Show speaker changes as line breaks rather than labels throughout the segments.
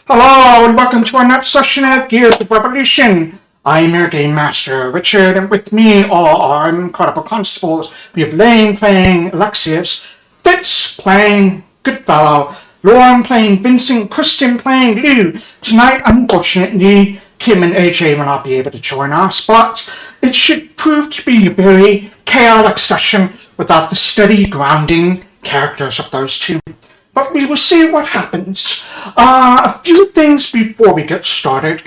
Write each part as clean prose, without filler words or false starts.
Hello and welcome to our next session of Gears of Revolution. I am your Gamemaster, Richard, and with me are our incredible constables. We have Lane playing Alexias, Fitz playing Goodfellow, Lauren playing Vincent, Kristen playing Lou. Tonight, unfortunately, Kim and AJ will not be able to join us, but it should prove to be a very chaotic session without the steady grounding characters of those two. But we will see what happens. A few things before we get started.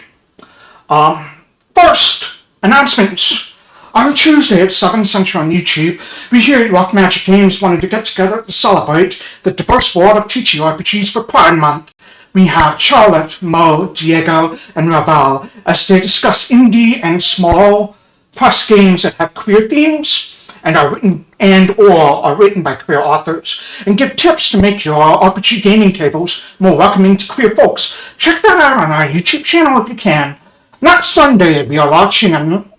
First, announcements. On Tuesday at 7 Central on YouTube, we here at Rock Magic Games wanted to get together to celebrate the diverse world of TTRPGs for Pride Month. We have Charlotte, Mo, Diego, and Ravel as they discuss indie and small press games that have queer themes and are written by queer authors, and give tips to make your RPG gaming tables more welcoming to queer folks. Check that out on our YouTube channel if you can. Next Sunday, we are launching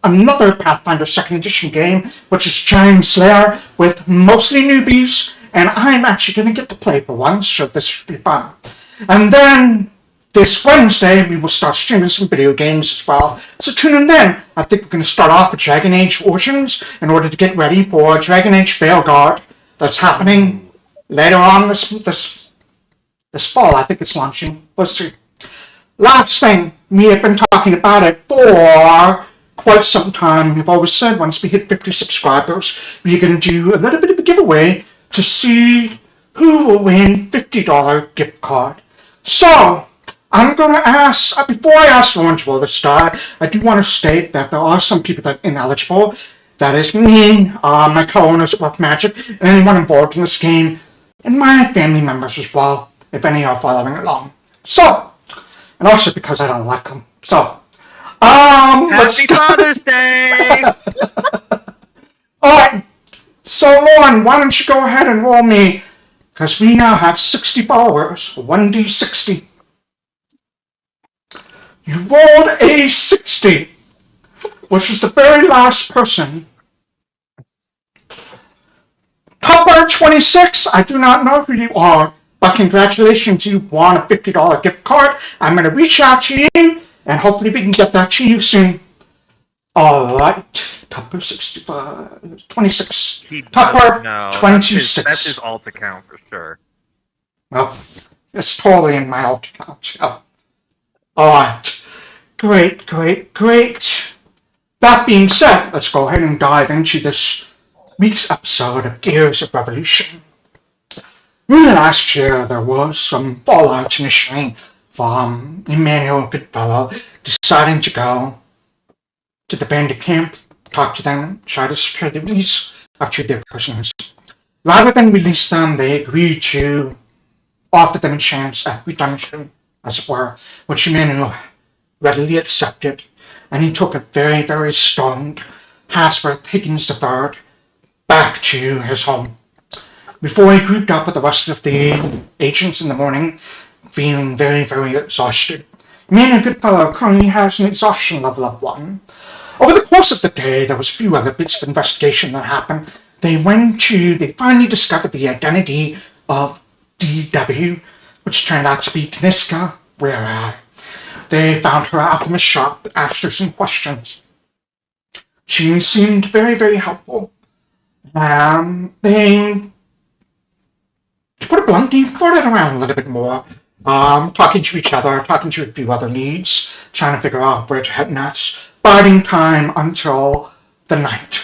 another Pathfinder 2nd Edition game, which is Giant Slayer, with mostly newbies, and I'm actually going to get to play for once, so this should be fun. And then this Wednesday, we will start streaming some video games as well, so tune in then. I think we're going to start off with Dragon Age Origins in order to get ready for Dragon Age Veilguard that's happening later on this fall. I think it's launching. Let's see. Last thing, we have been talking about it for quite some time. We've always said once we hit 50 subscribers, we're going to do a little bit of a giveaway to see who will win $50 gift card. So, I'm going to ask, before I ask Lauren to roll the start, I do want to state that there are some people that are ineligible. That is me, my co-owners at Rock Magic, and anyone involved in this game, and my family members as well, if any are following along. So, and also because I don't like them. So,
Happy Father's Day!
Alright, so Lauren, why don't you go ahead and roll me, because we now have 60 followers, 1d60. You rolled a 60, which is the very last person. Topper 26, I do not know who you are, but congratulations, you won a $50 gift card. I'm going to reach out to you, and hopefully we can get that to you soon. Alright, Topper 65, 26. Topper 26.
That's his alt account for sure.
Well, it's totally in my alt account. Oh. Alright, great. That being said, let's go ahead and dive into this week's episode of Gears of Revolution. Last year, there was some fallout initially from Emmanuel Goodfellow deciding to go to the bandit camp, talk to them, try to secure the release of two of their prisoners. Rather than release them, they agreed to offer them a chance at redemption, as it were, which Emmanuel readily accepted, and he took a very, very stoned Hasworth Higgins III back to his home. Before he grouped up with the rest of the agents in the morning, feeling very, very exhausted. Emmanuel Goodfellow currently has an exhaustion level of 1. Over the course of the day, there was a few other bits of investigation that happened. They finally discovered the identity of DW, which turned out to be Taniska, where they found her alchemist shop, asked her some questions. She seemed very, very helpful. They, to put it bluntly, flirted around a little bit more, talking to each other, talking to a few other leads, trying to figure out where to head next, biding time until the night,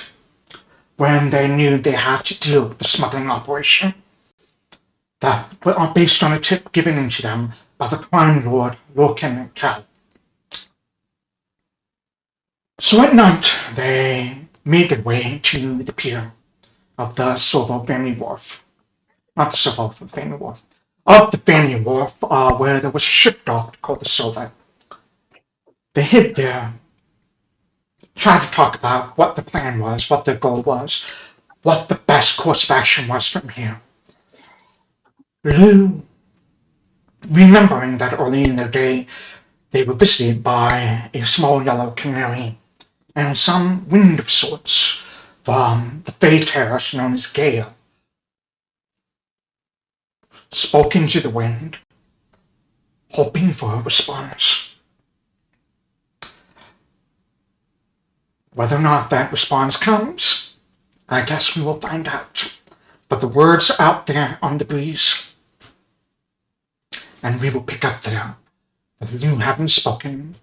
when they knew they had to deal with the smuggling operation that were based on a tip given to them by the crime lord Lorcan and Cal. So at night, they made their way to the pier of the Silver Family Wharf. Not the Silver Family Wharf. Of the Family Wharf, where there was a ship docked called the Silver. They hid there, tried to talk about what the plan was, what their goal was, what the best course of action was from here. Lou, remembering that early in their day, they were visited by a small yellow canary and some wind of sorts from the Fey Terrace known as Gale, spoke into the wind hoping for a response. Whether or not that response comes, I guess we will find out. But the word's out there on the breeze, and we will pick up there with you having spoken,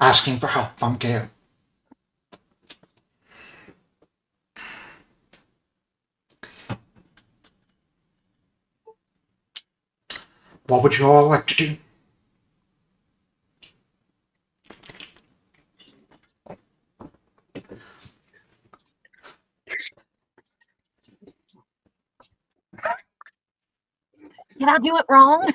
asking for help from Gale. What would you all like to do?
Did I do it wrong?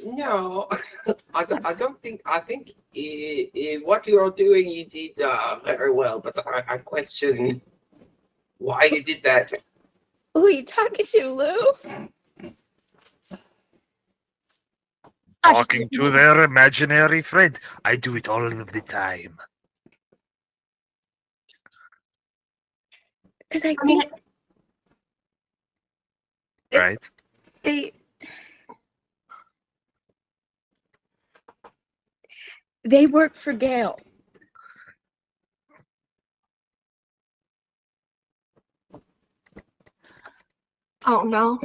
No, I don't think. I think what you are doing, you did very well. But I question why you did that.
Who are you talking to, Lou?
Talking to their imaginary friend. I do it all of the time.
Because I think
Right?
they work for Gale.
Oh no.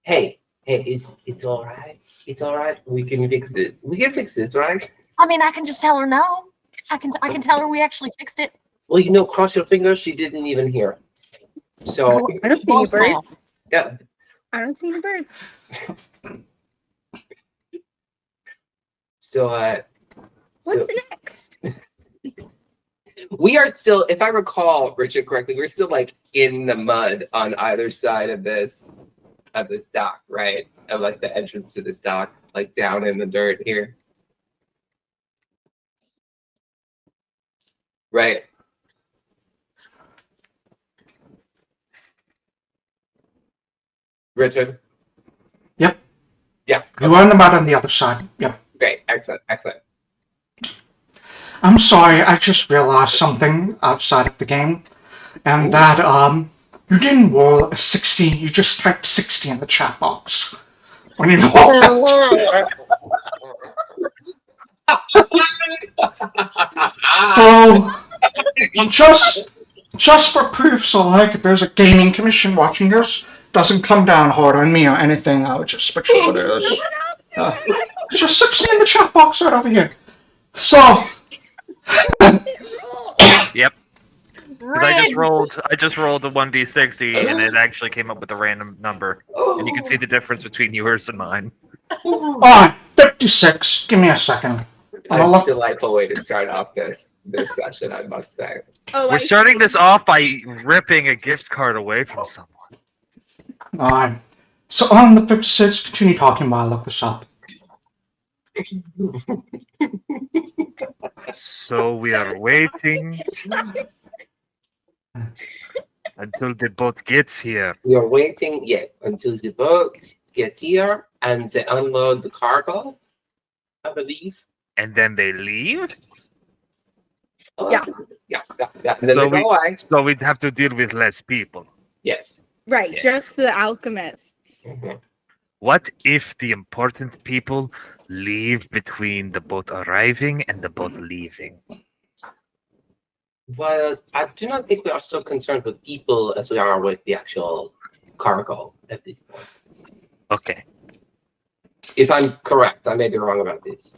Hey, it's all right. It's all right. We can fix this. We can fix this, right?
I mean, I can just tell her no. I can tell her we actually fixed it.
Well, cross your fingers. She didn't even hear. So
I don't see any birds.
yeah.
I don't see any birds.
So
What's next?
we are still, if I recall Richard correctly, we're still like in the mud on either side of this dock, right? Of like the entrance to this dock, like down in the dirt here. Right. Richard?
Yep.
Yeah.
You are in the mud on the other side. Yep.
Great. Excellent.
I'm sorry, I just realized something outside of the game, and
Ooh.
that you didn't roll a 60. You just typed 60 in the chat box when you rolled. So just for proof, so like if there's a gaming commission watching this, doesn't come down hard on me or anything, I would just make sure it is. It's just 60 in the chat box right over here. So
Yep. Because I just rolled a 1d60 and it actually came up with a random number. And you can see the difference between yours and mine.
alright, 56. Give me a second.
A delightful way to start off this session, I must say.
Oh,
We're starting this off by ripping a gift card away from someone.
Alright. So on the 56, continue talking while I look this up.
So we are waiting until the boat gets here.
We are waiting, yes, until the boat gets here and they unload the cargo, I believe.
And then they leave?
Oh,
Yeah.
Yeah. And then they go away.
So we'd have to deal with less people.
Yes.
Right,
Yeah.
just the alchemists.
Mm-hmm.
What if the important people leave between the boat arriving and the boat leaving?
Well, I do not think we are so concerned with people as we are with the actual cargo at this point.
Okay.
If I'm correct, I may be wrong about this.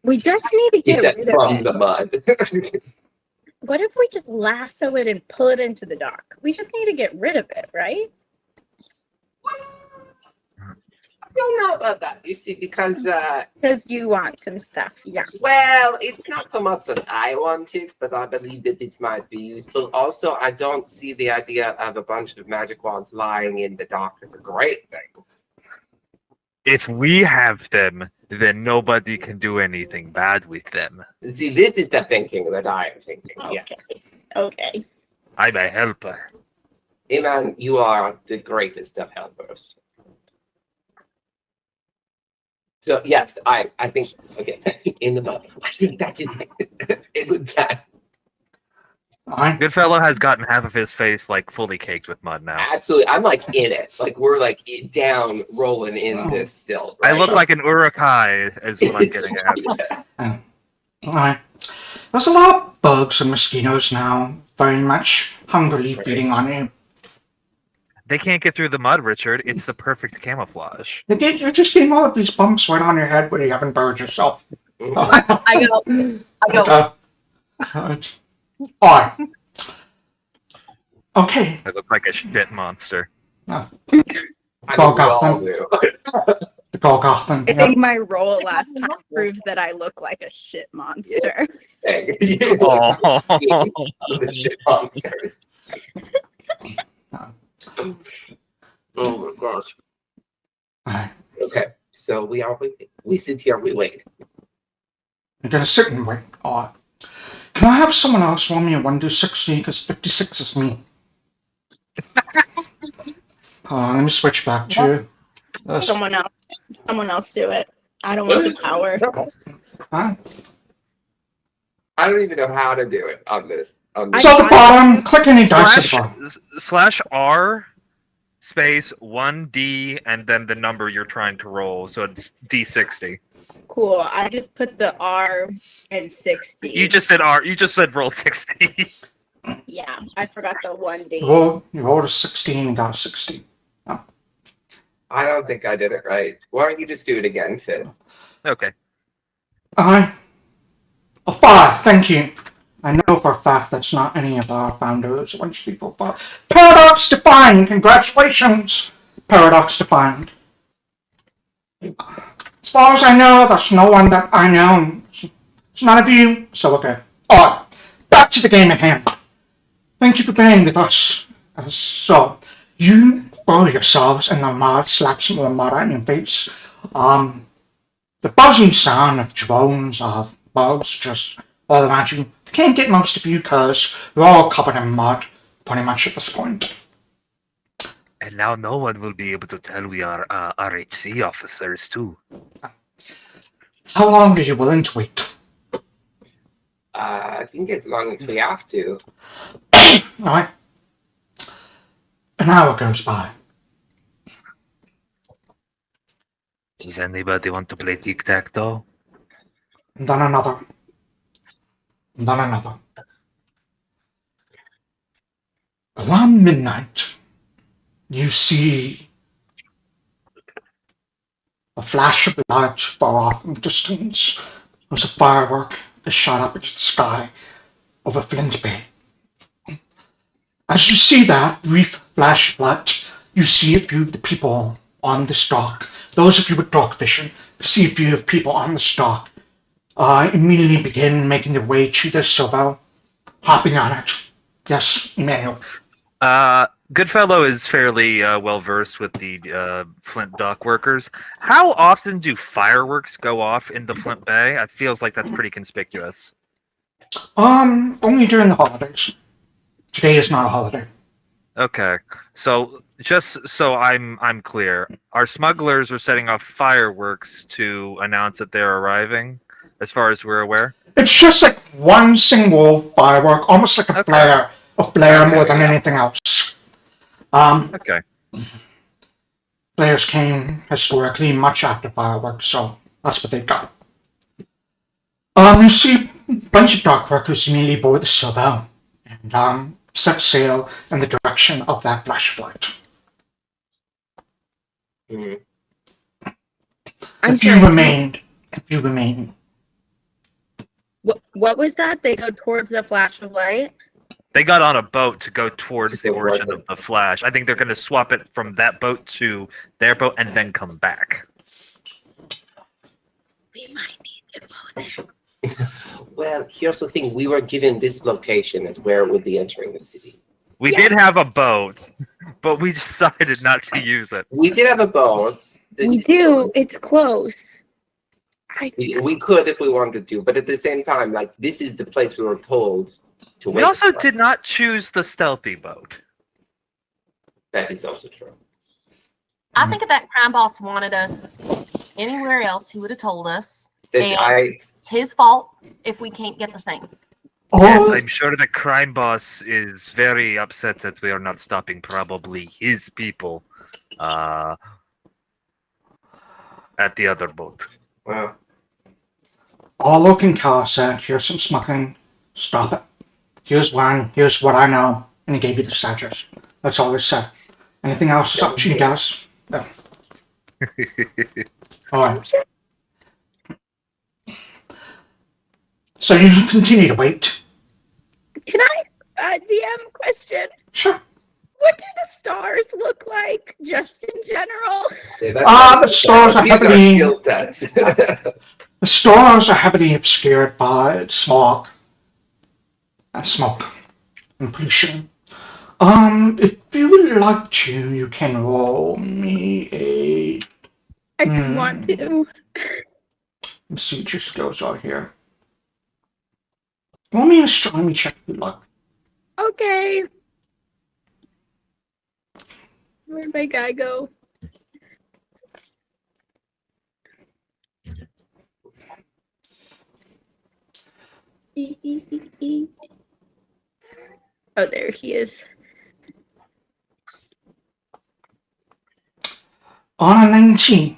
We just need to get
Except
rid of
from
it.
the mud.
What if we just lasso it and pull it into the dock? We just need to get rid of it, right?
I don't know about that. You see, because
Because you want some stuff. Yeah.
well, it's not so much that I want it, but I believe that it might be useful. Also, I don't see the idea of a bunch of magic wands lying in the dock as a great thing.
If we have them, then nobody can do anything bad with them.
See, this is the thinking that I am thinking.
Okay.
Yes.
Okay.
I'm a helper.
Eman, you are the greatest of helpers. So yes, I think in the mud. I think that is a good plan.
Aye.
Goodfellow has gotten half of his face like fully caked with mud now.
Absolutely. I'm like in it. Like we're like down rolling in this silt.
I
Right?
look like an urukai, is what I'm getting at.
Aye. There's a lot of bugs and mosquitoes now, very much hungrily feeding on you.
They can't get through the mud, Richard. It's the perfect camouflage.
You're just getting all of these bumps right on your head where you haven't buried yourself.
I go.
Alright. Okay.
I look like a shit monster.
I mean, we all do.
The Golgothan.
I think my roll last time proves that I look like a shit monster.
Hey,
Oh.
the shit monsters. Oh my gosh.
Alright.
Okay, so we sit here, we wait.
You're gonna sit and wait. Alright. Can I have someone else roll me a 1d60 because 56 is me? Let me switch back to
Someone else do it. I don't want the power.
Huh?
I don't even know how to do it on this.
So at the bottom, click any dice at the bottom.
/R space 1D and then the number you're trying to roll. So it's D60.
Cool. I just put the R and 60.
You just said R. You just said roll 60.
Yeah, I forgot the 1D.
You rolled a 16 and got a 16.
I don't think I did it right. Why don't you just do it again, Fitz?
Okay.
A 5, thank you. I know for a fact that's not any of our founders, bunch of people, but Paradox defined! Congratulations! Paradox defined. As far as I know, that's no one that I know. It's none of you, so okay. Alright, back to the game at hand. Thank you for playing with us. So, you throw yourselves in the mud, slap some of the mud on your face. The buzzing sound of drones of bugs just all around you. Can't get most of you because you're all covered in mud, pretty much at this point.
And now no one will be able to tell we are RHC officers too.
How long are you willing to wait?
I think as long as we have to.
Alright. An hour goes by.
Does anybody want to play tic-tac-toe?
And then another. And then another. Around midnight, you see a flash of light far off in the distance. There's a firework that shot up into the sky over Flint Bay. As you see that brief flash of light, you see a few of the people on the dock. Those of you with dark vision see a few of people on the dock immediately begin making their way to the servo, hopping on it. Yes, Emmanuel.
Goodfellow is fairly well versed with the Flint dock workers. How often do fireworks go off in the Flint Bay? It feels like that's pretty conspicuous.
Only during the holidays. Today is not a holiday.
Okay, so just so I'm clear, our smugglers are setting off fireworks to announce that they're arriving, as far as we're aware?
It's just like one single firework, almost like a flare. A flare more than anything else.
Okay.
Flares came historically much after fireworks, so that's what they've got. You see a bunch of dock workers immediately board the servo and set sail in the direction of that flash of light. If you remain.
What was that? They go towards the flash of light?
They got on a boat to go towards the origin of the flash. I think they're going to swap it from that boat to their boat and then come back.
We might need to go there.
Well, here's the thing. We were given this location as where it would be entering the city.
We did have a boat, but we decided not to use it.
We did have a boat.
We do. It's close.
We could if we wanted to, but at the same time, like, this is the place we were told to wait.
We also did not choose the stealthy boat.
That is also true.
I think if that crime boss wanted us anywhere else, he would have told us.
This,
And it's his fault if we can't get the things.
Yes,
Oh,
I'm sure the crime boss is very upset that we are not stopping probably his people uh, at the other boat.
Wow.
all looking car said, here's some smuggling. Stop it. Here's one. Here's what I know. And he gave you the address. That's all he said. Anything else is up to you guys. Yeah. All right. So you continue to wait.
Can I, DM question?
Sure.
What do the stars look like, just in general?
Yeah,
The stars are
let's use our
heavily
skill sets.
the stars are heavily obscured by smog and smoke and pollution. If you would like to, you can roll me a.
I do want to.
Let's see what your skills are here. Roll me an astronomy check if you'd like.
Okay. Where'd my guy go? Oh, there he is.
On a 19,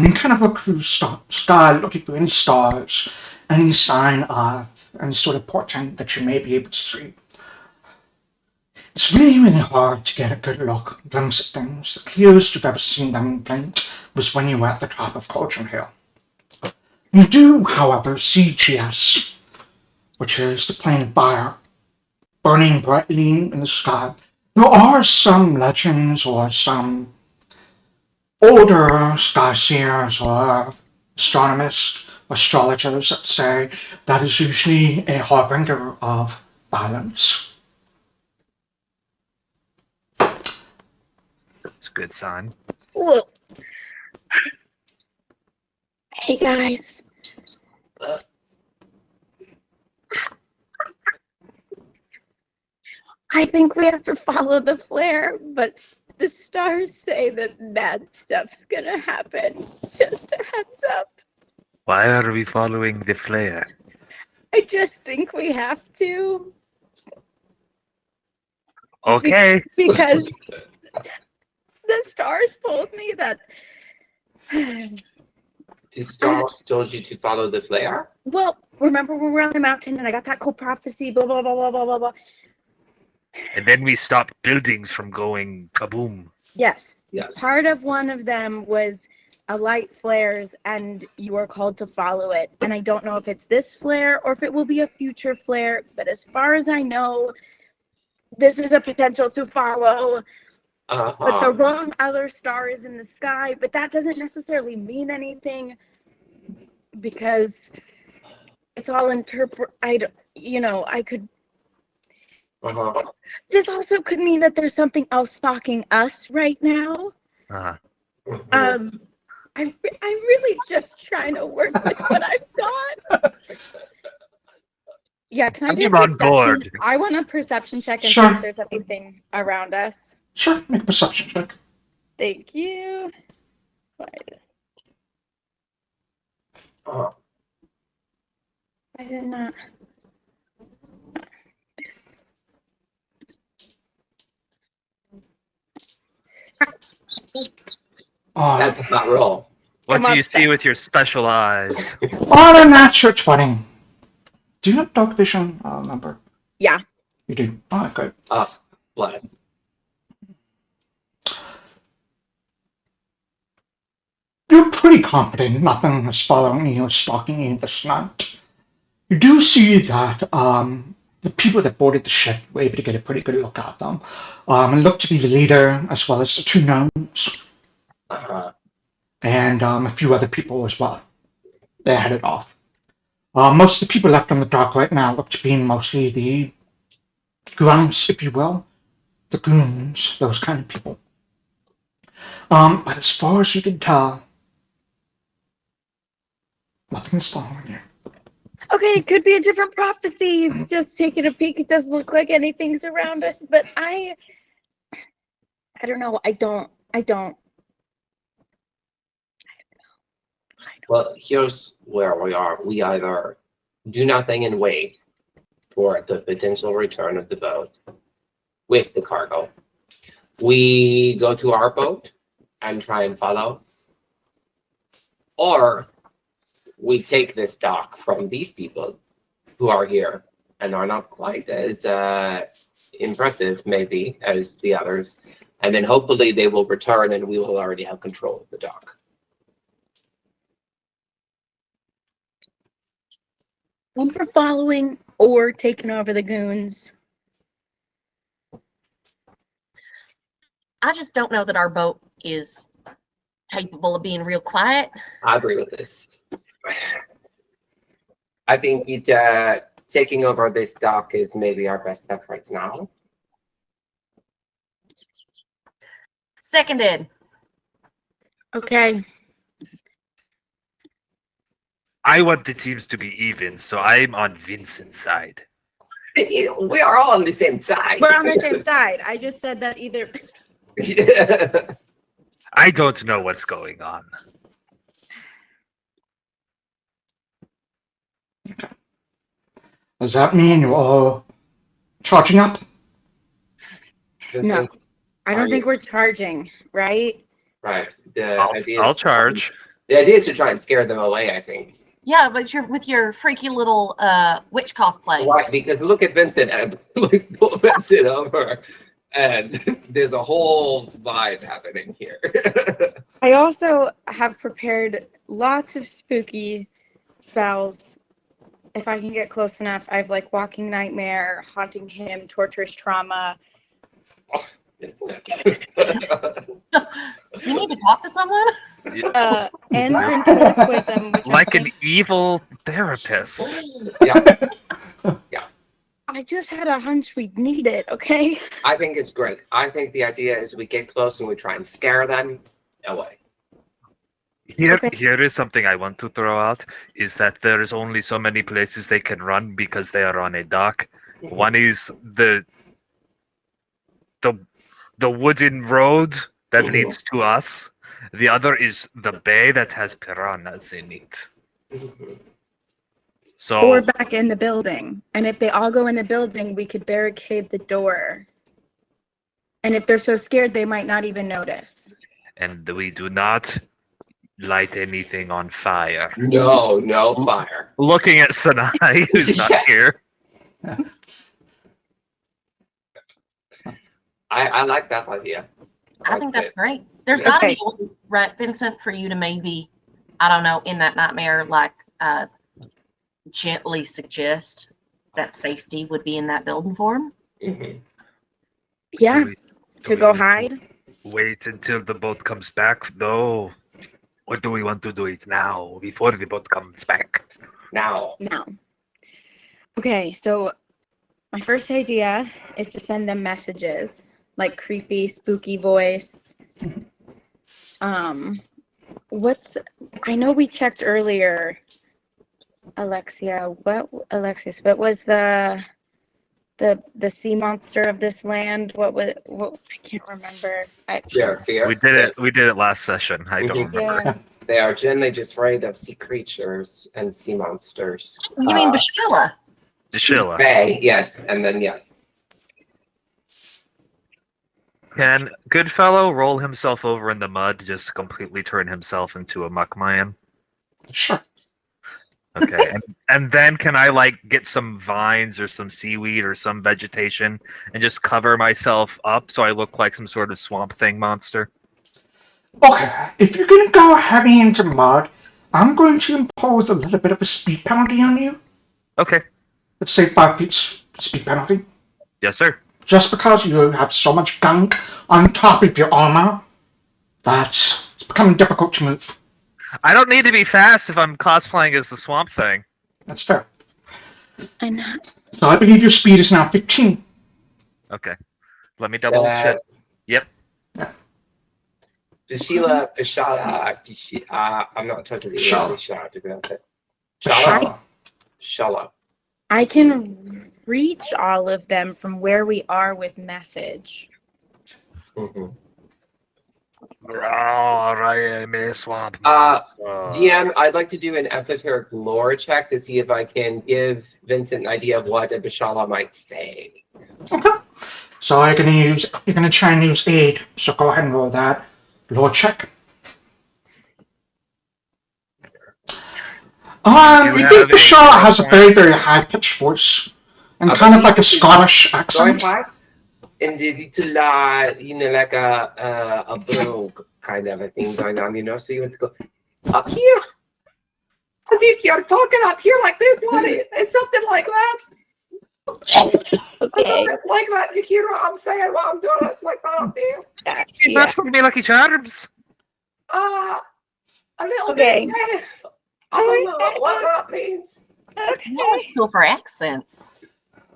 you kind of look through the sky, looking for any stars, any sign of any sort of portent that you may be able to see. It's really, really hard to get a good glimpse of things. The clearest you've ever seen them in print was when you were at the top of Cauldron Hill. You do, however, see GS, which is the planet fire, burning brightly in the sky. There are some legends or some older skyseers or astronomers, astrologers that say that is usually a harbinger of violence.
It's a good sign.
Whoa. Hey, guys. I think we have to follow the flare, but the stars say that bad stuff's gonna happen. Just a heads up.
Why are we following the flare?
I just think we have to.
Okay.
Because the stars told me that.
The stars told you to follow the flare?
Well, remember when we were on the mountain and I got that cool prophecy, blah, blah, blah, blah, blah, blah, blah.
And then we stopped buildings from going kaboom.
Yes.
Yes.
Part of one of them was a light flares and you are called to follow it. And I don't know if it's this flare or if it will be a future flare, but as far as I know, this is a potential to follow. But the wrong other star is in the sky, but that doesn't necessarily mean anything because it's all I could. This also could mean that there's something else stalking us right now. I'm really just trying to work with what I've got. Yeah, can I do a perception? I want a perception check and see if there's anything around us.
Sure, make a perception check.
Thank you. I did not.
That's a hot roll.
What do you see with your special eyes?
On a natural 20. Do you have dark vision number?
Yeah.
You do. Oh, good.
Bless.
You're pretty confident nothing is following you or stalking you this night. You do see that the people that boarded the ship were able to get a pretty good look at them. And looked to be the leader as well as the two gnomes. And a few other people as well. They're headed off. Most of the people left on the dock right now look to be mostly the grunts, if you will. The goons, those kind of people. But as far as you can tell, nothing's following you.
Okay, it could be a different prophecy. Just taking a peek, it doesn't look like anything's around us, but I don't know. I don't.
Well, here's where we are. We either do nothing and wait, for the potential return of the boat with the cargo. We go to our boat and try and follow, or we take this dock from these people who are here and are not quite as impressive, maybe, as the others, and then hopefully they will return and we will already have control of the dock.
One for following or taking over the goons.
I just don't know that our boat is capable of being real quiet.
I agree with this. I think taking over this dock is maybe our best bet right now.
Seconded.
Okay.
I want the teams to be even, so I'm on Vincent's side.
We are all on the same side.
We're on the same side. I just said that either.
Yeah.
I don't know what's going on.
Does that mean you're charging up?
No. I
Are
don't think
you-
we're charging, right?
Right. The idea
I'll
is
charge.
The idea is to try and scare them away, I think.
Yeah, but you're with your freaky little witch cosplay.
Right, because look at Vincent and we pull Vincent over and there's a whole vibe happening here.
I also have prepared lots of spooky spells. If I can get close enough, I have like walking nightmare, haunting him, torturous trauma.
You need to talk to someone?
And ventriloquism, which
Like
I
an
think
evil therapist.
Yeah,
I just had a hunch we'd need it, okay?
I think it's great. I think the idea is we get close and we try and scare them away.
Okay.
Here is something I want to throw out, is that there is only so many places they can run because they are on a dock. One is the wooden road that leads to us. The other is the bay that has piranhas in it.
Mhm.
So
Or back in the building. And if they all go in the building, we could barricade the door. And if they're so scared, they might not even notice.
and we do not light anything on fire.
No fire.
Looking at Sanai, who's not
Yeah.
here.
I like that idea.
I think that's great. There's
Okay.
got to be a way, right, Vincent, for you to maybe, I don't know, in that nightmare, like gently suggest that safety would be in that building for him.
Mhm.
Yeah,
Do
to
we
go
need
hide.
Wait until the boat comes back, though. Or do we want to do it now, before the boat comes back?
Now.
No. Okay, so my first idea is to send them messages, like creepy, spooky voice. I know we checked earlier, Alexias, what was the sea monster of this land? What I can't remember.
Yeah, fear.
We did it last session. I don't
Mhm.
remember.
Yeah.
They are generally just afraid of sea creatures and sea monsters.
You mean Bashila?
Dahlia.
Bay, yes, and then yes.
Can Goodfellow roll himself over in the mud, just completely turn himself into a Muckman?
Sure.
Okay, and then can I like get some vines or some seaweed or some vegetation and just cover myself up so I look like some sort of swamp thing monster?
Okay, if you're gonna go heavy into mud, I'm going to impose a little bit of a speed penalty on you.
Okay,
Let's say 5 feet speed penalty.
yes sir.
Just because you have so much gunk on top of your armor, it's becoming difficult to move.
I don't need to be fast if I'm cosplaying as the swamp thing.
That's fair.
And
So I believe your speed is now 15.
Okay, let me double check. Yep.
Dahlia, Fishala, I'm not totally
Shala.
sure to pronounce it.
Shala.
Shala.
I can reach all of them from where we are with message.
Mhm.
Swamp.
DM, I'd like to do an esoteric lore check to see if I can give Vincent an idea of what a Bishala might say.
Okay. So you're gonna try and use aid. So go ahead and roll that lore check. You think Bishala has a very, very high pitched voice and kind of like a Scottish accent.
And it's like a brogue kind of a thing going on, so you have to go up here. As if you're talking up here like this, Lottie. It's something like that.
Okay.
Something like that. You hear what I'm saying? What I'm doing? It's like that up there.
He's not supposed to be Lucky Charms.
A little
Okay.
bit. Yeah. I don't know what that means.
Okay.
More skill for accents.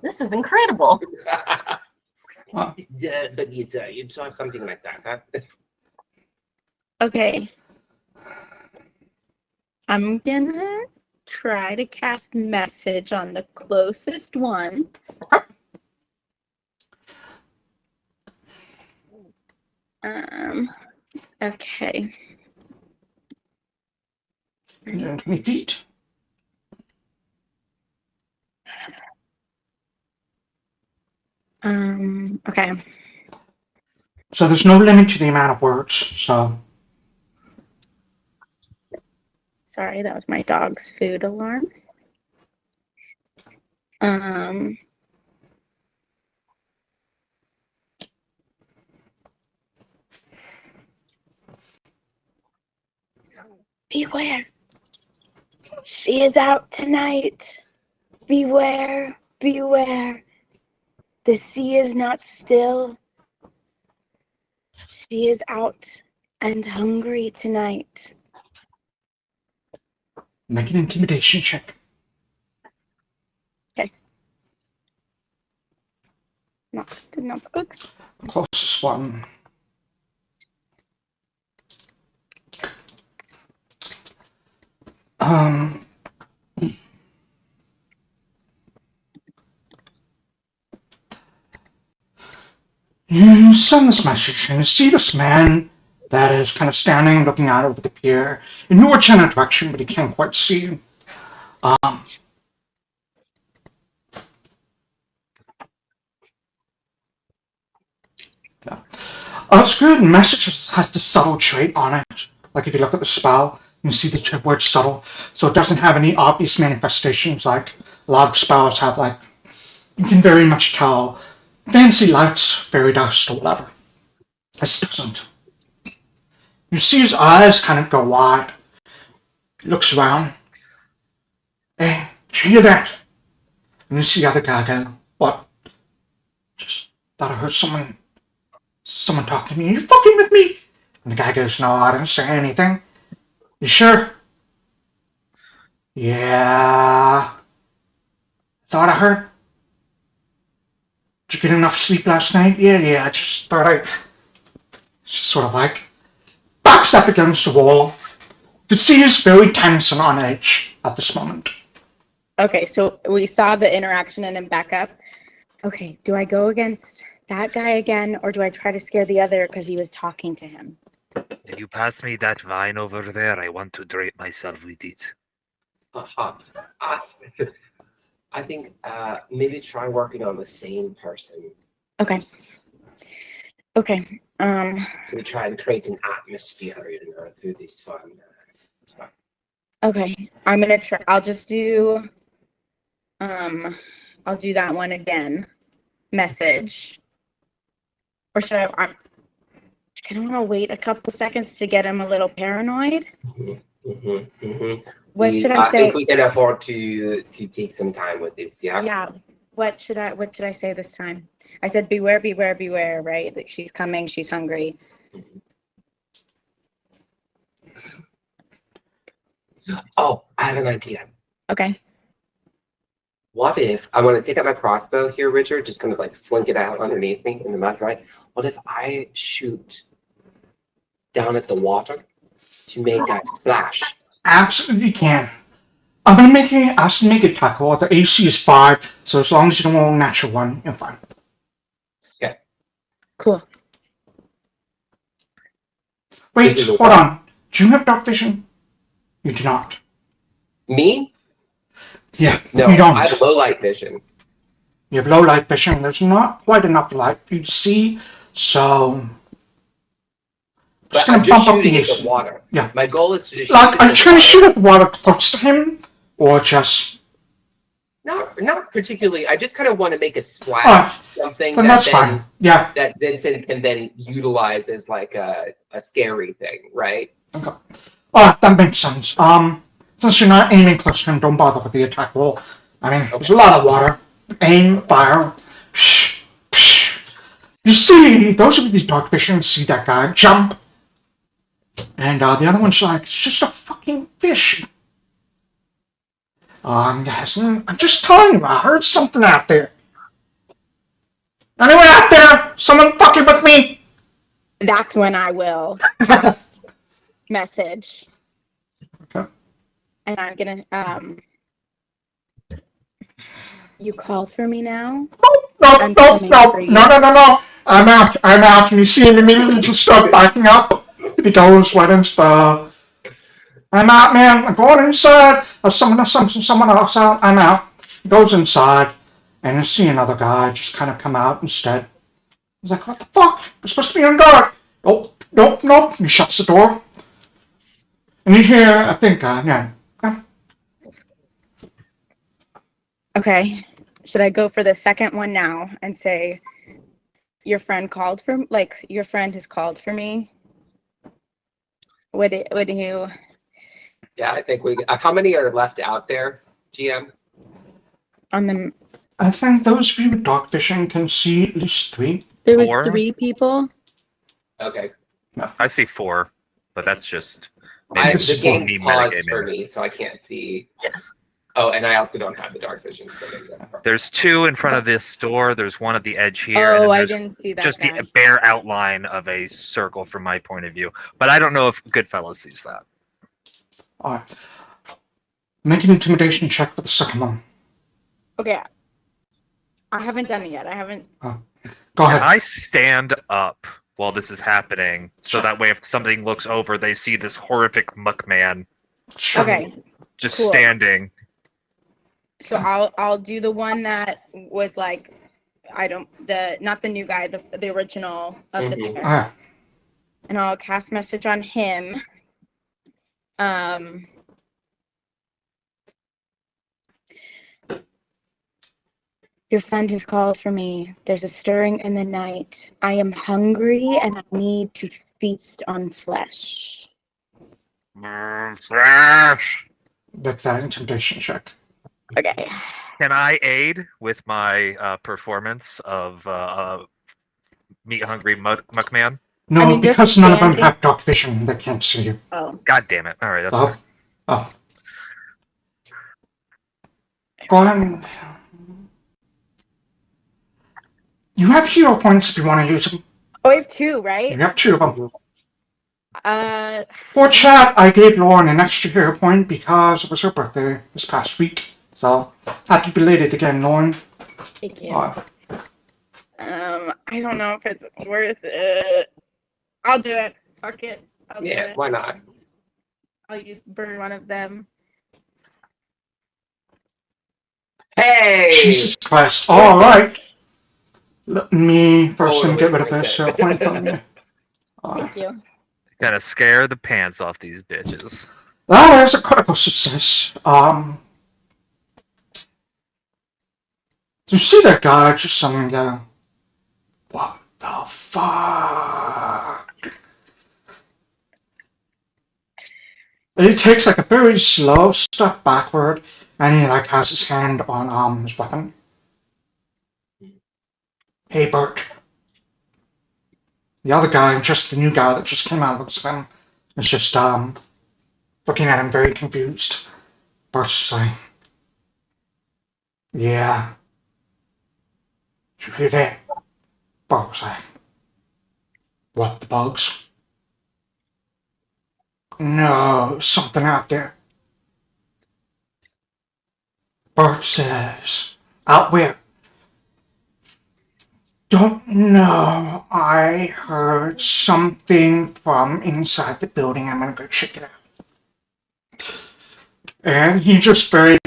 This is incredible.
Yeah, but you saw something like that, huh?
Okay. I'm gonna try to cast message on the closest one. Okay.
20 feet.
Okay.
So there's no limit to the amount of words. So
Sorry, that was my dog's food alarm. Beware. She is out tonight. Beware, beware. The sea is not still. She is out and hungry tonight.
make an intimidation check.
Did not book.
Closest one. You send this message and you see this man that is kind of standing looking out over the pier in your general direction, but he can't quite see you. It's good. Message has the subtle trait on it. Like if you look at the spell, you see the word subtle. So it doesn't have any obvious manifestations like a lot of spells have. Like you can very much tell fancy lights, fairy dust, or whatever. This doesn't. You see his eyes kind of go wide. He looks around. Hey, did you hear that? And you see the other guy go, what? Just thought I heard someone talking to me. Are you fucking with me? And the guy goes, no, I didn't say anything. You sure? Yeah. Thought I heard. Did you get enough sleep last night? Yeah, I just thought I... It's just sort of like... backs up against the wall. You can see he's very tense and on edge at this moment.
Okay, so we saw the interaction and then back up. Okay, do I go against that guy again, or do I try to scare the other because he was talking to him?
Can you pass me that vine over there? I want to drape myself with it.
I think maybe try working on the same person.
Okay.
We try and create an atmosphere, through this fun.
Okay, I'm gonna try. I'll just do. I'll do that one again. Message. Or should I don't want to wait a couple seconds to get him a little paranoid. What should I say?
I think we can afford to take some time with this. Yeah.
Yeah. What should I say this time? I said, beware, beware, beware. Right? That she's coming. She's hungry.
Oh, I have an idea.
Okay.
What if I want to take out my crossbow here, Richard? Just kind of like slink it out underneath me in the mud, right? What if I shoot down at the water to make a splash?
Absolutely can. I'm gonna ask you to make a tackle. The AC is 5, so as long as you don't roll a natural 1, you're fine.
Okay.
Cool.
Wait,
This is a
hold on. Do you have dark vision? You do not.
Me?
Yeah,
No,
you don't.
I have low light vision.
You have low light vision. There's not quite enough light for you to see, so.
But
gonna
I'm just
bump up
shooting
the
at the
AC.
water.
Yeah.
My goal is to just
Like,
shoot
are
at
you
the
trying to
water.
shoot at the water close to him, or just?
Not particularly. I just kind of want to make a splash,
Alright,
something
then that's fine. Yeah.
that Vincent can then utilize as like a scary thing, right?
Okay. Alright, that makes sense. Since you're not aiming close to him, don't bother with the attack roll. I mean, there's a lot of water. Aim, fire. Psh, psh. You see, those of these dark vision see that guy jump, and the other one's like, it's just a fucking fish. Yes, I'm just telling you, I heard something out there. Anyone out there? Someone fucking with me?
That's when I will cast message.
Okay.
And I'm gonna you called for me now?
No,
I'm
no,
coming
no,
for you.
no, no, no, no. I'm out. And you see him immediately just start backing up. He goes right into the... I'm out, man. I'm going inside. Someone else out. I'm out. He goes inside, and you see another guy just kind of come out instead. He's like, what the fuck? We're supposed to be on guard. Oh, nope, nope. He shuts the door. And you hear, I think, yeah.
Okay. Should I go for the second one now and say your friend called for your friend has called for me? Would you?
Yeah, I think we. How many are left out there, GM?
On the
I think those of you with dark vision can see at least 3.
there was
4?
3 people.
Okay.
I see 4, but that's just
The game's
me
paused
metagaming.
for me, so I can't see. Oh, and I also don't have the dark vision, so maybe that's part.
There's 2 in front of this door. There's one at the edge here. and
Oh,
then
I
there's
didn't see that.
just
guy.
the bare outline of a circle from my point of view. But I don't know if Goodfellow sees that.
Alright. Make an intimidation check for the second one.
Okay. I haven't done it yet. I haven't.
Go ahead.
I stand up while this is happening, so that way if something looks over, they see this horrific Muckman
Sure.
Okay.
just
Cool.
standing.
So I'll do the one that was like not the new guy, the original of the
Mhm.
pair.
Alright.
And I'll cast message on him. Your friend has called for me. There's a stirring in the night. I am hungry and I need to feast on flesh.
Make that intimidation check.
Okay.
Can I aid with my performance of Meat Hungry Muckman?
No,
I mean, just
because none of them
standing-
have dark vision, they can't see you.
Oh.
God damn it. All right, that's
Oh.
fair.
Oh. Go on. You have hero points if you want to use them.
Oh, I have 2,
You
right?
have 2 of them. For
Mm-hmm.
chat, I gave Lauren an extra hero point because it was her birthday this past week. So, happy belated again, Lauren.
Thank you.
Uh,
I don't know if it's worth it. I'll do it. Fuck it. I'll do
Yeah,
it.
why not?
I'll burn one of them.
Hey!
Jesus Christ. Alright. Let me first
Totally
get rid of
worth
this
it.
point from you.
Thank you.
Gotta scare the pants off these bitches.
That is a critical success. You see that guy just suddenly go, what the fuck? And he takes like a very slow step backward, and he like has his hand on his weapon. Hey, Bert. The other guy, just the new guy that just came out, looks at him, is just looking at him very confused. Bert's like, yeah. Did you hear that? Bert was like, what, the bugs? No, something out there. Bert says, out where? don't know. I heard something from inside the building. I'm gonna go check it out. And he just very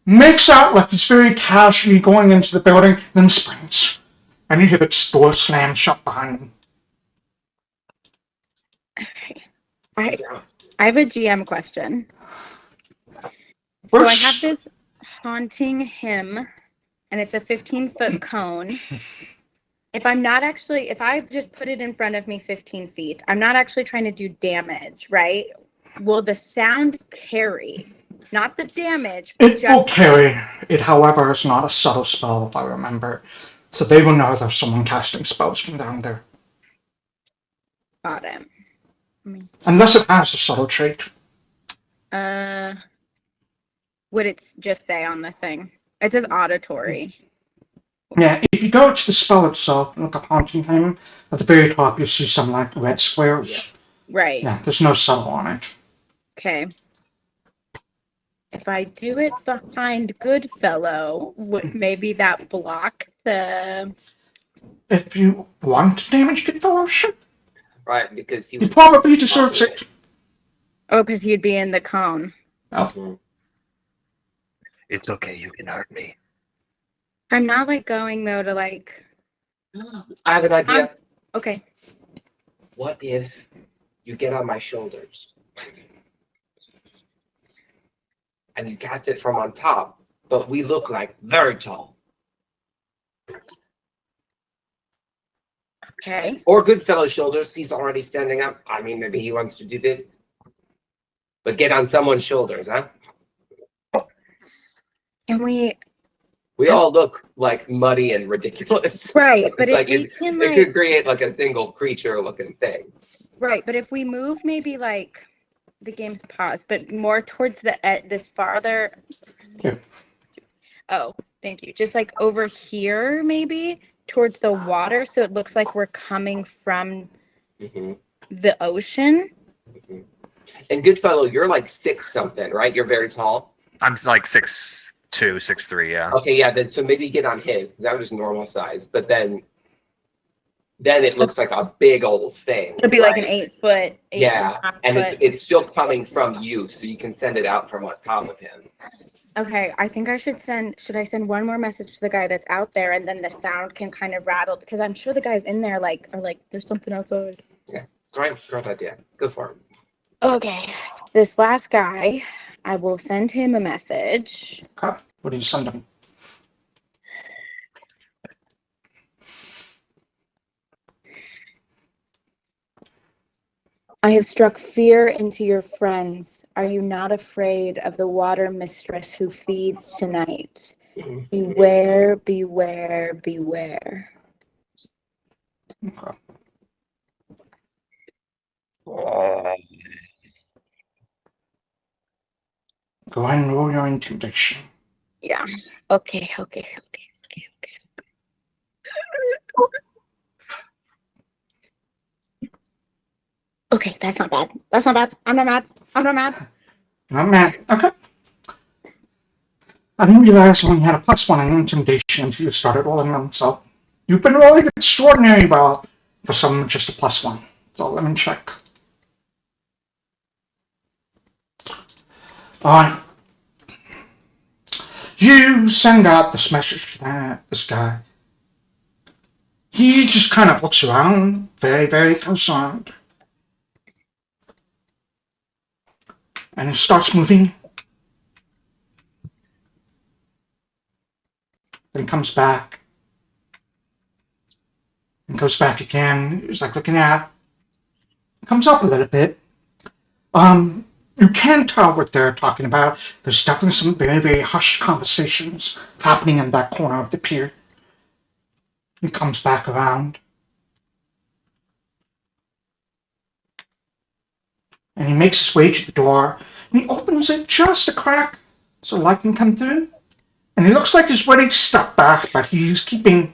makes out like he's very casually going into the building, then springs. And you hear the door slam shut behind him.
Okay. I have a GM question. So I
First,
have this haunting him, and it's a 15-foot cone. If I just put it in front of me 15 feet, I'm not actually trying to do damage, right? Will the sound carry? Not the damage, but
it will
just...
carry. It, however, is not a subtle spell, if I remember. So they will know there's someone casting spells from down there.
Got it.
Unless it has a subtle trait.
Would it just say on the thing? It says auditory.
Yeah, if you go to the spell itself and look up Haunting Him, at the very top you'll see some like red squares.
Yeah.
Right.
Yeah, there's no subtle on it.
Okay. If I do it behind Goodfellow, would maybe that block the...
If you want to damage Good Fellowship,
Right, because
he probably deserves it.
Oh, because he'd be in the cone.
Oh.
It's okay, you can hurt me.
I'm not like going though to like...
I have an idea.
Okay.
What if you get on my shoulders and you cast it from on top, but we look like very tall?
Okay.
Or Goodfellow's shoulders. He's already standing up. I mean, maybe he wants to do this. But get on someone's shoulders, huh?
And we...
We all look like muddy and ridiculous.
Right, but
it's
if we can
it could create like a single creature looking thing.
Right, but if we move maybe like the game's paused, but more towards the this farther.
Yeah.
Oh, thank you. Just like over here, maybe towards the water, so it looks like we're coming from the ocean.
And Goodfellow, you're like 6 something, right? You're very tall.
I'm like 6'2", 6'3", yeah.
Okay, yeah. Then so maybe get on his because that was normal size, but then it looks like a big old thing.
It'd be like an 8 foot.
Yeah, and it's still coming from you, so you can send it out from on top of him.
Okay, I think I should I send one more message to the guy that's out there, and then the sound can kind of rattle, because I'm sure the guys in there are like, there's something outside.
Yeah, great idea. Go for it.
Okay, this last guy, I will send him a message.
Okay. What do you send him?
I have struck fear into your friends. Are you not afraid of the water mistress who feeds tonight? Beware, beware, beware.
Okay. Go ahead and roll your intimidation.
Yeah. Okay. Okay, that's not bad. I'm not mad.
Not mad. Okay. I didn't realize when you had a +1 on intimidation until you started rolling them, so you've been rolling extraordinarily well for someone with just a +1. So let me check. Alright. You send out this message to this guy. He just kind of looks around, very concerned. And he starts moving. Then comes back. And goes back again. He's like looking at. Comes up a little bit. You can tell what they're talking about. There's definitely some very hushed conversations happening in that corner of the pier. He comes back around. And he makes his way to the door. And he opens it just a crack so light can come through. And he looks like he's ready to step back, but he's staying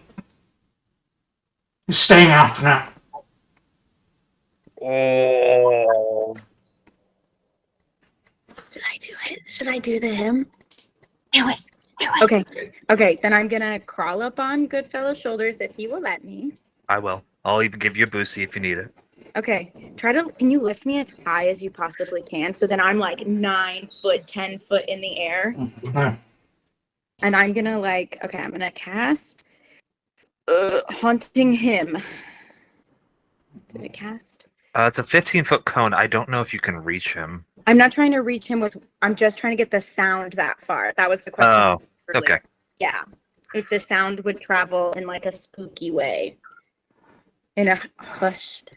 out for now.
Oh.
Should I do it? Should I do the him?
Do it.
Okay. Okay, then I'm gonna crawl up on Goodfellow's shoulders if he will let me.
I will. I'll even give you a boosty if you need it.
Okay. Can you lift me as high as you possibly can? So then I'm like 9 foot, 10 foot in the air.
No.
And I'm gonna I'm gonna cast Haunting Him. Did it cast?
It's a 15-foot cone. I don't know if you can reach him.
I'm not trying to reach him I'm just trying to get the sound that far. That was the question.
Oh,
earlier.
okay.
Yeah. If the sound would travel in like a spooky way. In a hushed.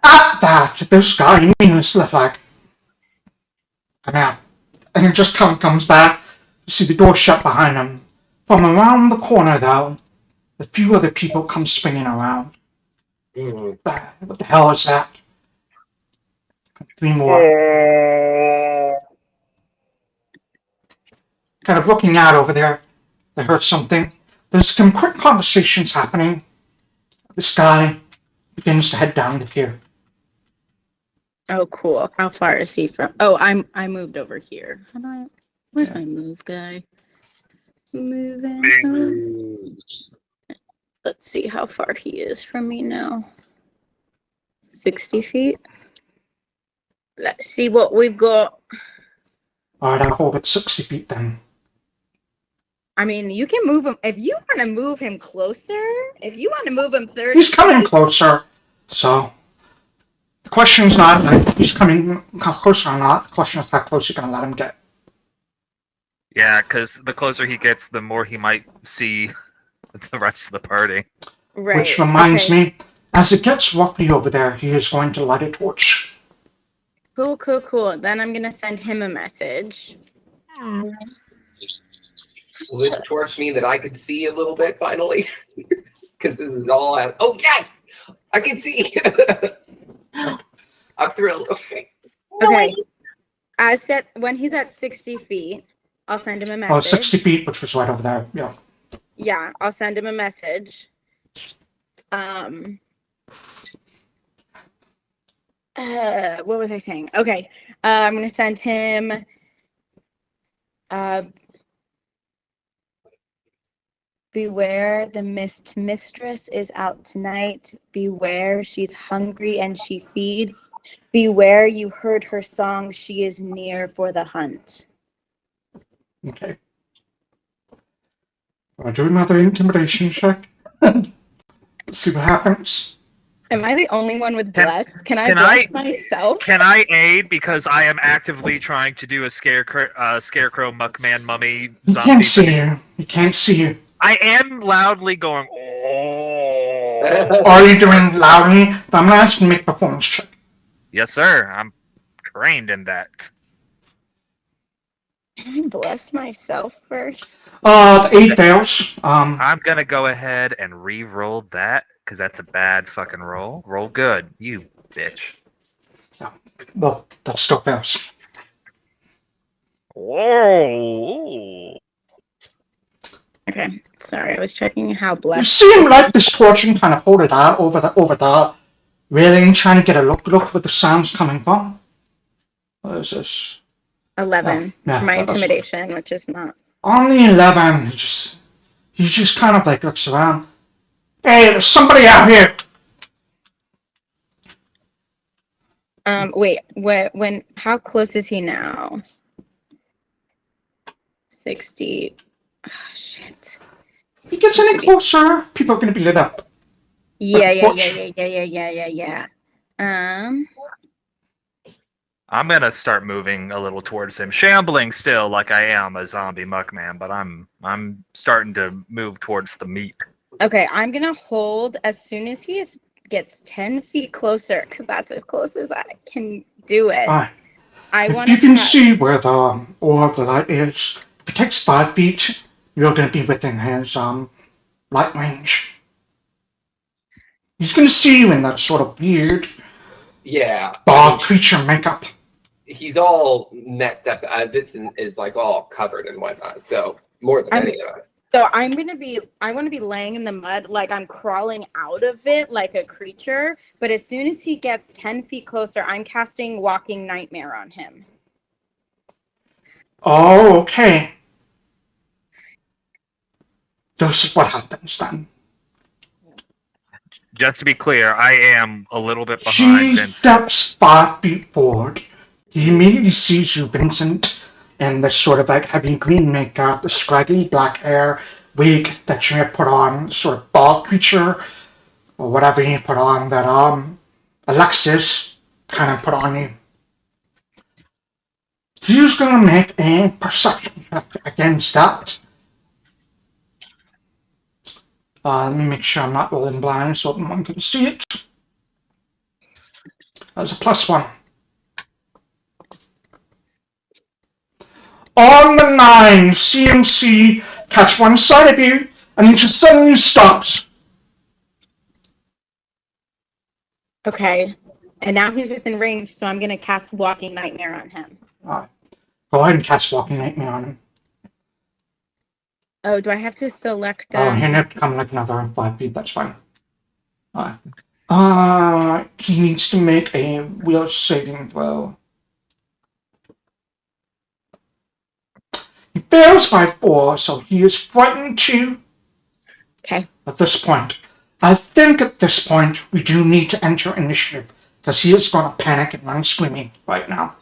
At that, this guy means left like. Come out. And it just kind of comes back. You see the door shut behind him. From around the corner, though, a few other people come swinging around. What the hell is that? 3 more. Kind of looking out over there. They heard something. There's some quick conversations happening. This guy begins to head down the pier.
Oh, cool. How far is he from? Oh, I moved over here. Where's my move guy? Moving. Let's see how far he is from me now. 60 feet. Let's see what we've got.
Alright, I'll hold it 60 feet then.
I mean, you can move him. If you want to move him closer, if you want to move him 30
He's coming
feet,
closer, so the question's not like he's coming closer or not. The question is how close you're going to let him get.
Yeah, because the closer he gets, the more he might see the rest of the party.
right.
Which reminds me, as it gets roughy over there, he is going to light a torch.
Cool, cool, cool. Then I'm going to send him a message.
Will this torch mean that I can see a little bit finally? Because this is all out. Oh, yes! I can see! I'm thrilled. Okay.
Okay. When he's at 60 feet, I'll send him a message.
Oh, 60 feet, which was right over there. Yeah.
Yeah, I'll send him a message. What was I saying? Okay. I'm going to send him beware, the mist mistress is out tonight. Beware, she's hungry and she feeds. Beware, you heard her song. She is near for the hunt.
Okay. I'll do another intimidation check. See what happens.
Am I the only one with
Can-
bless? Can I
can
bless myself?
Can I aid because I am actively trying to do a scarecrow muckman mummy
He
zombie?
can't see you. He can't see you.
I am loudly going. Oh.
Are you doing loudly? I'm going to ask you to make a performance check.
Yes, sir. I'm trained in that.
Can I bless myself first?
The 8 fails.
I'm gonna go ahead and re-roll that because that's a bad fucking roll. Roll good, you bitch.
Well, that still fails.
Whoa.
Okay, sorry, I was checking how
You
blessed.
see him light this torch and kind of hold it out over the railing, trying to get a look where the sound's coming from. What is this?
11
Yeah,
for my
that's-
intimidation, which is not.
On the 11, he just kind of like looks around. Hey, there's somebody out here.
Wait, how close is he now? 60. Oh, shit.
If he gets any closer, people are going to be lit up.
Yeah.
I'm gonna start moving a little towards him, shambling still like I am a zombie muckman, but I'm starting to move towards the meat.
Okay, I'm gonna hold as soon as he gets 10 feet closer, because that's as close as I can do it.
Alright.
I
If
want
you can see where the orb of the light is, if it takes 5 feet, you're going to be within his light range. He's going to see you in that sort of weird
Yeah.
bog creature makeup.
He's all messed up. Vincent is like all covered and whatnot. So more than any of us.
So I want to be laying in the mud like I'm crawling out of it like a creature. But as soon as he gets 10 feet closer, I'm casting Walking Nightmare on him.
Oh, okay. This is what happens then.
Just to be clear, I am a little bit behind
She
Vincent.
steps 5 feet forward. He immediately sees you, Vincent, in this sort of like heavy green makeup, the scraggly black hair, wig that you had put on, sort of bald creature, or whatever you put on that Alexias kind of put on you. He's gonna make a perception check against that. Let me make sure I'm not rolling blind so everyone can see it. That's a +1. On the 9, CMC catch one side of you, and he just suddenly stops.
Okay. And now he's within range, so I'm gonna cast Walking Nightmare on him.
Go ahead and cast Walking Nightmare on him.
Oh, do I have to select?
He'll have to come like another 5 feet, that's fine. He needs to make a will saving throw. He fails by 4, so he is frightened too.
Okay.
At this point. I think at this point we do need to enter initiative because he is going to panic and run screaming right now.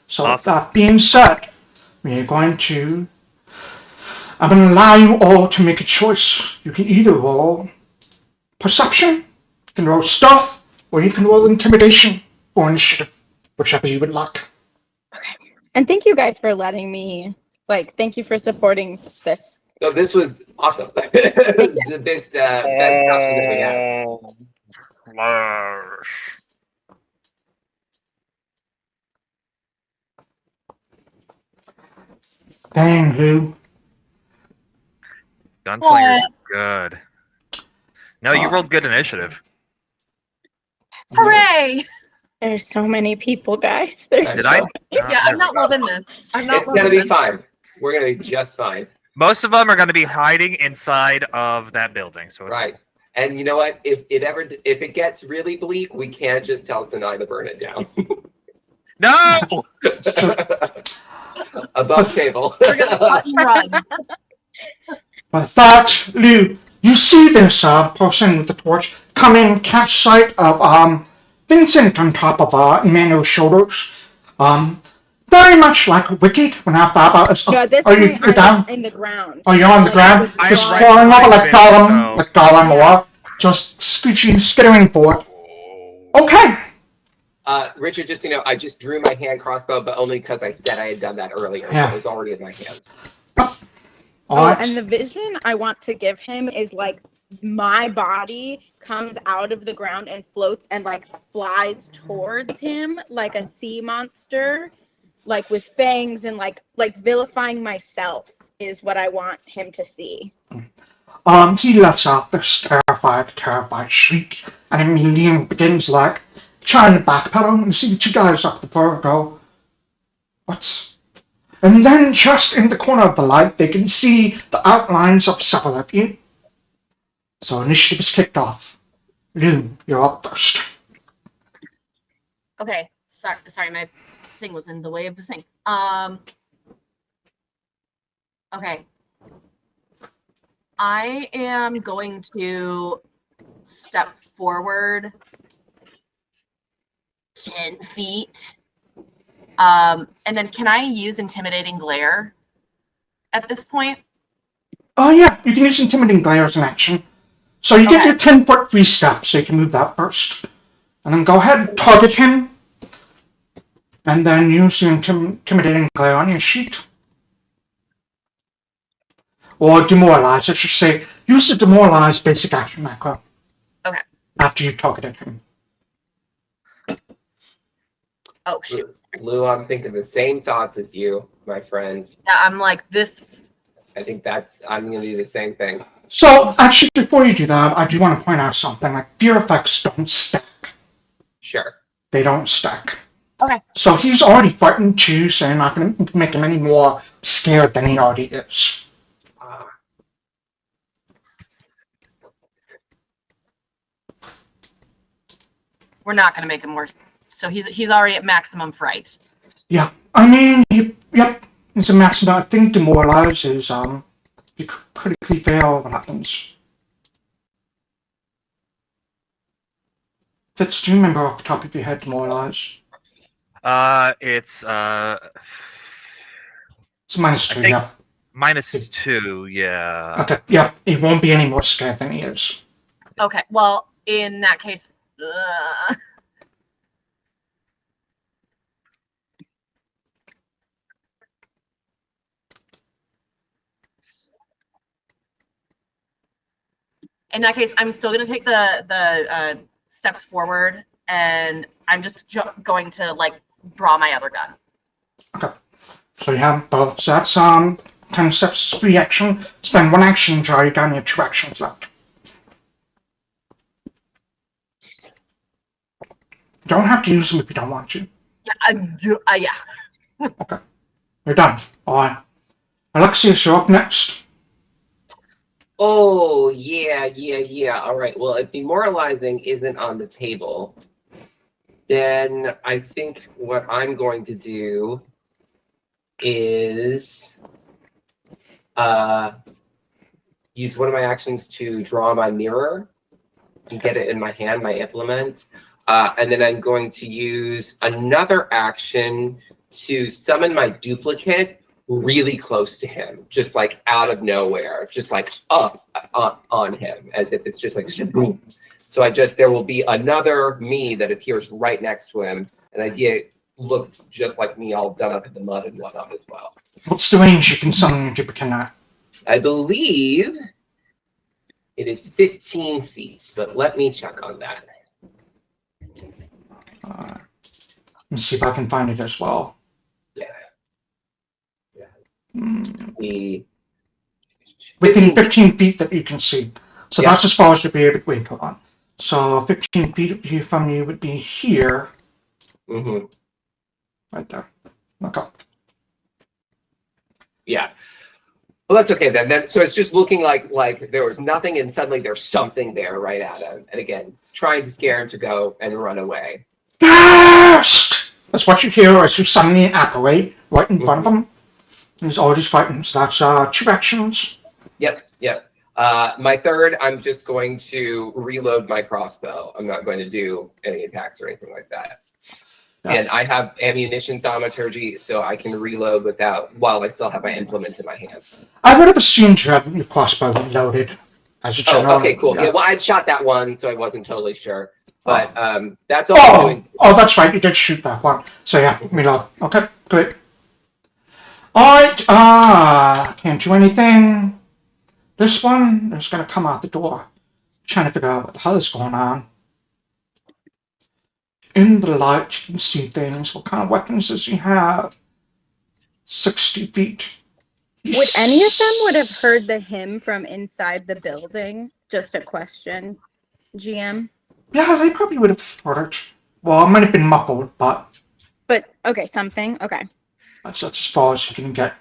So
Awesome.
that being said, we are going to. I'm going to allow you all to make a choice. You can either roll perception, you can roll stealth, or you can roll intimidation or initiative, whichever you would like.
Okay. And thank you guys for letting me. Thank you for supporting this.
So this was awesome. The best option that we had.
Flash.
Dang, who?
Gunslingers are good. No, you rolled good initiative.
Hooray!
There's so many people, guys. There's
Did
so
I?
many.
Yeah, I'm not loving this. I'm not
It's gonna be fine. We're gonna be just fine.
Most of them are going to be hiding inside of that building. So it's
Right. And you know what? If it gets really bleak, we can't just tell Sanai to burn it down.
No!
Above table.
We're gonna cut and run.
But that, Lou, you see this person with the torch come in, catch sight of Vincent on top of Emmanuel's shoulders. Very much like Wicked when I thought about it.
No, at this
Are
point,
you down?
I'm in the ground.
Oh, you're on the ground?
I
Just
was
crawling over like
right,
Gollum,
Yeah.
or just skittering for it. Okay.
Richard, just I just drew my hand crossbow, but only because I said I had done that earlier,
Yeah.
so it was already in my hand.
All
Oh,
right.
and the vision I want to give him is my body comes out of the ground and floats and flies towards him like a sea monster, with fangs and like vilifying myself is what I want him to see.
He lets out this terrified shriek, and immediately begins trying to backpedal and see the two guys up the floor go, what's... And then just in the corner of the light, they can see the outlines of several of you. So initiative is kicked off. Lou, you're up first.
Okay, sorry, my thing was in the way of the thing. Okay. I am going to step forward 10 feet. And then can I use intimidating glare at this point?
Oh yeah, you can use intimidating glare as an action. So you get
Okay.
your 10-foot free step, so you can move that first. And then go ahead and target him. And then use the intimidating glare on your sheet. Or demoralize, I should say. Use the demoralize basic action macro.
Okay.
After you targeted him.
Oh, shoot.
Lou, I'm thinking the same thoughts as you, my friend.
Yeah, I'm like, this.
I think I'm gonna do the same thing.
So, actually, before you do that, I do want to point out something. Fear effects don't stack.
Sure.
They don't stack.
Okay.
So he's already frightened too, so you're not going to make him any more scared than he already is.
We're not going to make him worse. So he's already at maximum fright.
Yeah. I mean, yep. It's a maximum. I think demoralize is you critically fail. What happens? Fitz, do you remember off the top of your head demoralize?
It's
It's minus
I
2.
think
Yeah.
-2. Yeah.
Okay. Yeah. He won't be any more scared than he is.
Okay, well, in that case, I'm still going to take the steps forward, and I'm just going to like draw my other gun.
Okay. So you have both. So that's 10 steps, 3 action. Spend 1 action, draw your gun. You have 2 actions left. You don't have to use them if you don't want to.
Yeah.
Okay. You're done. All right. Alexias, you're up next.
Oh, yeah. All right. Well, if demoralizing isn't on the table, then I think what I'm going to do is use one of my actions to draw my mirror and get it in my hand, my implement. And then I'm going to use another action to summon my duplicate really close to him, just like out of nowhere, just like up on him, as if it's just like boom. So there will be another me that appears right next to him. An idea looks just like me, all done up in the mud and whatnot as well.
What's the range you can summon your duplicate at?
I believe it is 15 feet, but let me check on that.
Let me see if I can find it as well. Within 15 feet that you can see. So that's as far as you'll be able to wait. Hold on. So 15 feet from you would be here.
Mm-hmm.
Right there. Okay.
Yeah. Well, that's okay then. So it's just looking like there was nothing, and suddenly there's something there right at him. And again, trying to scare him to go and run away.
Yes! That's what you hear as you suddenly apparate right in front of him. He's already fighting. So that's 2 actions.
Yep. My third, I'm just going to reload my crossbow. I'm not going to do any attacks or anything like that. Yeah. And I have ammunition thaumaturgy, so I can reload while I still have my implement in my hand.
I would have assumed you had your crossbow loaded as a general.
Oh, okay, cool. Yeah, well, I'd shot that one, so I wasn't totally sure. But that's all I'm doing.
Oh, that's right. You did shoot that one. So yeah, reload. Okay, great. Alright, can't do anything. This one is going to come out the door. Trying to figure out what the hell is going on. In the light, you can see things. What kind of weapons does he have? 60 feet.
Would any of them would have heard the hymn from inside the building? Just a question, GM.
Yeah, they probably would have heard it. Well, it might have been muffled, but...
But, okay, something. Okay.
That's as far as you can get.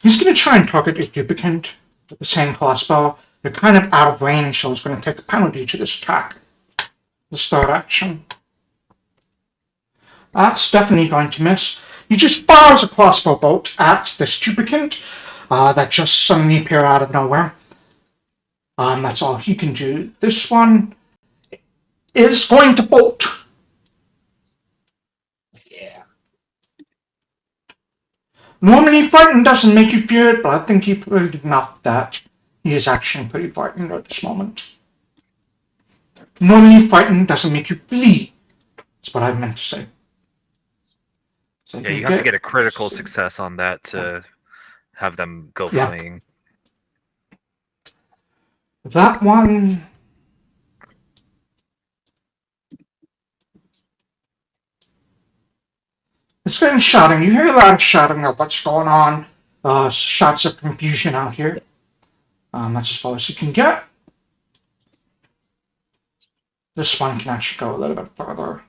He's going to try and target your duplicate with the same crossbow. You're kind of out of range, so he's going to take a penalty to this attack. This third action. That's definitely going to miss. He just fires a crossbow bolt at this duplicate that just suddenly appeared out of nowhere. That's all he can do. This one is going to bolt. Normally, frightened doesn't make you fear it, but I think he proved enough that he is actually pretty frightened at this moment. Normally, frightened doesn't make you flee. That's what I meant to say. So
yeah, you have to get a critical success on that to have them go fleeing.
That one... It's been shouting. You hear a lot of shouting of what's going on. Shots of confusion out here. That's as far as you can get. This one can actually go a little bit further.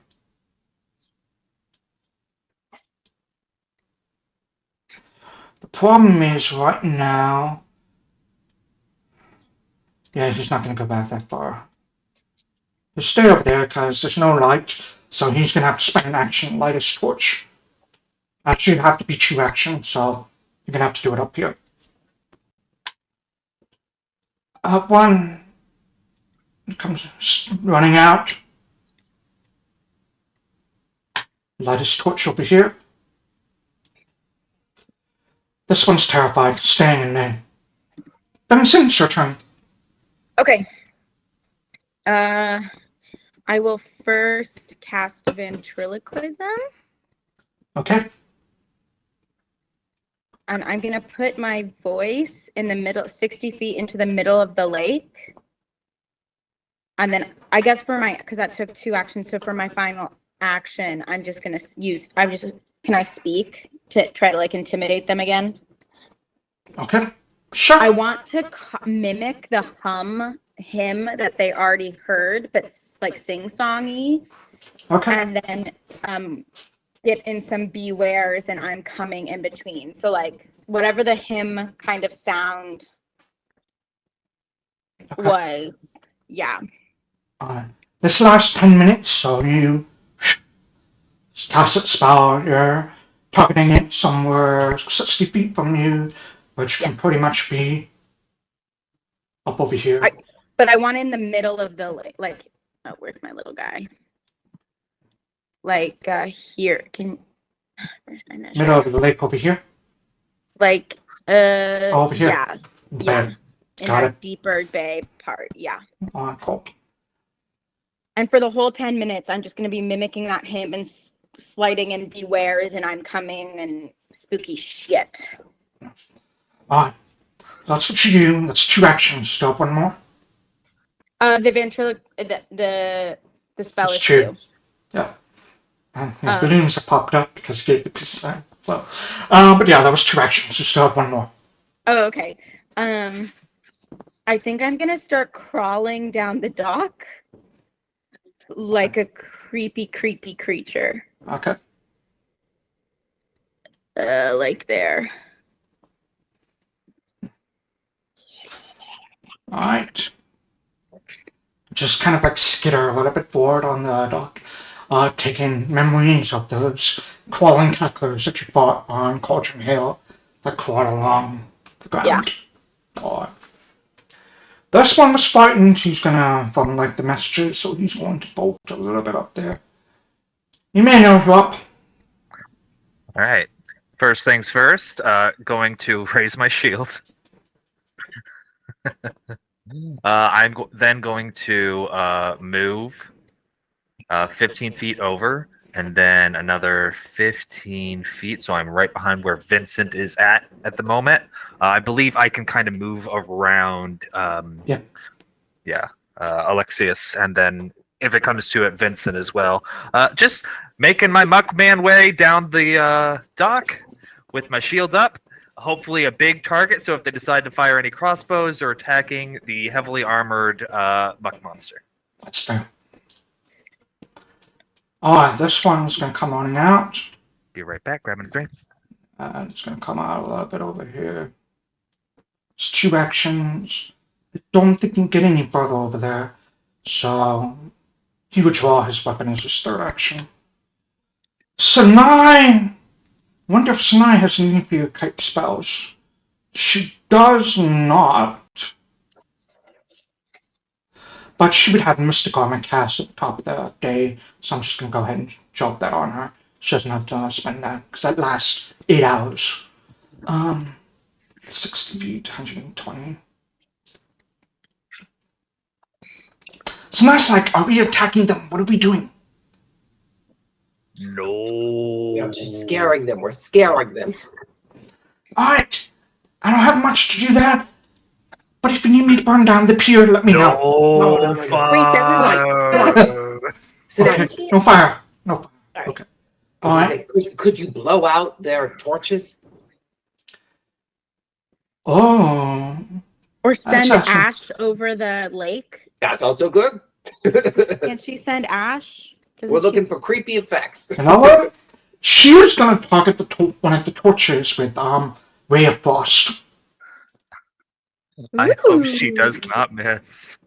The problem is right now... Yeah, he's not going to go back that far. Just stay over there because there's no light, so he's going to have to spend an action light his torch. Actually, it'd have to be 2 actions, so you're gonna have to do it up here. One comes running out. Light his torch over here. This one's terrified, staying in there. Vincent, it's your turn.
Okay. I will first cast ventriloquism,
Okay.
and I'm gonna put my voice in the middle, 60 feet into the middle of the lake. And then I guess because that took 2 actions, so for my final action, I'm just gonna can I speak to try to like intimidate them again?
Okay. Sure.
I want to mimic the hymn that they already heard, but like sing-songy,
Okay.
and then get in some bewares, and I'm coming in between. So like whatever the hymn kind of sound
Okay.
was, yeah.
This lasts 10 minutes, so you cast a spell. You're targeting it somewhere 60 feet from you, which can
Yes.
pretty much be up over here.
But I want in the middle of the lake, like, oh, where's my little guy? Like here. Where's my measure?
Middle of the lake over here.
Like
Over here.
yeah,
There.
in
Got
that
it.
deeper bay part, yeah.
Cool.
And for the whole 10 minutes, I'm just going to be mimicking that hymn and sliding in bewares, and I'm coming and spooky shit.
Alright. That's what you do. That's 2 actions. Still have one more?
The spell
It's
is
2.
2.
Yeah. And balloons have popped up because you gave the peace sign. So, but yeah, that was 2 actions. You still have one more.
Oh, okay. I think I'm going to start crawling down the dock like a creepy creature.
Okay.
Like there.
Alright. Just kind of like skitter a little bit forward on the dock, taking memories of those crawling cacklers that you fought on Cauldron Hill that crawled along the ground. Alright. This one was fighting. He's gonna, from like the messages, so he's going to bolt a little bit up there. Emmanuel, you're up.
All right. First things first, going to raise my shield. I'm then going to move 15 feet over, and then another 15 feet, so I'm right behind where Vincent is at the moment. I believe I can kind of move around. Alexias, and then if it comes to it, Vincent as well. Just making my Muckman way down the dock with my shield up. Hopefully a big target, so if they decide to fire any crossbows or attacking the heavily armored Muck monster.
That's fair. Alright, this one's gonna come on out.
Be right back, grabbing a drink.
It's gonna come out a little bit over here. It's 2 actions. I don't think he can get any further over there. So he would draw his weapon as his 3rd action. Sanai! Wonder if Sanai has any fear type spells. She does not. But she would have Mystic Armor cast at the top of the day, so I'm just gonna go ahead and drop that on her. She doesn't have to spend that, because that lasts 8 hours. 60 feet, 120. It's nice, like, are we attacking them? What are we doing?
No.
We're just scaring them. We're scaring them.
Alright, I don't have much to do that, but if you need me to burn down the pier, let me know.
No,
Wait,
Okay, no fire. No fire.
Sorry.
Okay.
I was gonna say, could you blow out their torches?
Oh.
Or send
That's awesome.
Ash over the lake.
That's also good.
Can she send Ash?
We're looking for creepy effects.
You know what? She was gonna target one of the torches with Ray of Frost.
I hope she does not miss.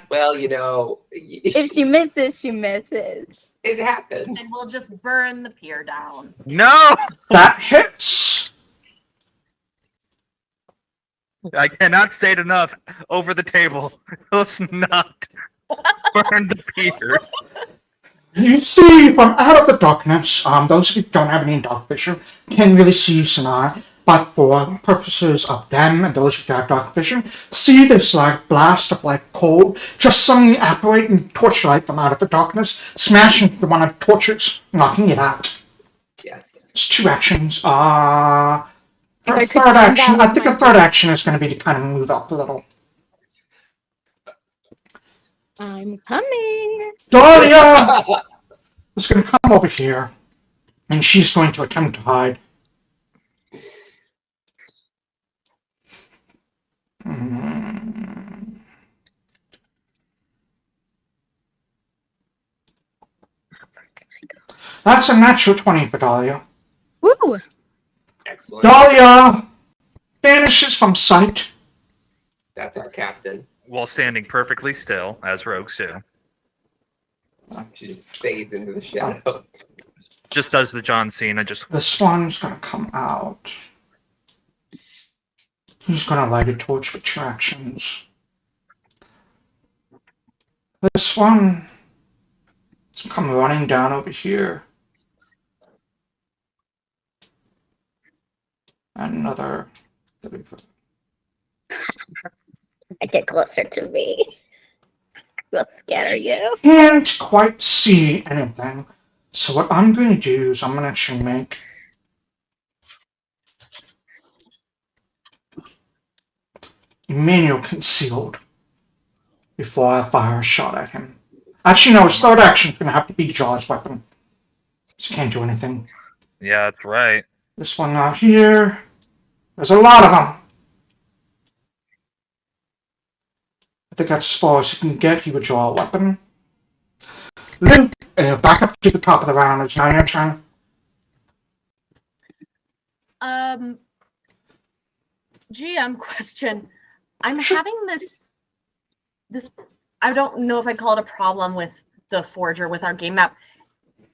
Well, you know,
If she misses, she misses.
It happens.
And we'll just burn the pier down.
No!
That hits.
I cannot state enough over the table. Let's not burn the pier.
You see from out of the darkness, those of you who don't have any dark vision can really see Sanai, but for purposes of them and those who have dark vision, see this like blast of like cold just suddenly apparating torchlight from out of the darkness, smashing into one of the torches, knocking it out.
Yes.
It's 2 actions.
If I
Her
could
third
find
action,
that
I think
with
a
my
third
face.
action is going to be to kind of move up a little.
I'm coming.
Dahlia is going to come over here, and she's going to attempt to hide. That's a natural 20 for Dahlia.
Woo!
Excellent.
Dahlia vanishes from sight.
That's our captain.
While standing perfectly still, as rogues do.
She just fades into the shadow.
Just does the John Cena, just
This one's going to come out. He's going to light a torch for 2 actions. This one is come running down over here. Another.
Get closer to me. We'll scatter you.
Can't quite see anything. So what I'm going to do is I'm going to actually make Emmanuel concealed before I fire a shot at him. Actually, no, his third action is going to have to be Jaw's weapon. So can't do anything.
yeah, that's right.
This one out here. There's a lot of them. I think that's as far as he can get. He would draw a weapon. Luke, back up to the top of the round. It's now your turn.
GM question. I'm having this I don't know if I'd call it a problem with the forger with our game map.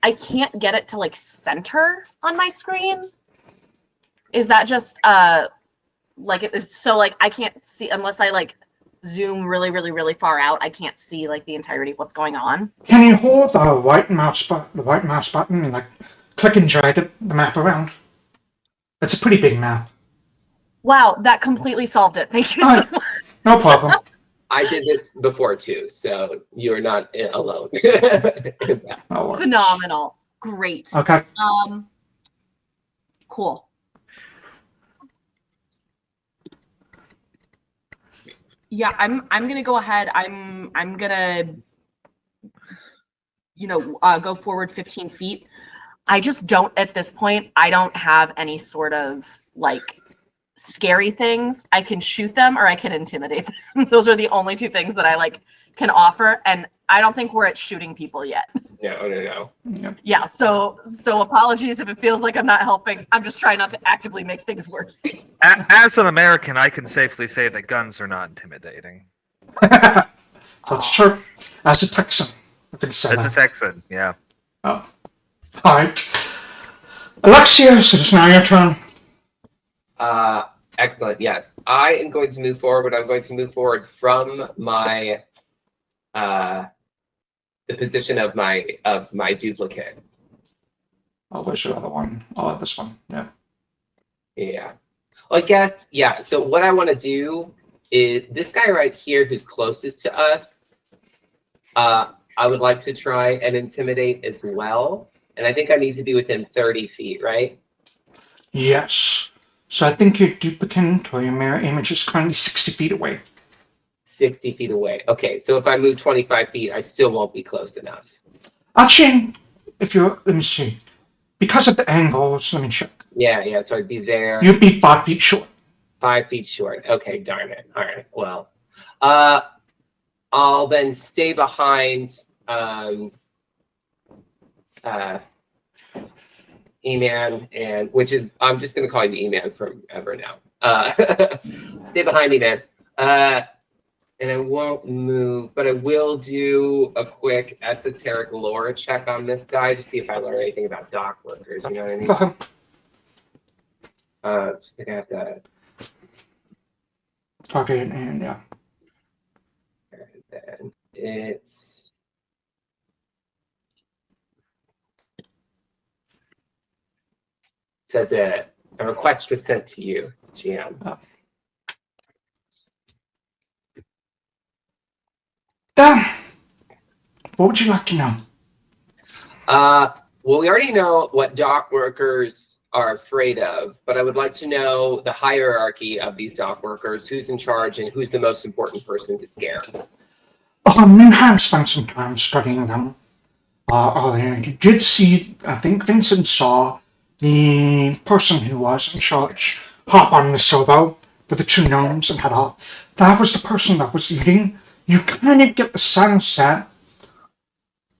I can't get it to like center on my screen. Is that just so like I can't see unless I like zoom really far out, I can't see like the entirety of what's going on.
Can you hold the white mouse button and like click and drag the map around? It's a pretty big map.
Wow, that completely solved it. Thank you so much.
No problem.
I did this before too, so you're not alone.
No worries.
Phenomenal. Great.
Okay.
Cool. Yeah, I'm gonna go ahead. I'm gonna go forward 15 feet. I just don't at this point. I don't have any sort of like scary things. I can shoot them or I can intimidate them. Those are the only 2 things that I like can offer, and I don't think we're at shooting people yet.
No.
Yep.
Yeah, so apologies if it feels like I'm not helping. I'm just trying not to actively make things worse.
As an American, I can safely say that guns are not intimidating.
That's true. As a Texan, I can say
As a
that.
Texan, yeah.
Oh. Alright. Alexias, it is now your turn.
Excellent. Yes, I am going to move forward. I'm going to move forward from my the position of my duplicate.
Oh, where's your other one? Oh, this one. Yeah.
Yeah. Well, I guess, yeah. So what I want to do is this guy right here who's closest to us, I would like to try and intimidate as well. And I think I need to be within 30 feet, right?
Yes. So I think your duplicate or your mirror image is currently 60 feet away.
60 feet away. Okay, so if I move 25 feet, I still won't be close enough.
Actually, let me see. Because of the angles, let me check.
Yeah, so I'd be there.
You'd be 5 feet short.
5 feet short. Okay, darn it. All right, well. I'll then stay behind E-Man, and which is, I'm just going to call you E-Man forever now. Stay behind E-Man. And I won't move, but I will do a quick esoteric lore check on this guy to see if I learn anything about dock workers. You know what I mean?
Go ahead.
So I think I have to.
Target and yeah.
And then it's. Says a request was sent to you, GM.
Dan, what would you like to know?
Well, we already know what dock workers are afraid of, but I would like to know the hierarchy of these dock workers, who's in charge and who's the most important person to scare.
You have spent some time studying them earlier. You did see, I think Vincent saw the person who was in charge hop on the silvo with the two gnomes and head off. That was the person that was eating. You kind of get the sense that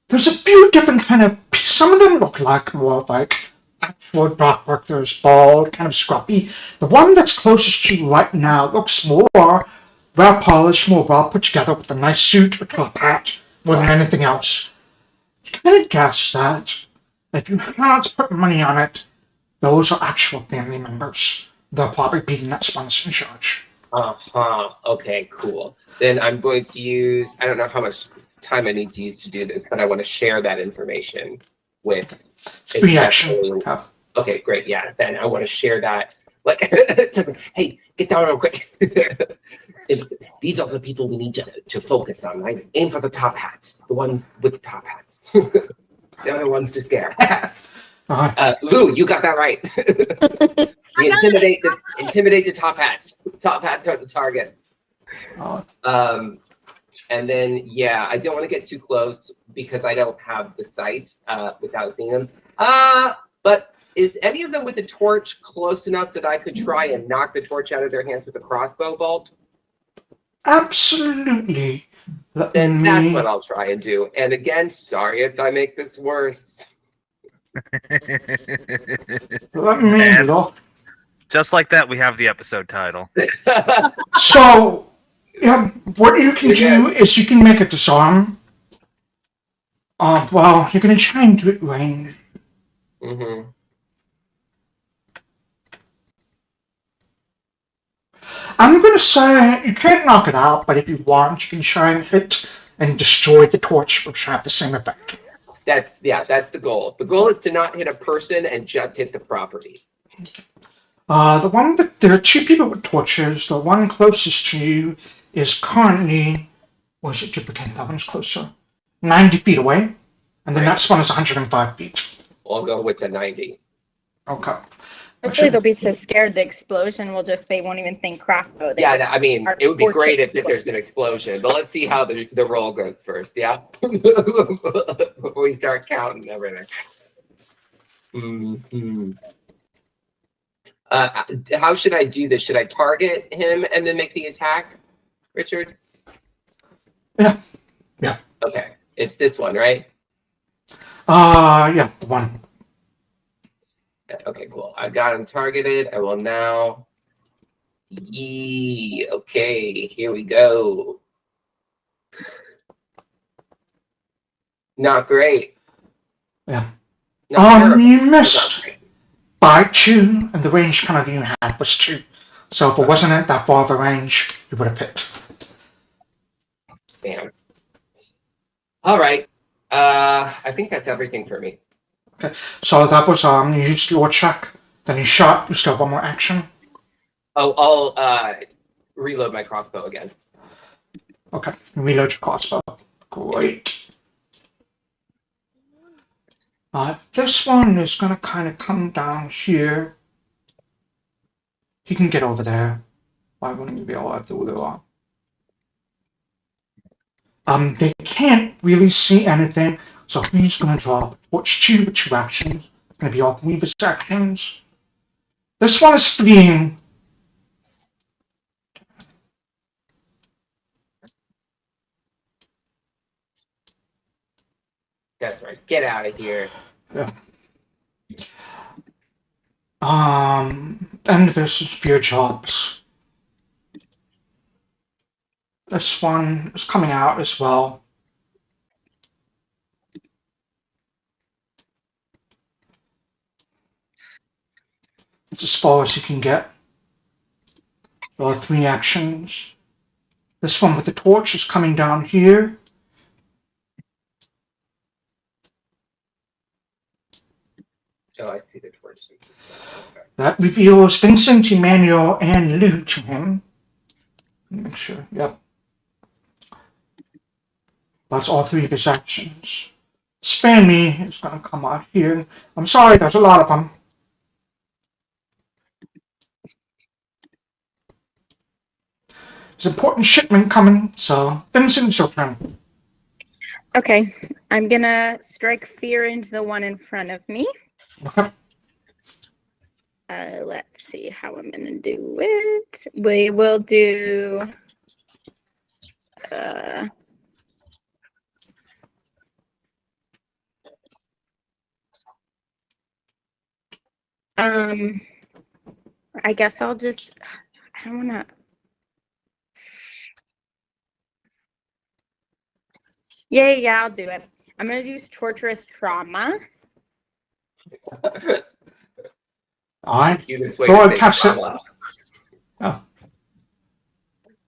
there's a few different kind of. Some of them look like more like actual dock workers, bald, kind of scruffy. The one that's closest to you right now looks more well polished, more well put together with a nice suit, a top hat, more than anything else. You kind of guess that if you had to put money on it, those are actual family members. They'll probably be the next ones in charge.
Okay, cool. Then I'm going to use. I don't know how much time I need to use to do this, but I want to share that information with.
Free action.
Okay, great. Yeah, then I want to share that. Like, hey, get down real quick. These are the people we need to focus on, right? Aim for the top hats, the ones with the top hats. They're the ones to scare. Lou, you got that right. We intimidate the top hats. Top hats are the targets. And then, yeah, I don't want to get too close because I don't have the sight without seeing them. But is any of them with a torch close enough that I could try and knock the torch out of their hands with a crossbow bolt?
Absolutely.
Then that's what I'll try and do. And again, sorry if I make this worse.
Let me look.
Just like that, we have the episode title.
So, yeah, what you can do is you can make a disarm. Well, you're going to try and do it range.
Mm-hmm.
I'm going to say you can't knock it out, but if you want, you can try and hit and destroy the torch, which have the same effect.
That's the goal. The goal is to not hit a person and just hit the property.
There are two people with torches. The one closest to you is currently, was it duplicate? That one's closer. 90 feet away. And the next one is 105 feet.
I'll go with the 90.
Okay.
Hopefully they'll be so scared the explosion will they won't even think crossbow.
I mean, it would be great if there's an explosion, but let's see how the roll goes first, yeah? Before we start counting everything. Mm-hmm. How should I do this? Should I target him and then make the attack, Richard?
Yeah.
Okay, it's this one, right?
Yeah, the one.
Okay, cool. I got him targeted. I will now. Okay, here we go. Not great.
Yeah.
You
missed by 2, and the range kind of you had was 2. So if it wasn't at that far of a range, you would have hit.
Damn. All right. I think that's everything for me.
Okay. So that was you used your check, then you shot. You still have one more action.
Oh, I'll reload my crossbow again.
Okay. Reload your crossbow. Great. This one is going to kind of come down here. He can get over there. Why wouldn't you be able to do that? They can't really see anything, so he's going to draw a torch 2 with 2 actions. It's going to be all 3 of his actions. This one is fleeing.
That's right. Get out of here.
Yeah. And this is for your jobs. This one is coming out as well. It's as far as you can get. There are 3 actions. This one with the torch is coming down here.
Oh, I see the torch. Okay.
That reveals Vincent, Emmanuel, and Lou to him. Make sure, yep. That's all 3 of his actions. Spare me is going to come out here. I'm sorry, there's a lot of them. There's an important shipment coming, so Vincent, it's your turn.
Okay, I'm gonna strike fear into the one in front of me.
Okay.
Let's see how I'm gonna do it. We will do. I guess I'll just. I don't wanna. Yeah, I'll do it. I'm gonna use torturous trauma.
Alright.
Cutest way
Go
to
ahead,
say
cast it.
trauma.
Oh,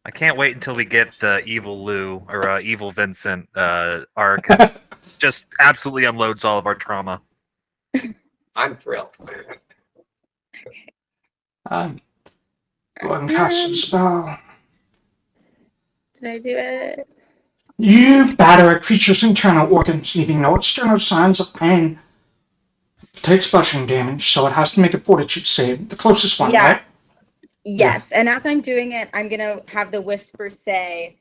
I can't wait until we get the evil Lou or evil Vincent arc. Just absolutely unloads all of our trauma.
I'm thrilled.
go ahead and cast the spell.
Did I do it?
You batter a creature's internal organs, leaving no external signs of pain. It takes slashing damage, so it has to make a fortitude save. The closest one,
Yeah.
right?
Yes, and as I'm doing it, I'm gonna have the whisper say,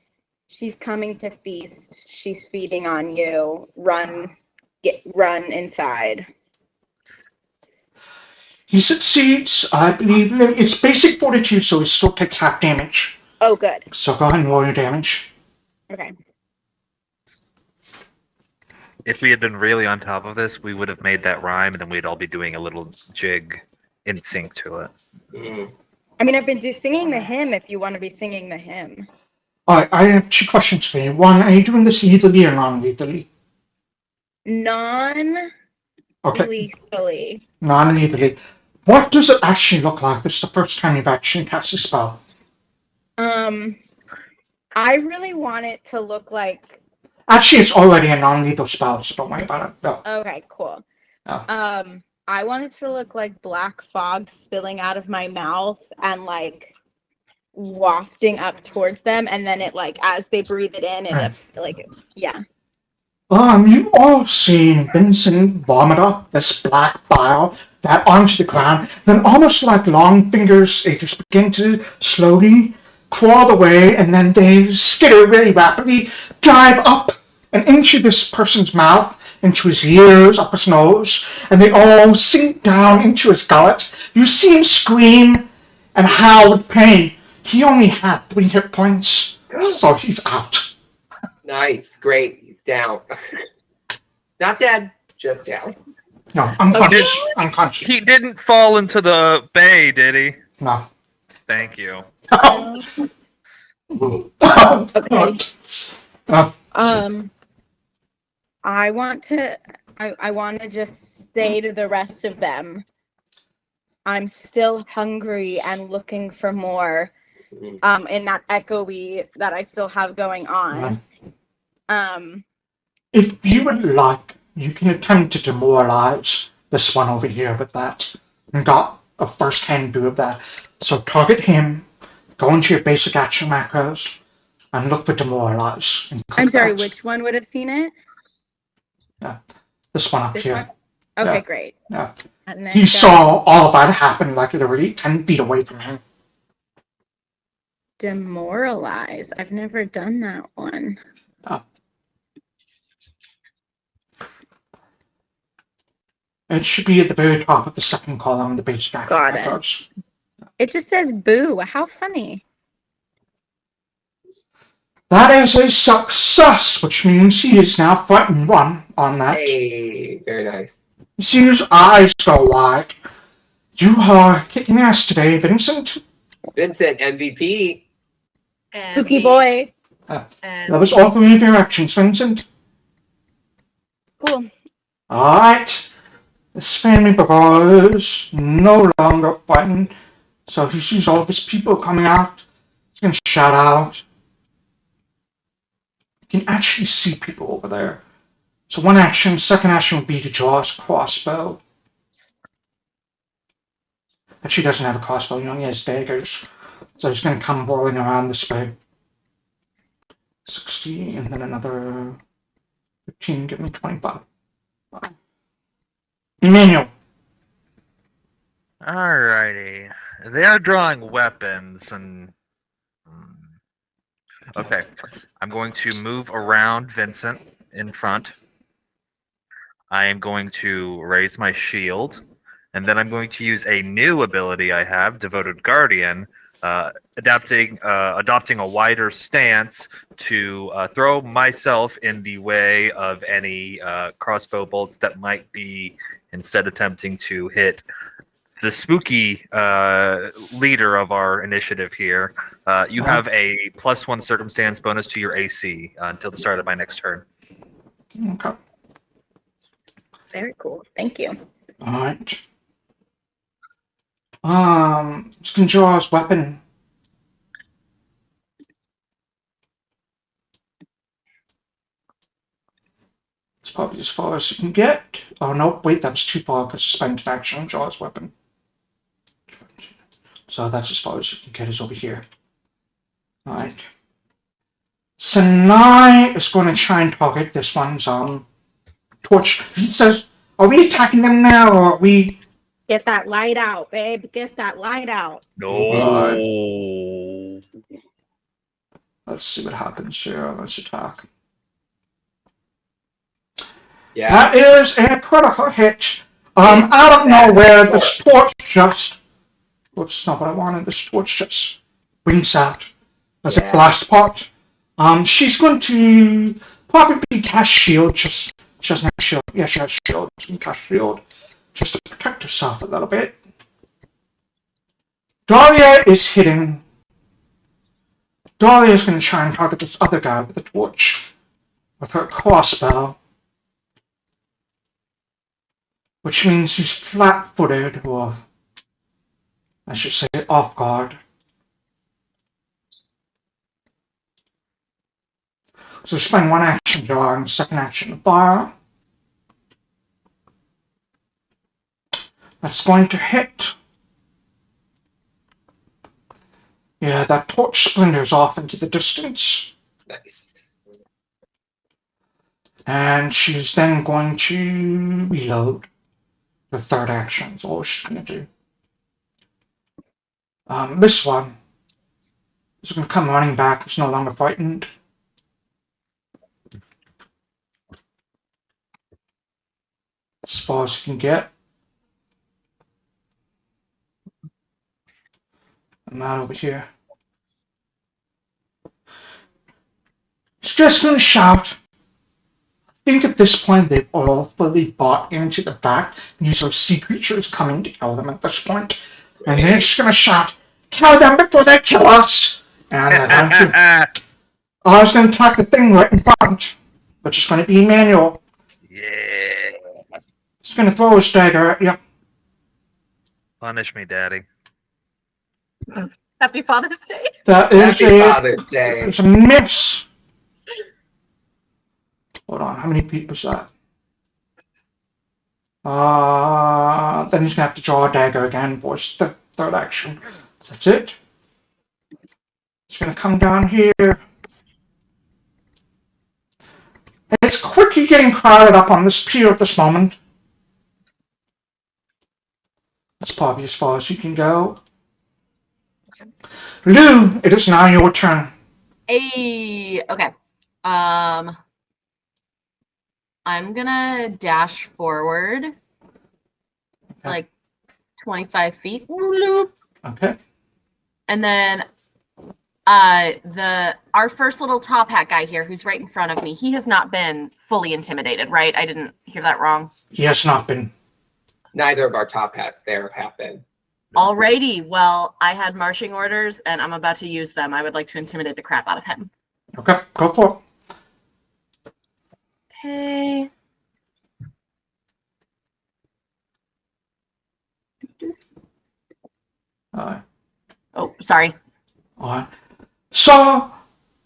"She's coming to feast. She's feeding on you. Run inside."
He succeeds, I believe. It's basic fortitude, so it still takes half damage.
Oh, good.
So go ahead and roll your damage.
Okay.
If we had been really on top of this, we would have made that rhyme, and then we'd all be doing a little jig in sync to it.
Mm.
I mean, I've been singing the hymn. If you want to be singing the hymn.
Alright, I have 2 questions for you. One, are you doing this lethally or non-lethally?
Non-lethally.
Okay, non-lethally. What does it actually look like? This is the first time you've actually cast a spell.
I really want it to look like.
Actually, it's already a non-lethal spell, so don't worry about it. No.
Okay, cool.
Oh.
I want it to look like black fog spilling out of my mouth and like wafting up towards them, and then it like as they breathe it in, and yeah.
You've all seen Vincent vomit up this black bile that onto the ground, then almost like long fingers, they just begin to slowly crawl away, and then they skitter really rapidly, dive up and into this person's mouth, into his ears, up his nose, and they all sink down into his gullet. You see him scream and howl with pain. He only had 3 hit points, so he's out.
Nice, great. He's down. Not dead, just down.
No, unconscious. Unconscious.
He didn't fall into the bay, did he?
No.
Thank you.
Okay.
Uh,
I want to just say to the rest of them, I'm still hungry and looking for more. In that echoey that I still have going on.
If you would like, you can attempt to demoralize this one over here with that, and got a first-hand view of that. So target him, go into your basic action macros, and look for demoralize.
I'm sorry, which one would have seen it?
Yeah, this one up
This
here.
one? Okay,
Yeah.
great.
Yeah.
And then
He saw all of that happen like literally 10 feet away from him.
demoralize. I've never done that one.
Oh. It should be at the very top of the second column in the basic action
Got it.
macros.
It just says boo. How funny.
That is a success, which means he is now frightened 1 on that.
Hey, very nice.
You see his eyes go wide. You are kicking ass today, Vincent.
Vincent, MVP.
Spooky boy.
And
That was all 3 of your actions, Vincent.
Cool.
Alright. This family is no longer fighting. So he sees all of his people coming out. He's going to shout out. You can actually see people over there. So one action, second action would be to draw his crossbow. But she doesn't have a crossbow, he only has daggers. So he's going to come whirling around this way. 60, and then another 15, give me 25. Emmanuel.
Alrighty. They are drawing weapons and... Okay. I'm going to move around Vincent in front. I am going to raise my shield. And then I'm going to use a new ability I have, Devoted Guardian, adopting a wider stance to throw myself in the way of any crossbow bolts that might be instead attempting to hit the spooky leader of our initiative here. You have a +1 circumstance bonus to your AC until the start of my next turn.
Okay.
Very cool. Thank you.
Alright. Just gonna draw his weapon. It's probably as far as you can get. Oh no, wait, that's too far because spend an action and draw his weapon. So that's as far as you can get is over here. Alright. Sanai is going to try and target this one's torch. He says, are we attacking them now or are we...
Get that light out, babe. Get that light out.
No.
Let's see what happens here. Let's attack.
Yeah.
That is a critical hit. Out of nowhere, this torch just... Whoops, not what I wanted. This torch just wings out as a blast pot. She's going to probably cast shield. She doesn't have shield. Yeah, she has shield. She can cast shield just to protect herself a little bit. Dahlia is hitting. Dahlia is going to try and target this other guy with the torch with her crossbow, which means he's flat-footed, or I should say off guard. So spend one action drawing, second action to fire. That's going to hit. Yeah, that torch splinters off into the distance.
Nice.
And she's then going to reload. The third action is all she's going to do. This one is going to come running back. It's no longer frightened. As far as you can get. I'm not over here. He's just going to shout. I think at this point they've all fully bought into the fact these are sea creatures coming to kill them at this point. And they're just going to shout, kill them before they kill us! And I was going to attack the thing right in front, which is going to be Emmanuel.
Yeah.
He's going to throw his dagger at you.
Punish me, Daddy.
Happy Father's Day.
That is
Happy Father's Day.
It's a miss. Hold on, how many feet was that? Then he's going to have to draw a dagger again for his third action. That's it. He's going to come down here. It's quickly getting crowded up on this pier at this moment. That's probably as far as you can go. Lou, it is now your turn.
Hey, okay. I'm gonna dash forward like 25 feet.
Okay.
And then our first little top hat guy here who's right in front of me, he has not been fully intimidated, right? I didn't hear that wrong.
He has not been.
Neither of our top hats there have been.
Alrighty, well, I had marching orders and I'm about to use them. I would like to intimidate the crap out of him.
Okay, go for
Okay.
it.
Oh, sorry.
Alright. So,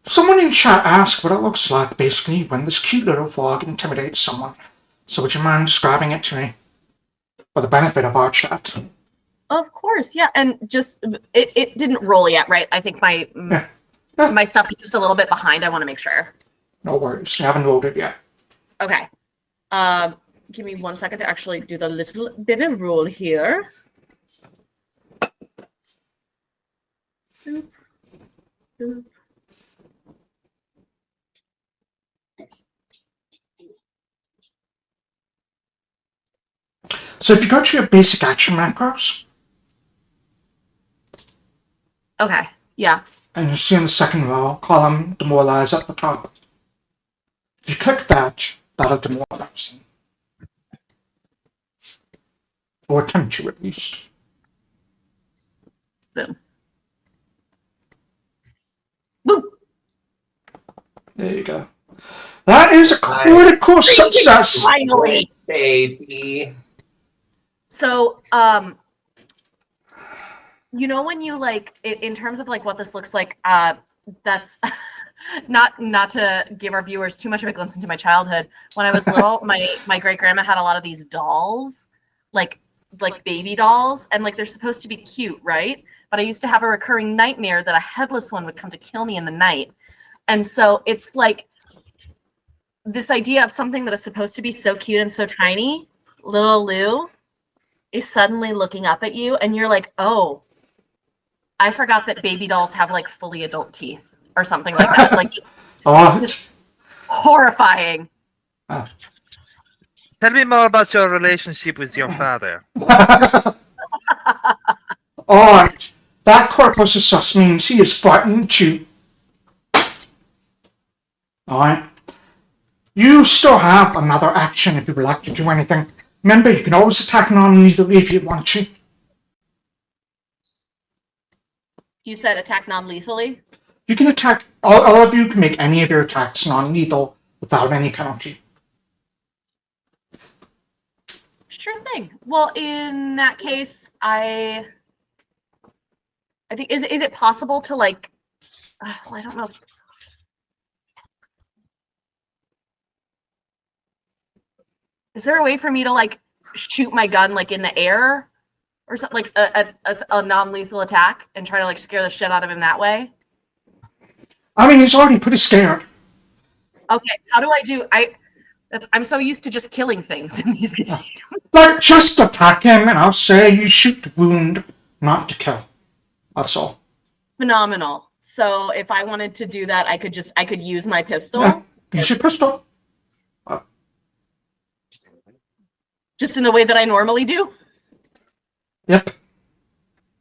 someone in chat asked what it looks like, basically, when this cute little frog intimidates someone. So would you mind describing it to me? For the benefit of our chat.
Of course, yeah. And just it didn't roll yet, right? I think my
Yeah.
my stuff is just a little bit behind. I want to make sure.
No worries. You haven't loaded yet.
Okay. Give me 1 second to actually do the little bit of roll here. Boop, boop.
So if you go to your basic action macros,
Okay. Yeah.
and you see in the second row, column demoralize at the top. If you click that, that'll demoralize them. Or attempt to, at least.
Boom. Boom.
There you go. That is a critical success!
Finally.
Baby.
So, you know, when you like in terms of like what this looks like, that's not to give our viewers too much of a glimpse into my childhood. When I was little, my great grandma had a lot of these dolls, like baby dolls, and like they're supposed to be cute, right? But I used to have a recurring nightmare that a headless one would come to kill me in the night. And so it's like this idea of something that is supposed to be so cute and so tiny, little Lou, is suddenly looking up at you and you're like, oh, I forgot that baby dolls have like fully adult teeth or something like that. Like just horrifying.
Tell me more about your relationship with your father.
Alright. That corpus sus means he is frightened too. Alright. You still have another action if you would like to do anything. Remember, you can always attack non-lethally if you want to.
You said attack non-lethally?
You can attack, all of you can make any of your attacks non-lethal without any penalty.
Sure thing. Well, in that case, I think is it possible to like? Well, I don't know. Is there a way for me to like shoot my gun like in the air or something, like a non-lethal attack, and try to like scare the shit out of him that way?
I mean, he's already pretty scared.
Okay, how do I do? I'm so used to just killing things in these games.
Like, just attack him, and I'll say you shoot to wound, not to kill. That's all.
Phenomenal. So if I wanted to do that, I could use my pistol.
Yeah, use your pistol.
Just in the way that I normally do.
Yep.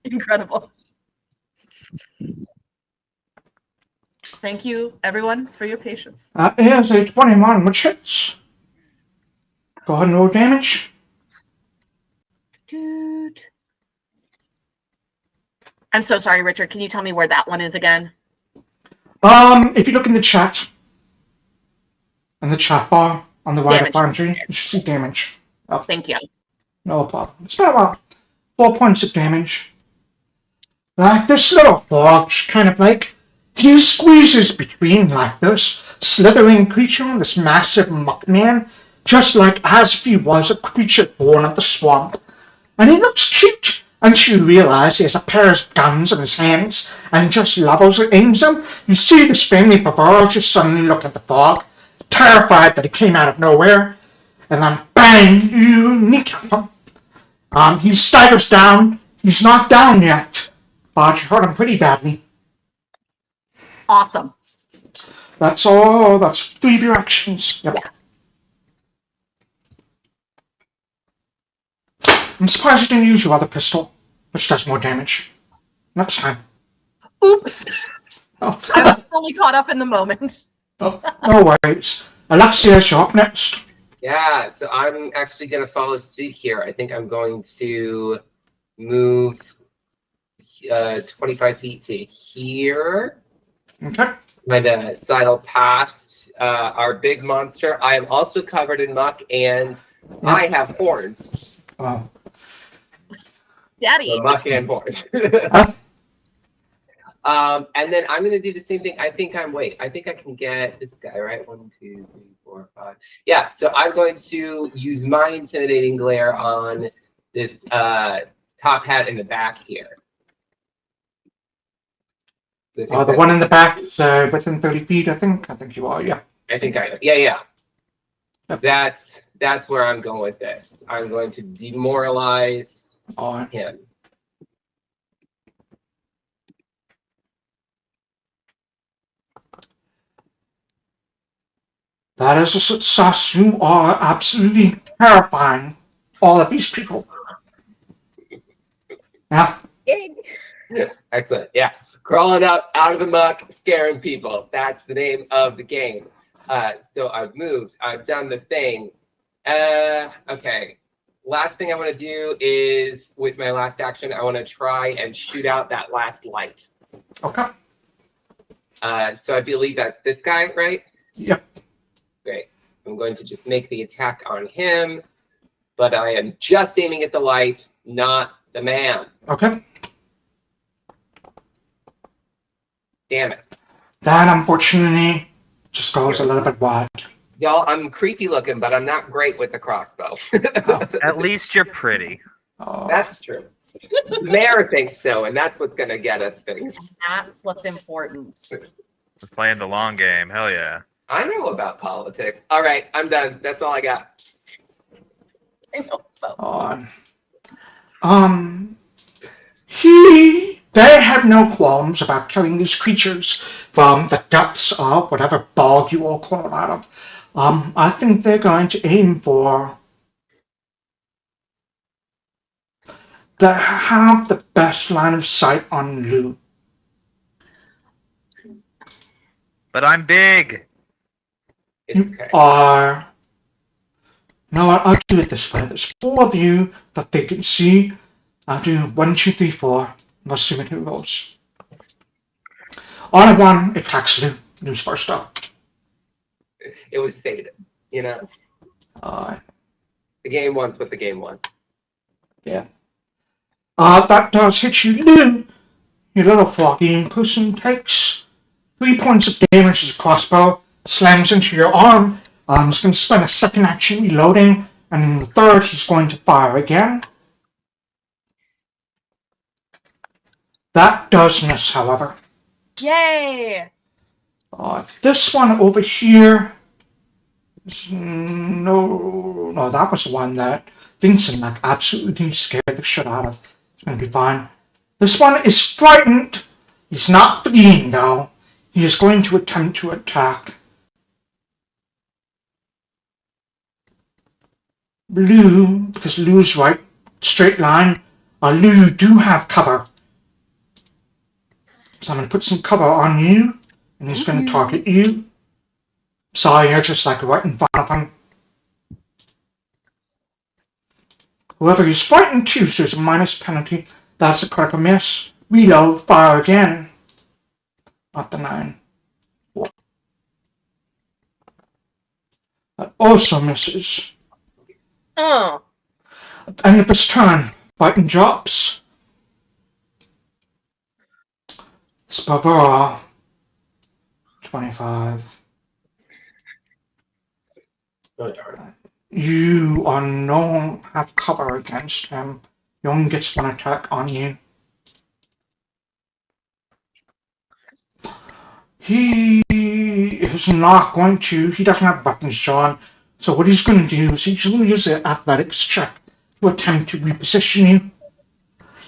Incredible. Thank you, everyone, for your patience.
That is a 21, which hits. Go ahead and roll damage.
Dude. I'm so sorry, Richard. Can you tell me where that one is again?
If you look in the chat bar on the right
Damage.
of boundary, you should see damage. Oh,
Thank you.
no problem. It's about 4 points of damage. Like this little frog, kind of like, he squeezes between like this slithering creature, this massive Muckman, just like as if he was a creature born of the swamp. And he looks cute until you realize he has a pair of guns in his hands and just levels and aims them. You see this family Bavaro just suddenly look at the frog, terrified that he came out of nowhere, and then bang, you kneecap him. He staggers down. He's not down yet, but you hurt him pretty badly.
Awesome.
That's all. That's 3 of your actions. Yep.
Yeah.
I'm surprised you didn't use your other pistol, which does more damage. Next time.
Oops.
Oh.
I was fully caught up in the moment.
Oh, no worries. Alexias, you're up next.
Yeah, so I'm actually going to follow suit here. I think I'm going to move 25 feet to here.
Okay.
I'm going to sidle past our big monster. I am also covered in muck, and I have horns.
Oh.
Daddy.
So muck and horns. And then I'm going to do the same thing. I think I can get this guy, right? 1, 2, 3, 4, 5. Yeah, so I'm going to use my intimidating glare on this top hat in the back here. So
The one in the back is within 30 feet, I think. I think you are, yeah.
I think I am. Yeah.
Yep.
That's where I'm going with this. I'm going to demoralize him.
That is a success. You are absolutely terrifying. All of these people. Yeah.
Excellent. Yeah. Crawling up out of the muck, scaring people. That's the name of the game. So I've moved. I've done the thing. Okay. Last thing I want to do is, with my last action, I want to try and shoot out that last light.
Okay.
So I believe that's this guy, right?
Yep.
Great. I'm going to just make the attack on him, but I am just aiming at the light, not the man.
Okay.
Damn it.
That, unfortunately, just goes a little bit wide.
Y'all, I'm creepy looking, but I'm not great with the crossbow.
At least you're pretty.
That's true. The mayor thinks so, and that's what's going to get us things.
That's what's important.
We're playing the long game. Hell yeah.
I know about politics. All right, I'm done. That's all I got.
I know about
They have no qualms about killing these creatures from the depths of whatever bog you all crawl out of. I think they're going to aim for have the best line of sight on Lou.
But I'm big.
It's okay.
No, I'll do it this way. There's 4 of you that they can see. I'll do 1, 2, 3, 4. We'll see what who rolls. On 1, it attacks Lou. Lou's first up.
It was stated, you know.
The
game wants what the game wants.
Yeah. That does hit you, Lou. Your little froggy person takes 3 points of damage as a crossbow slams into your arm. He's going to spend a second action reloading, and in the third, he's going to fire again. That does miss, however.
Yay!
This one over here. No, that was the one that Vincent absolutely scared the shit out of. It's going to be fine. This one is frightened. He's not fleeing, though. He is going to attempt to attack Lou, because Lou's right, straight line. Lou, you do have cover. So I'm going to put some cover on you, and he's going to target you. Sorry, you're just right in front of him. However, he's frightened too, so there's a minus penalty. That's a critical miss. Reload, fire again. Not the 9. 4. That also misses.
Oh.
At the end of his turn, fighting drops. Spabara. 25.
Oh, darn.
You don't have cover against him. He only gets 1 attack on you. He is not going to. He doesn't have buttons drawn. So what he's going to do is he's going to use an athletics check to attempt to reposition you.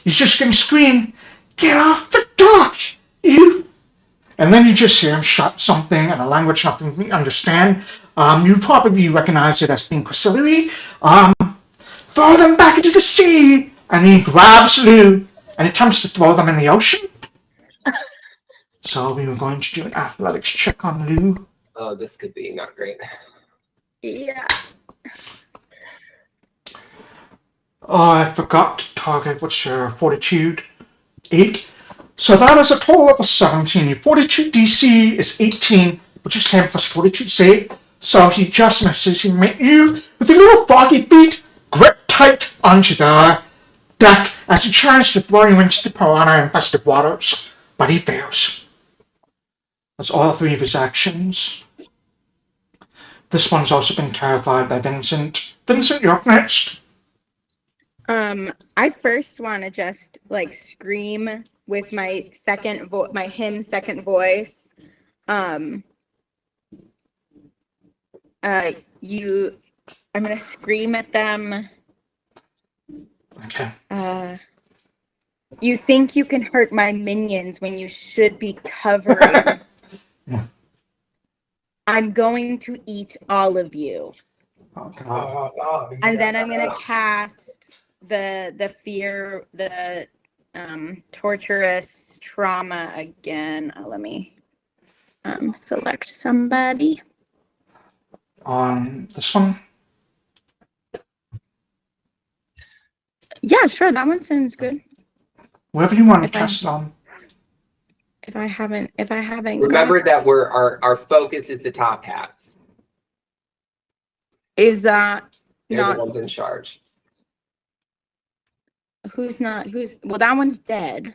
He's just going to scream, "Get off the dock, you!" And then you just hear him shout something in a language nothing we understand. You probably recognize it as being Quacilary. Throw them back into the sea! And he grabs Lou and attempts to throw them in the ocean. So we were going to do an athletics check on Lou.
Oh, this could be not great.
Yeah.
I forgot to target. What's your fortitude? 8. So that is a total of a 17. Your 42 DC is 18, which is 10 plus 42 save. So he just misses. He makes you, with your little foggy feet, grip tight onto the deck as he tries to throw you into the piranha-infested waters, but he fails. That's all 3 of his actions. This one's also been terrified by Vincent. Vincent, you're up next.
I first want to just like scream with my second second voice. I'm gonna scream at them.
Okay.
You think you can hurt my minions when you should be covering.
Yeah.
I'm going to eat all of you.
Oh, God.
And then I'm gonna cast the torturous trauma again. Let me select somebody.
On this one?
Yeah, sure, that one sounds good.
Whoever you want to cast it on.
If I haven't
Remember that our focus is the top hats.
is that
They're
not
the ones in charge.
who's well, that one's dead.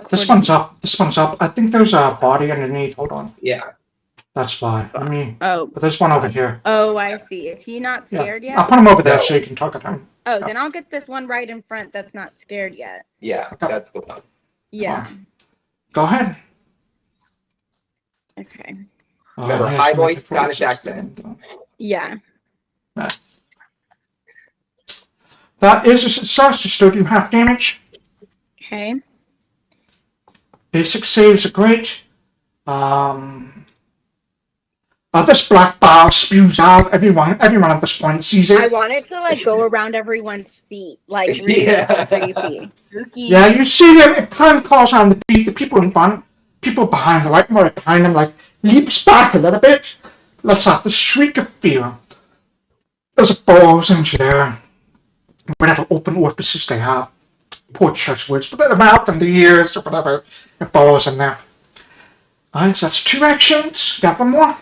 This one's up. This one's up. I think there's a body underneath. Hold on.
Yeah.
That's fine.
Oh.
But there's one over here.
Oh, I see. Is he not
Yeah.
scared yet?
I'll put him over there
No.
so you can talk at him.
Oh, then I'll get this one right in front that's not scared yet.
Yeah,
Okay.
that's the one.
Yeah.
Go ahead.
Okay.
Remember,
yes,
high
make
voice,
it
Scottish
46.
accent.
Yeah.
That is a success. You still do half damage.
Okay.
Basic saves are great. This black bar spews out. Everyone at this point sees
I
it.
want it to like go around everyone's feet, like really
Yeah.
creepy.
Yeah, you see it kind of calls on the feet. The people in front, people behind, the right more behind them, like leaps back a little bit. Lets out the shriek of fear. As it falls into there, whatever open orifices they have. Poor church words, but the mouth and the ears or whatever, it falls in there. Alright, so that's 2 actions. Got one more?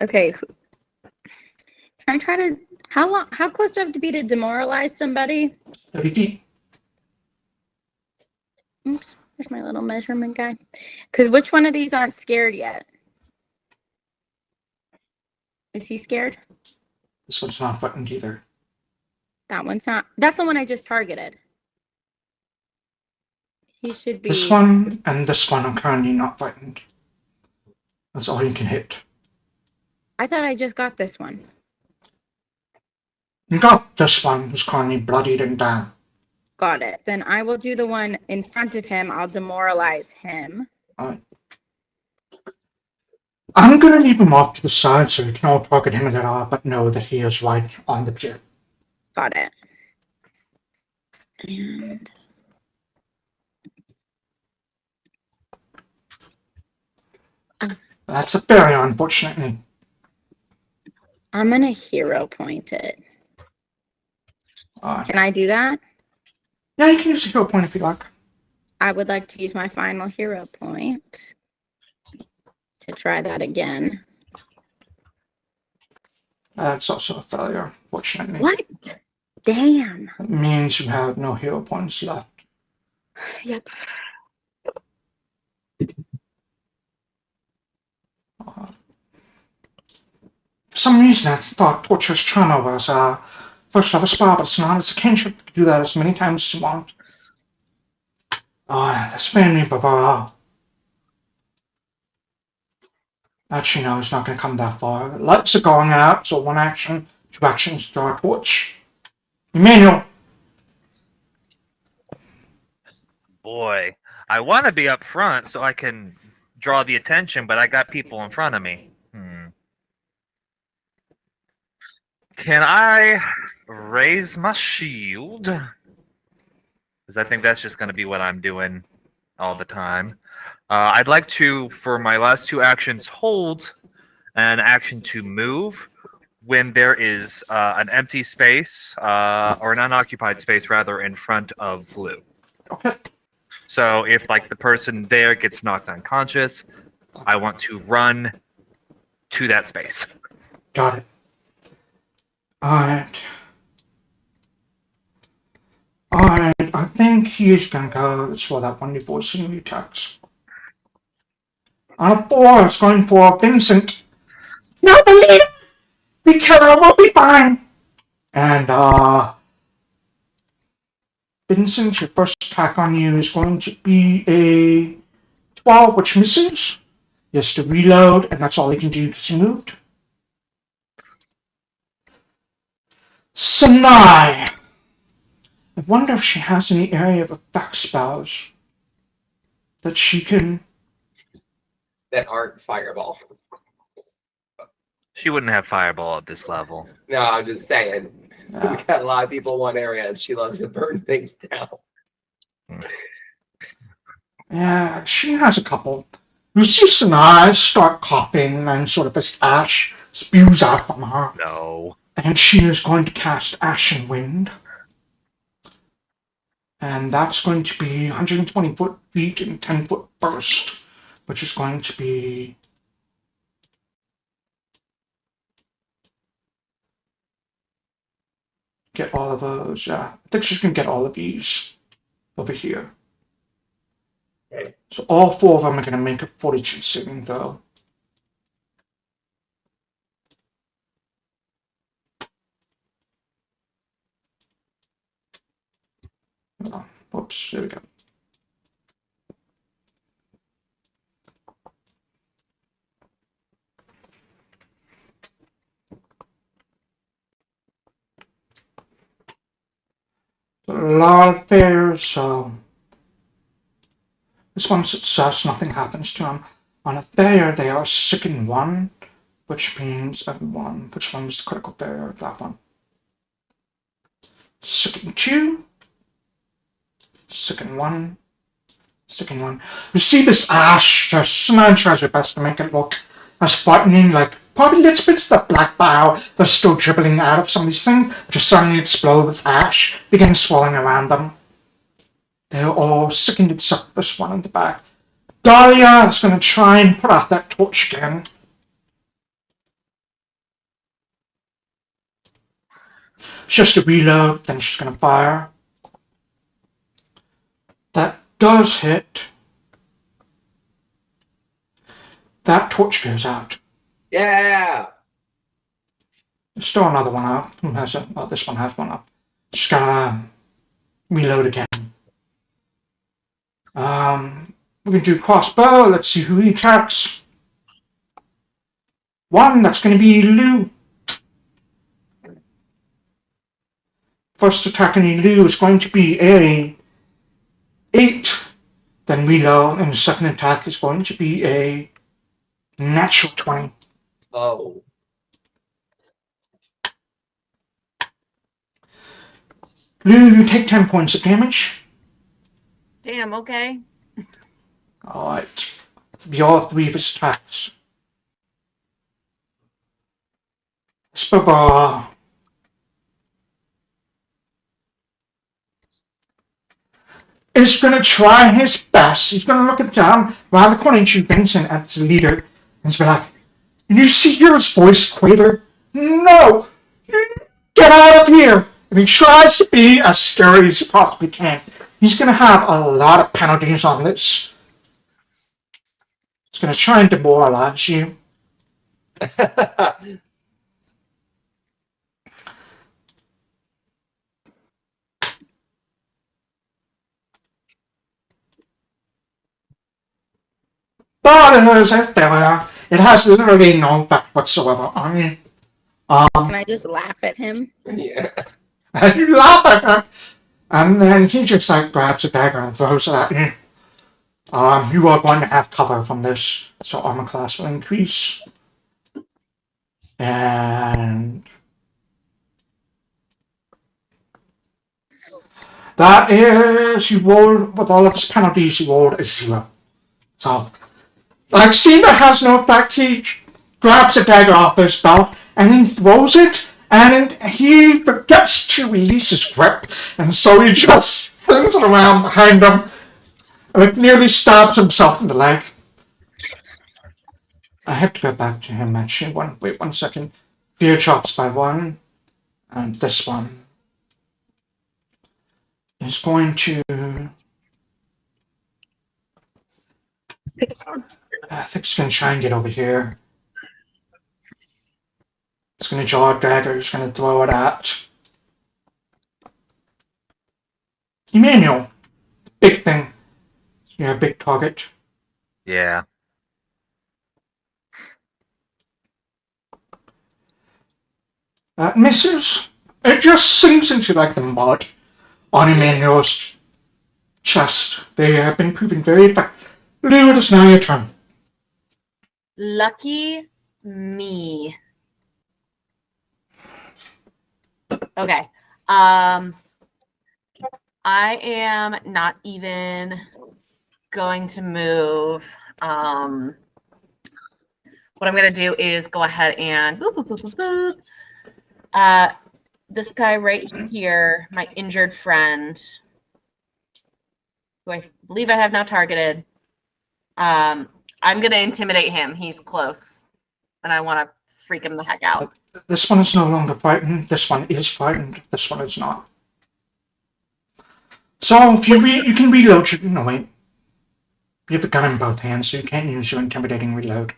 Okay. Can I try to how close do I have to be to demoralize somebody?
30 feet.
Oops, there's my little measurement guy. Because which one of these aren't scared yet? Is he scared?
This one's not buttoned either.
That one's not. That's the one I just targeted. He should be.
This one and this one are currently not buttoned. That's all you can hit.
I thought I just got this one.
You got this one who's currently bloodied and down.
Got it. Then I will do the one in front of him. I'll demoralize him.
Alright. I'm gonna leave him off to the side so you can all target him at all, but know that he is right on the pier.
Got it. And
That's a failure, unfortunately.
I'm gonna hero point it. Can I do that?
Yeah, you can use a hero point if you like.
I would like to use my final hero point to try that again.
That's also a failure, fortunately.
What? Damn.
It means you have no hero points left.
Yep.
For some reason, I thought Torturous Trauma was first level spell, but it's not. It's a cantrip. You can do that as many times as you want. This family, Barbara. Actually, no, it's not going to come that far. Lights are going out, so 1 action, 2 actions, draw a torch. Emmanuel.
Boy, I want to be up front so I can draw the attention, but I got people in front of me. Can I raise my shield? Because I think that's just going to be what I'm doing all the time. I'd like to, for my last 2 actions, hold an action to move when there is an empty space or an unoccupied space rather in front of Lou.
Okay.
So if like the person there gets knocked unconscious, I want to run to that space.
Got it. Alright. Alright, I think he's gonna go for that one voice in the attacks. On a 4, it's going for Vincent. No, the leader! Be careful, we'll be fine! And, Vincent, your first attack on you is going to be a 12, which misses. He has to reload, and that's all he can do because he moved. Sanai! I wonder if she has any area of effect spells that she can...
That aren't fireball.
She wouldn't have fireball at this level.
No, I'm just saying. We got a lot of people in one area, and she loves to burn things down.
Yeah, she has a couple. You see Sanai start coughing, and sort of this ash spews out from her.
No.
And she is going to cast Ashen Wind. And that's going to be 120 feet and 10-foot burst, which is going to be... Get all of those, yeah. I think she's going to get all of these over here.
Okay.
So all 4 of them are going to make a fortitude saving, though. Oh, whoops, there we go. A lot of failures, so this one's success, nothing happens to them. On a failure, they are sicken 1, which means everyone. Which one was the critical failure? That one. Sicken 2. Sicken 1. Sicken 1. You see this ash, Sanai tries her best to make it look as frightening, like probably little bits of the black bile that's still dribbling out of some of these things, just suddenly explode with ash, begin swirling around them. They're all sickened except this one in the back. Dahlia is going to try and put out that torch again. She has to reload, then she's going to fire. That does hit. That torch goes out.
Yeah!
There's still another one out. Who has it? Oh, this one has one up. Just gotta reload again. We can do crossbow. Let's see who he attacks. 1, that's going to be Lou. First attack on Lou is going to be a 8. Then reload, and the second attack is going to be a natural 20.
Oh.
Lou, you take 10 points of damage.
Damn, okay.
Alright. It'll be all 3 of his attacks. Spaba. Is going to try his best. He's going to look it down around the corner to Vincent as the leader and be like, "Can you hear his voice quaver? No! Get out of here!" And he tries to be as scary as he possibly can. He's going to have a lot of penalties on this. He's going to try and demoralize you. But it is a failure. It has literally no effect whatsoever on you.
Can I just laugh at him?
Yeah.
And you laugh at him, and then he just like grabs a dagger and throws it at you. You are going to have cover from this, so armor class will increase. And that is, you rolled, with all of his penalties, you rolled a 0. So, like, seeing that has no effect, he grabs a dagger off his belt and he throws it, and he forgets to release his grip, and so he just flings it around behind him, and it nearly stabs himself in the leg. I have to go back to him, actually. Wait 1 second. Fear drops by 1, and this one is going to... I think it's going to try and get over here. It's going to draw a dagger. It's going to throw it at Emmanuel. Big thing. Yeah, big target.
Yeah.
Misses. It just sinks into like the mud on Emmanuel's chest. They have been proving very effective. Blue, it is now your turn.
Lucky me. Okay. I am not even going to move. What I'm going to do is go ahead and boop, boop, boop, boop, boop. This guy right here, my injured friend, who I believe I have now targeted. I'm going to intimidate him. He's close, and I want to freak him the heck out.
This one is no longer frightened. This one is frightened. This one is not. So if you can reload your... No, wait. You have the gun in both hands, so you can't use your intimidating reload.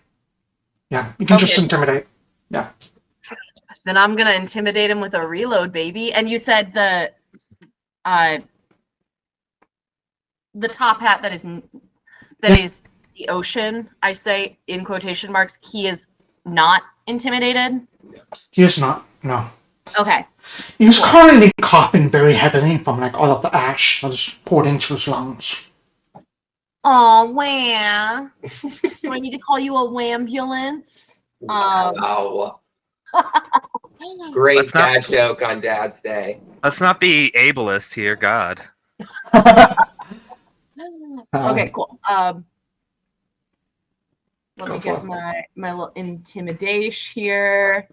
Yeah, you can just intimidate. Yeah.
Then I'm going to intimidate him with a reload, baby. And you said the top hat that is the ocean, I say in quotation marks, he is not intimidated?
He is not, no.
Okay.
He's currently coughing very heavily from like all of the ash that is poured into his lungs.
Oh, wham. Do I need to call you a wambulance?
Wow. Great dad joke on Dad's Day.
Let's not be ableist here, God.
Okay, cool. Let me get my little intimidation here.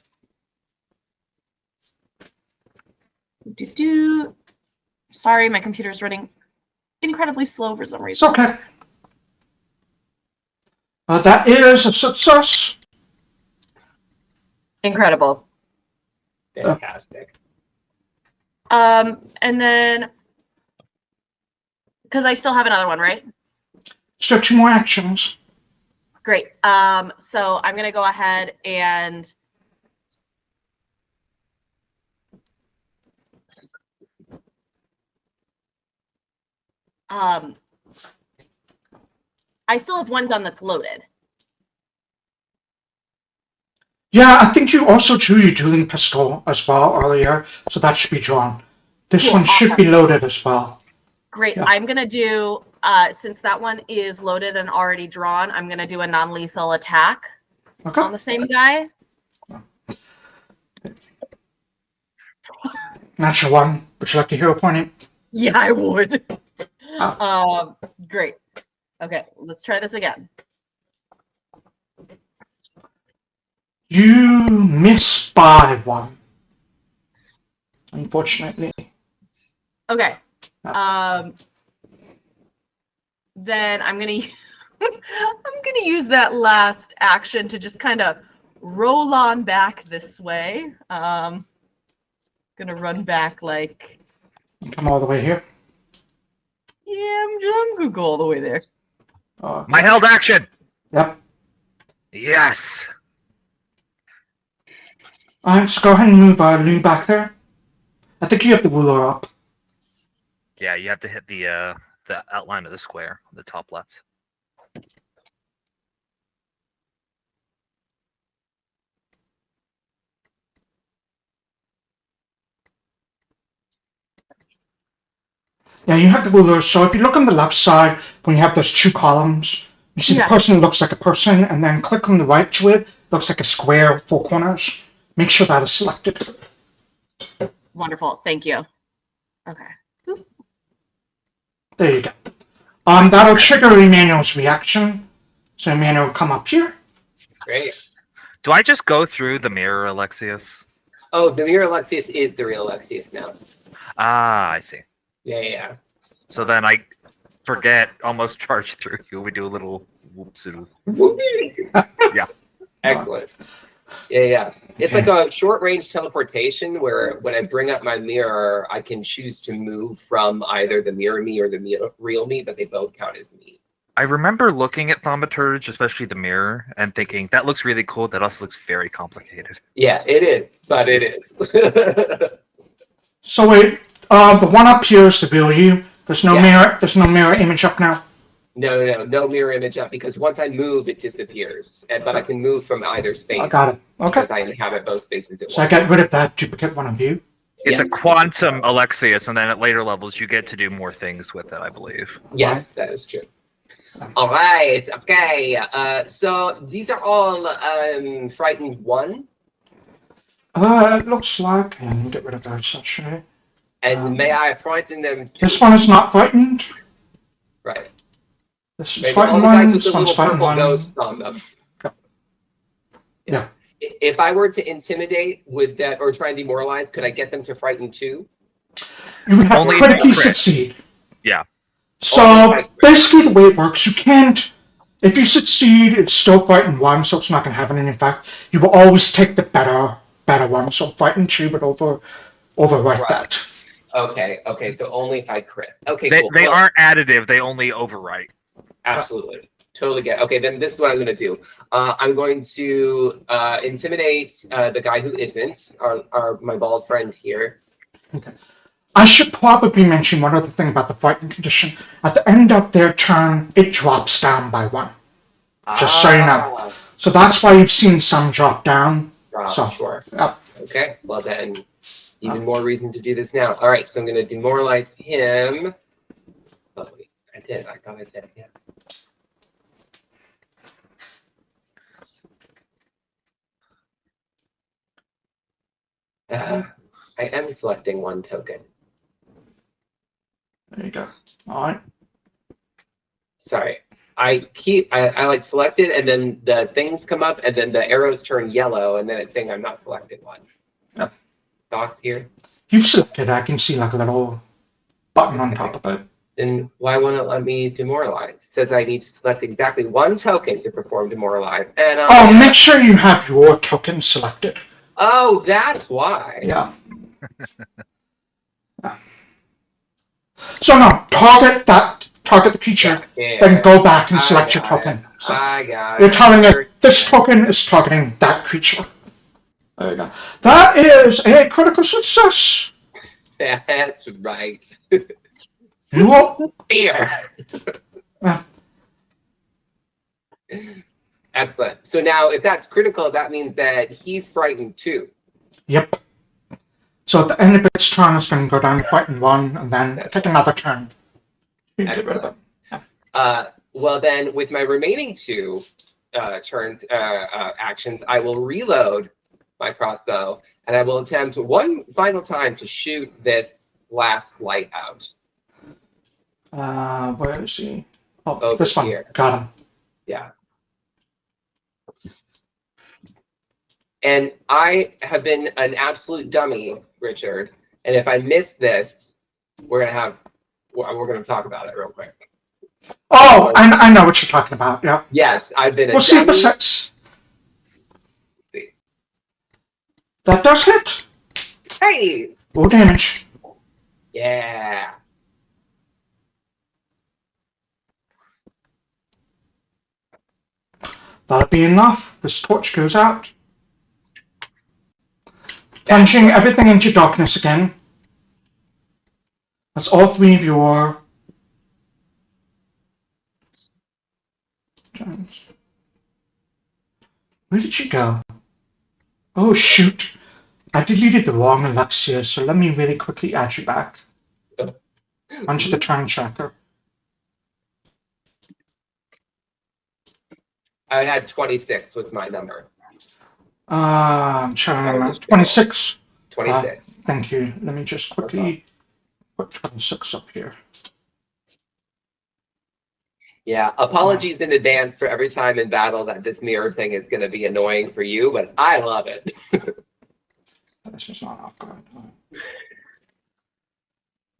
Sorry, my computer's running incredibly slow for some reason.
It's okay. That is a success.
Incredible.
Fantastic.
And then, because I still have another one, right?
Still 2 more actions.
Great. So I'm gonna go ahead and I still have one gun that's loaded.
Yeah, I think you also drew your dueling pistol as well earlier, so that should be drawn. This
Cool,
one should be loaded as well.
Great.
Yeah.
I'm gonna do since that one is loaded and already drawn, I'm gonna do a non-lethal attack
Okay.
on the same guy.
Natural 1. Would you like to hero point it?
Yeah, I would.
Oh.
Great. Okay, let's try this again.
You miss by 1. Unfortunately.
Okay. Then I'm gonna use that last action to just kind of roll on back this way. Gonna run back like.
Come all the way here.
Yeah, I'm gonna go all the way there.
My held action!
Yep.
Yes!
Alright, so go ahead and move Lou back there. I think you have the ruler up.
Yeah, you have to hit the outline of the square, the top left.
Yeah, you have the ruler. So if you look on the left side, when you have those 2 columns, you see the person looks like a person, and then click on the right to it, looks like a square with 4 corners. Make sure that is selected.
Wonderful. Thank you. Okay.
There you go. That'll trigger Emmanuel's reaction. So Emmanuel will come up here.
Great.
Do I just go through the mirror, Alexias?
Oh, the mirror Alexias is the real Alexias now.
Ah, I see.
Yeah.
So then I forget, almost charge through you. We do a little whoopsie. Yeah.
Excellent. Yeah. It's like a short range teleportation where when I bring up my mirror, I can choose to move from either the mirror me or the real me, but they both count as me.
I remember looking at thaumaturge, especially the mirror, and thinking, that looks really cool. That also looks very complicated.
Yeah, it is, but it is.
So wait, the one up here is the real you. There's no mirror. There's no mirror image up now.
No mirror image up because once I move, it disappears. But I can move from either space.
I got it. Okay.
Because I inhabit both spaces at once.
So I get rid of that duplicate one of you.
It's a quantum Alexias, and then at later levels, you get to do more things with it, I believe.
Yes, that is true. All right. Okay. So these are all frightened 1.
It looks like, and get rid of those actually.
And may I frighten them too?
This one is not frightened.
Right.
This is
Maybe all
frightened
the guys
one.
with the
This one's
little
frightened
purple
one.
ghosts on them.
Yeah.
If I were to intimidate, would that or try and demoralize? Could I get them to frighten too?
You would have
Only
to critically
if you crit.
succeed.
Yeah.
So basically, the way it works, you can't. If you succeed, it's still frightened 1, so it's not going to have any effect. You will always take the better one. So frightened 2, but overwrite that.
Okay. So only if I crit. Okay,
They,
cool.
they
Well,
aren't additive. They only overwrite.
absolutely. Totally get. Okay, then this is what I'm going to do. I'm going to intimidate the guy who isn't my bald friend here.
Okay. I should probably mention one other thing about the frightened condition. At the end of their turn, it drops down by 1. Just so you know. So that's why you've seen some drop down. So,
Sure.
Yep.
Okay. Well then, even more reason to do this now. All right. So I'm going to demoralize him. Oh wait, I did. I thought I did. Yeah. I am selecting 1 token.
There you go. All right.
Sorry. I like selected and then the things come up and then the arrows turn yellow and then it's saying I'm not selected 1.
Yep.
Thoughts here?
You've selected. I can see like a little button on top of it.
Then why won't it let me demoralize? It says I need to select exactly 1 token to perform demoralize. And
make sure you have your token selected.
Oh, that's why.
Yeah. Yeah. So no, target the creature,
Yeah.
then go back and
I
select your
got it.
token. So
I got
you're
it.
telling it this token is targeting that creature. There you go. That is a critical success.
That's right.
You will.
Here.
Yeah.
Excellent. So now, if that's critical, that means that he's frightened too.
Yep. So at the end of its turn, it's going to go down to frightened 1, and then take another turn. You can get rid of it.
Well, then, with my remaining 2 turns actions, I will reload my crossbow, and I will attempt 1 final time to shoot this last light out.
Where is he? Oh,
Over
this one.
here.
Got him.
Yeah. And I have been an absolute dummy, Richard. And if I miss this, we're gonna talk about it real quick.
Oh, I know what you're talking about. Yeah.
Yes, I've been a
We'll see
dummy.
for 6. That does hit.
Hey!
4 damage.
Yeah.
That'll be enough. This torch goes out. Plunging everything into darkness again. That's all 3 of your turns. Where did you go? Oh shoot. I deleted the wrong Alexias, so let me really quickly add you back. Onto the turn tracker.
I had 26 was my number.
I'm trying to remember. 26.
26.
Thank you. Let me just quickly put 26 up here.
Yeah, apologies in advance for every time in battle that this mirror thing is going to be annoying for you, but I love it.
This is not off guard.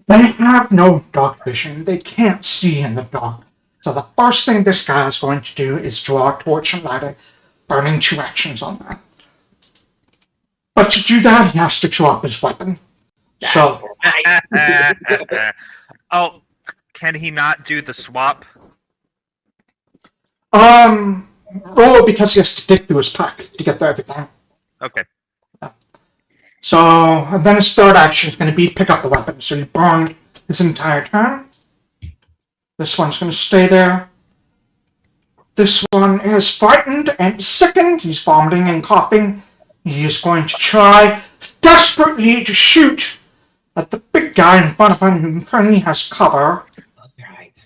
They have no dark vision. They can't see in the dark. So the first thing this guy is going to do is draw a torch and light it, burning 2 actions on that. But to do that, he has to drop his weapon. So,
Oh, can he not do the swap?
roll because he has to dig through his pack to get there everything.
Okay.
So, and then his third action is going to be pick up the weapon. So he burned his entire turn. This one's going to stay there. This one is frightened and sickened. He's vomiting and coughing. He is going to try desperately to shoot at the big guy in front of him who currently has cover.
Right.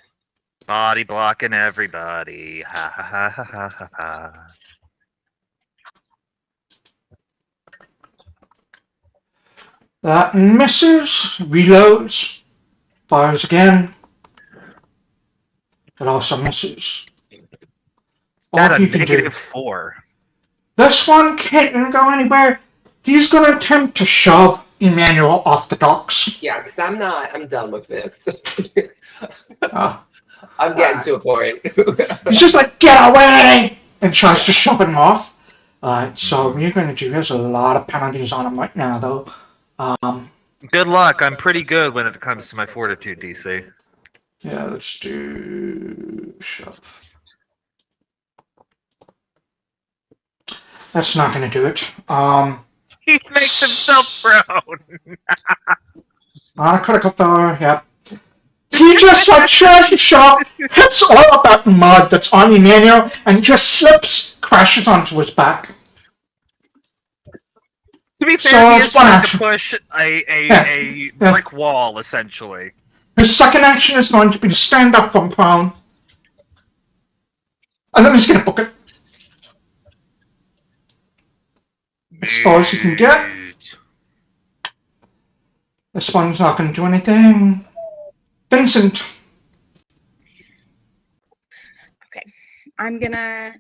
Body blocking everybody. Ha ha ha ha ha ha ha.
That misses, reloads, fires again. It also misses. All
Got a
you can do.
-4.
This one can't go anywhere. He's going to attempt to shove Emmanuel off the docks.
Yeah, because I'm done with this.
Uh,
I'm getting to a point.
he's just like, get away! And tries to shove him off. So what you're going to do, there's a lot of penalties on him right now, though.
Good luck. I'm pretty good when it comes to my fortitude DC.
Yeah, let's do shove. That's not going to do it.
He makes himself prone.
On a critical failure, yep. He just like tries to shove, hits all of that mud that's on Emmanuel, and just slips, crashes onto his back.
To be fair,
So
he
it's
is
one
trying
action.
to push a
Yeah.
brick wall, essentially.
His second action is going to be to stand up from prone. And then he's going to book it. As far as you can get. This one's not going to do anything. Vincent.
I'm gonna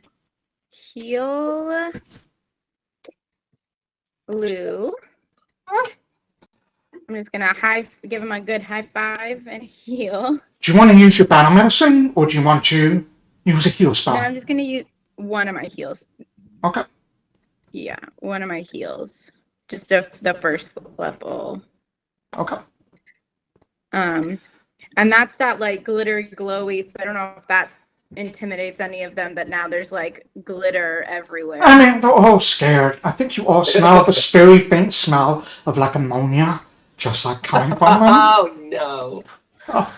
heal Lou. I'm just gonna give him a good high five and heal.
Do you want to use your battle medicine, or do you want to use a heal spell?
No, I'm just gonna use one of my heals.
Okay.
Yeah, one of my heals. Just the first level.
Okay.
And that's that like glittery glowy, so I don't know if that intimidates any of them that now there's like glitter everywhere.
I mean, they're all scared. I think you all smell the very faint smell of like ammonia, just like coming from them.
Oh no.
Oh.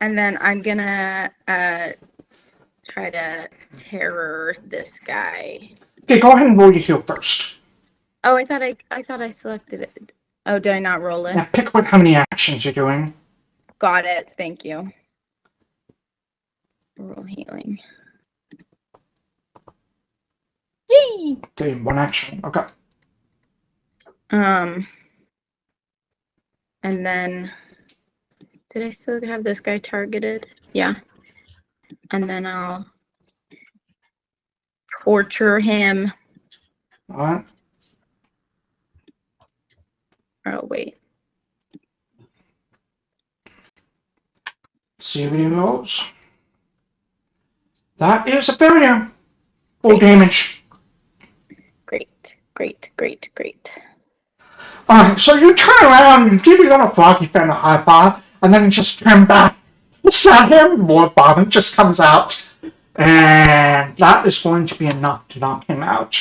And then I'm gonna try to terror this guy.
Okay, go ahead and roll your heal first.
Oh, I thought I selected it. Oh, did I not roll it?
Now pick how many actions you're doing.
Got it. Thank you. Roll healing.
Yay!
Doing one action. Okay.
And then did I still have this guy targeted? Yeah. And then I'll torture him.
All right.
Oh, wait.
See what he rolls. That is a failure. Full damage.
Great.
Alright, so you turn around, you give your little froggy friend a high five, and then you just turn back. It's at him, more vomit just comes out. And that is going to be enough to knock him out.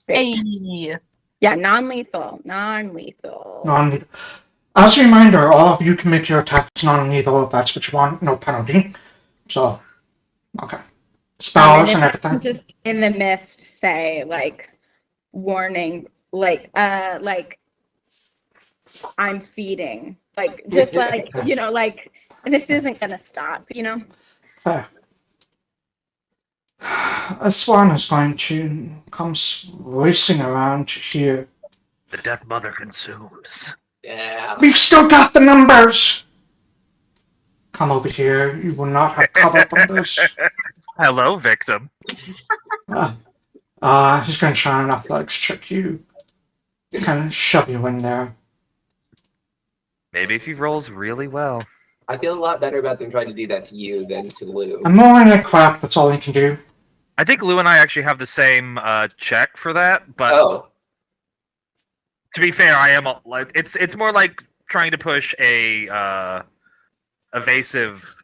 Great.
Hey.
Yeah, non-lethal.
As a reminder, all of you can make your attacks non-lethal if that's what you want, no penalty. So, okay. Spells and everything.
Just in the mist say like warning, like I'm feeding. Like just like like this isn't gonna stop,
Fair. This one is going to come racing around here.
The Death Mother consumes.
Yeah.
We've still got the numbers! come over here. You will not have cover from this.
Hello, victim.
He's going to try and athletics check you. Kind of shove you in there.
Maybe if he rolls really well.
I feel a lot better about them trying to do that to you than to Lou.
I'm rolling a crap, that's all he can do.
I think Lou and I actually have the same check for that, but
Oh,
to be fair, I am like it's more like trying to push a evasive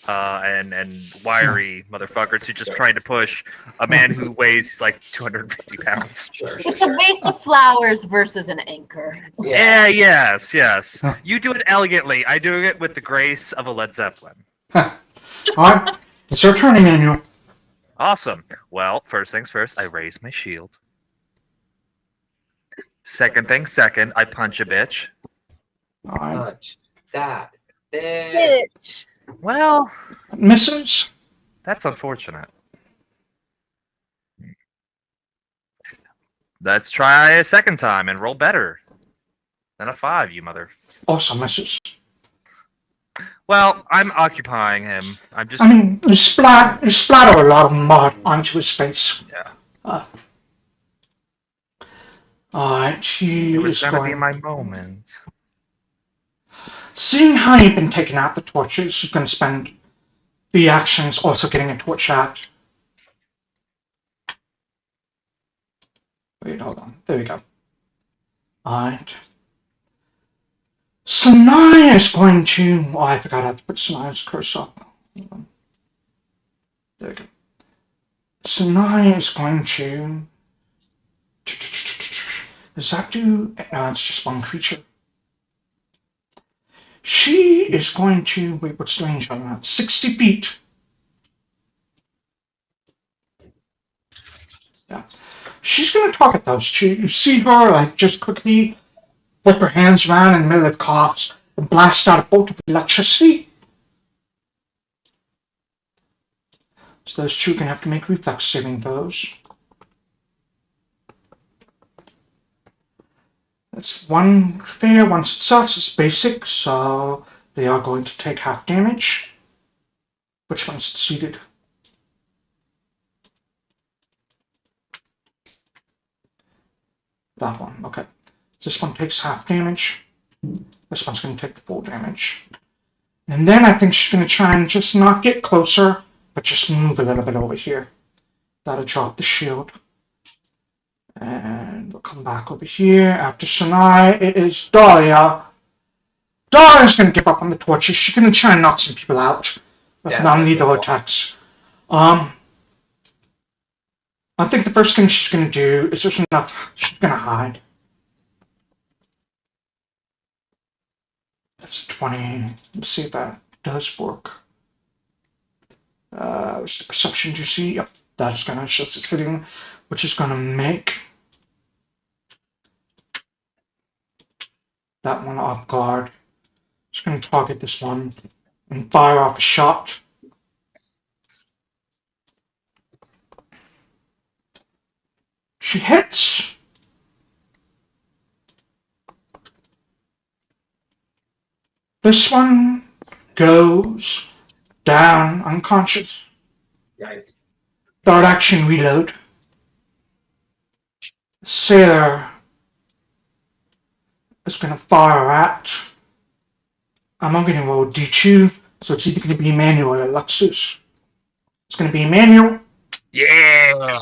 and wiry motherfucker to just trying to push a man who weighs like 250 pounds.
sure.
It's a vase of flowers versus an anchor.
Yeah, yes.
Huh.
You do it elegantly. I do it with the grace of a Led Zeppelin.
Alright, it's your turn, Emmanuel.
Awesome. Well, first things first, I raise my shield. Second thing second, I punch a bitch.
Alright.
Punch that bitch.
Bitch.
Well,
Misses.
that's unfortunate. Let's try a second time and roll better than a 5, you mother.
Also misses.
Well, I'm occupying him. I'm just.
I mean, you splatter a lot of mud onto his face.
Yeah.
Alright, he
It was
is
gonna be
going...
my moment.
Seeing how you've been taking out the torches, he's going to spend the actions also getting a torch out. Wait, hold on. There we go. Alright. Sanai is going to... Oh, I forgot how to put Sanai's curse up. Hold on. There we go. Sanai is going to... Does that do... No, it's just one creature. She is going to... Wait, what's the range on that? 60 feet. Yeah. She's going to target those two. You see her, like, just quickly whip her hands around in the middle of coughs and blast out a bolt of electricity. So those two are going to have to make reflex saving throws. That's one fair, one success. It's basic, so they are going to take half damage. Which one succeeded? That one, okay. This one takes half damage. This one's going to take the full damage. And then I think she's going to try and just not get closer, but just move a little bit over here. That'll drop the shield. And we'll come back over here. After Sanai, it is Dahlia. Dahlia's going to give up on the torches. She's going to try and knock some people out with non-lethal attacks. I think the first thing she's going to do is there's enough. She's going to hide. That's 20. Let's see if that does work. What's the perception you see? Yep, that's going to just it's hitting, which is going to make that one off guard. Just going to target this one and fire off a shot. She hits. This one goes down unconscious.
Nice.
Third action reload. Sailor is going to fire at. I'm going to roll D2, so it's either going to be Emmanuel or Alexias. It's going to be Emmanuel.
Yeah.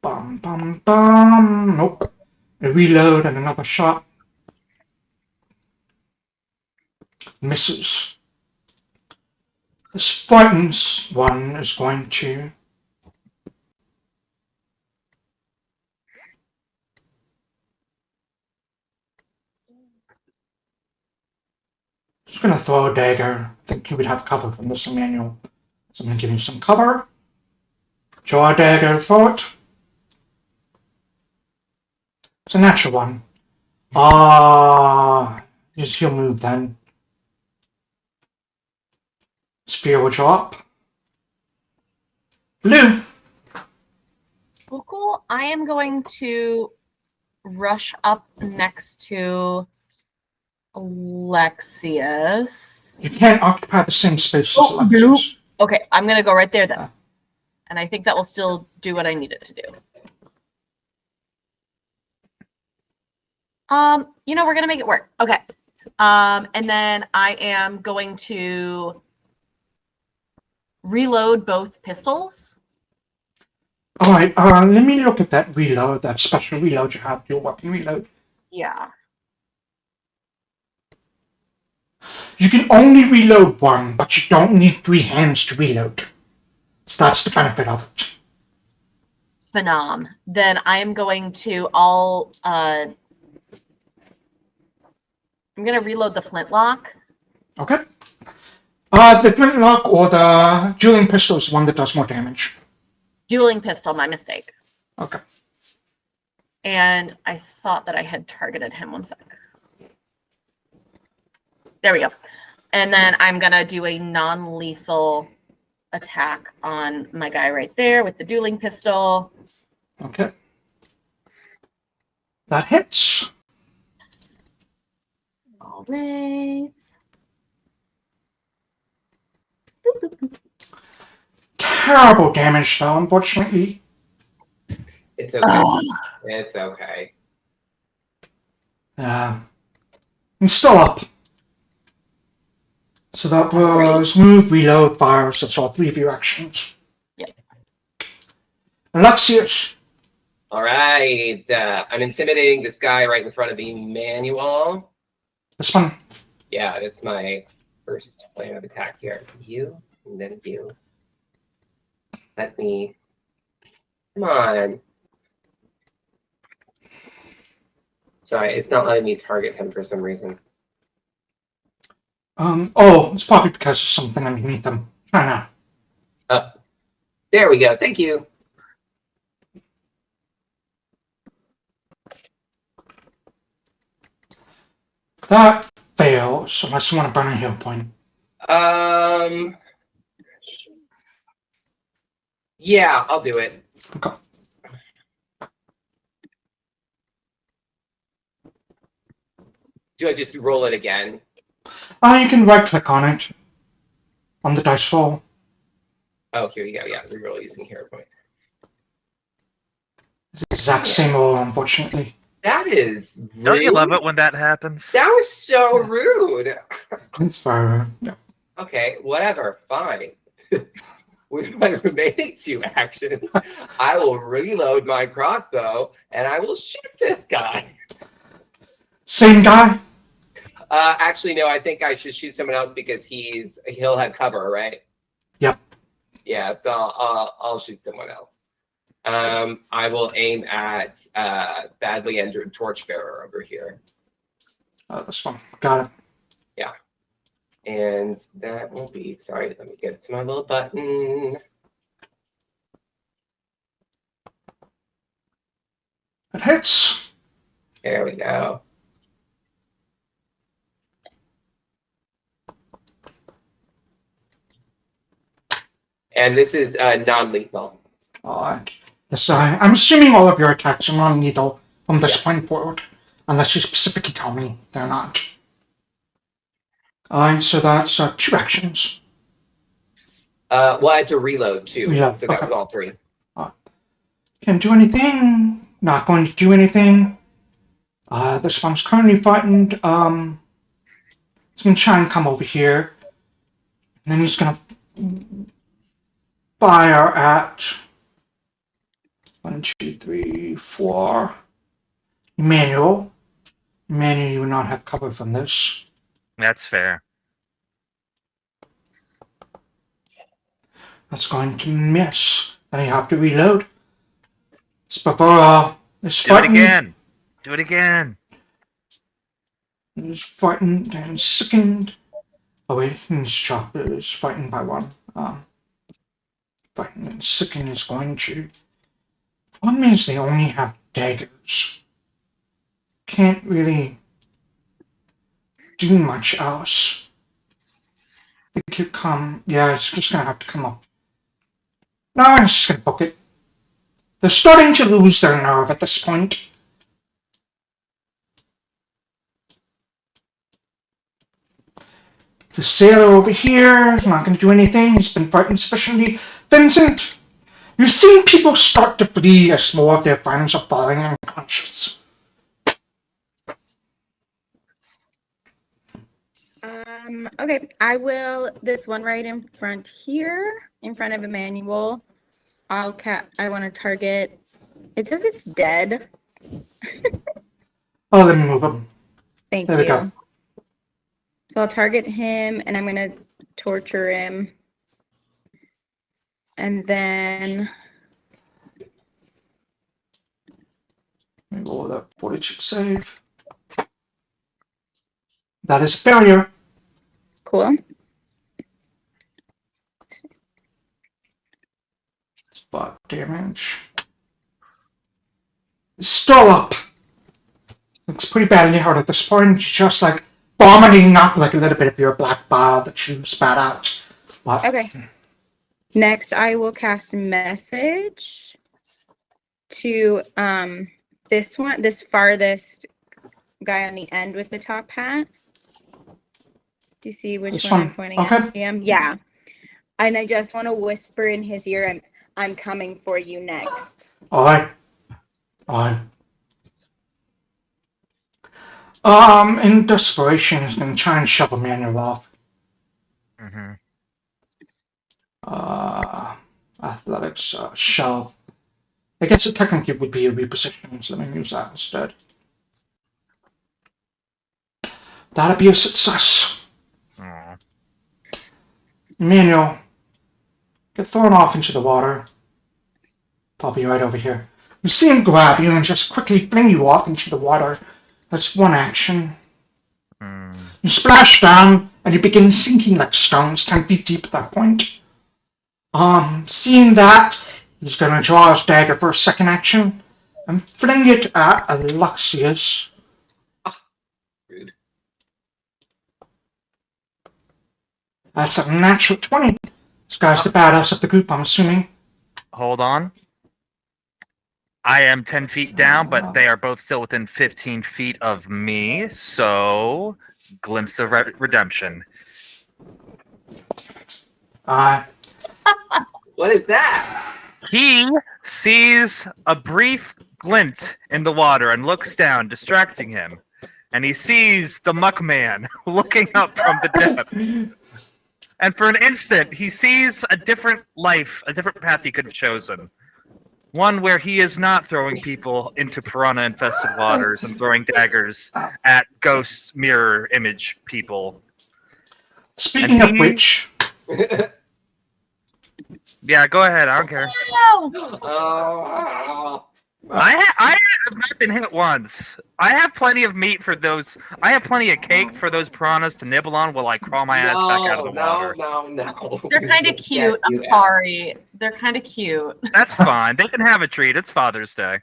Bum, bum, bum. Nope. A reload and another shot. Misses. This frightens one is going to... Just going to throw a dagger. I think you would have cover from this, Emmanuel. So I'm going to give you some cover. Draw a dagger, throw it. It's a natural one. He'll move then. Spear will drop. Blue.
Well, cool. I am going to rush up next to Alexias.
You can't occupy the same space as
Oh,
Alexias.
nope. Okay, I'm gonna go right there then.
Ah.
And I think that will still do what I need it to do. We're gonna make it work. Okay. And then I am going to reload both pistols.
All right. Let me look at that reload, that special reload you have, your weapon reload.
Yeah.
You can only reload one, but you don't need 3 hands to reload. So that's the benefit of it.
Phenom. Then I am going to I'm gonna reload the flintlock.
Okay. The flintlock or the dueling pistol is the one that does more damage.
Dueling pistol, my mistake.
Okay.
And I thought that I had targeted him. One sec. There we go. And then I'm gonna do a non-lethal attack on my guy right there with the dueling pistol.
Okay. That hits.
All right.
Terrible damage, though, unfortunately.
It's okay. It's okay.
He's still up. So that was move, reload, fire, so that's all 3 of your actions.
Yep.
Alexias.
All right. I'm intimidating this guy right in front of Emmanuel.
This one.
Yeah, that's my first plan of attack here. You, and then you. Let me. Come on. Sorry, it's not letting me target him for some reason.
It's probably because of something underneath them. Try now.
Oh, there we go. Thank you.
That fails, unless you want to burn a heal point.
Yeah, I'll do it.
Okay.
Do I just roll it again?
You can right-click on it. On the dice roll.
Oh, here you go. Yeah, reroll using hero point.
It's the exact same roll, unfortunately.
That is rude.
Don't you love it when that happens?
That was so rude.
It's fire. Yeah.
Okay, whatever. Fine. With my remaining 2 actions, I will reload my crossbow and I will shoot this guy.
Same guy?
Actually, no. I think I should shoot someone else because he'll have cover, right?
Yep.
Yeah. So I'll shoot someone else. I will aim at badly injured torchbearer over here.
This one. Got it.
Yeah. And that will be, sorry, let me get to my little button.
It hits.
There we go. And this is non-lethal.
Alright. Yes, I'm assuming all of your attacks are non-lethal from this point forward. Unless you specifically tell me they're not. Alright, so that's 2 actions.
Well, I had to reload too,
Reload,
so that
okay.
was all 3.
Can't do anything. Not going to do anything. This one's currently frightened. He's going to try and come over here. And then he's going to fire at 1, 2, 3, 4. Emmanuel. Emmanuel, you will not have cover from this.
That's fair.
That's going to miss. Then you have to reload. It's before this
Do it again. Do it again.
Is frightened and sickened. Oh wait, his drop is frightened by 1. Frightened and sickened is going to. Problem is they only have daggers. Can't really do much else. They could come. Yeah, it's just gonna have to come up. No, I'm just gonna book it. They're starting to lose their nerve at this point. The sailor over here is not going to do anything. He's been frightened sufficiently. Vincent, you've seen people start to flee as more of their friends are falling unconscious.
Okay, I will. This one right in front here, in front of Emmanuel. I want to target. It says it's dead.
Oh, let me move him.
Thank
There
you.
we go.
So I'll target him, and I'm gonna torture him, and then
Let me roll that fortitude save. That is a failure.
cool.
Spot damage. It's still up. Looks pretty badly hurt at this point. Just like vomiting up like a little bit of your black bile that you spat out. But,
Okay. Next, I will cast a message to this farthest guy on the end with the top hat. Do you see which
This
one
one?
I'm pointing
Okay.
at? Yeah. And I just want to whisper in his ear, I'm coming for you next.
Alright. In desperation, he's going to try and shove Emmanuel off.
Mm-hmm.
Athletics, shove. I guess it technically would be a reposition, so let me use that instead. That'd be a success.
Aw.
Emmanuel, get thrown off into the water. I'll be right over here. You see him grab you and just quickly fling you off into the water. That's one action.
Mm.
You splash down and you begin sinking like stones 10 feet deep at that point. Seeing that, he's going to draw his dagger for a second action and fling it at Alexias.
Rude.
That's a natural 20. This guy's the badass of the group, I'm assuming.
Hold on. I am 10 feet down, but they are both still within 15 feet of me, so glimpse of redemption.
What is that?
He sees a brief glint in the water and looks down, distracting him. And he sees the Muckman looking up from the depths. And for an instant, he sees a different life, a different path he could have chosen. One where he is not throwing people into piranha-infested waters and throwing daggers at ghost mirror image people.
Speaking of which,
Yeah, go ahead. I don't care.
No!
Oh.
I have not been hit once. I have plenty of meat for those. I have plenty of cake for those piranhas to nibble on while I crawl my ass back out of the water.
No.
They're kind of cute. I'm sorry. They're kind of cute.
That's fine. They can have a treat. It's Father's Day.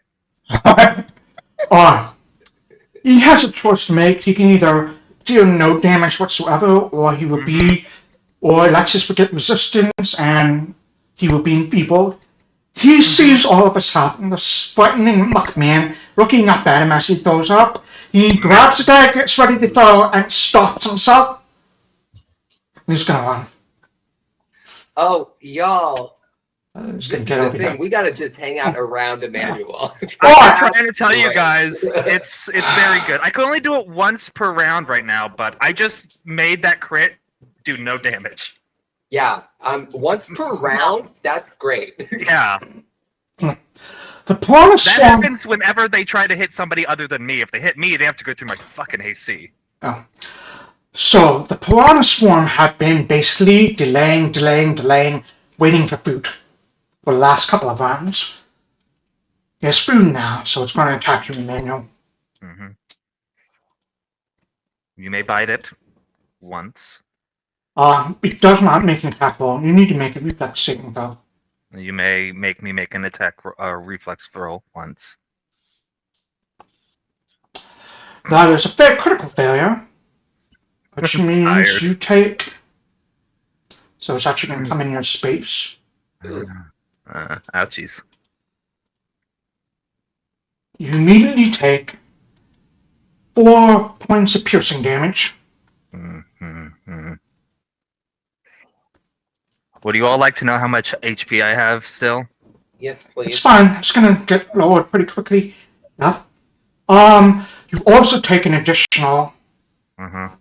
he has a choice to make. He can either deal no damage whatsoever, or he will be, or Alexis will get resistance, and he will be enfeebled. He sees all of this happen, this frightening Muckman looking up at him as he throws up. He grabs the dagger, gets ready to throw, and stops himself. He's gonna run.
Oh, y'all.
He's
This
gonna
is
get
the
over
thing.
here.
We gotta just hang out around Emmanuel.
I'm trying to tell you guys, it's very good. I can only do it once per round right now, but I just made that crit do no damage.
Yeah. Once per round, that's great.
Yeah.
The piranha
That
swarm.
happens whenever they try to hit somebody other than me. If they hit me, they have to go through my fucking AC.
Oh. So the piranha swarm had been basically delaying, waiting for food for the last couple of rounds. There's food now, so it's going to attack you, Emmanuel.
Mm-hmm. You may bite it once.
It does not make an attack roll. You need to make a reflex saving throw.
You may make me make an attack reflex throw once.
That is a fair critical failure, which
I'm
means
tired.
you take. So it's actually going to come in your space.
Ouchies.
You immediately take 4 points of piercing damage.
Would you all like to know how much HP I have still?
Yes, please.
It's fine. It's gonna get lowered pretty quickly. Yeah. You also take an additional
Mm-hmm.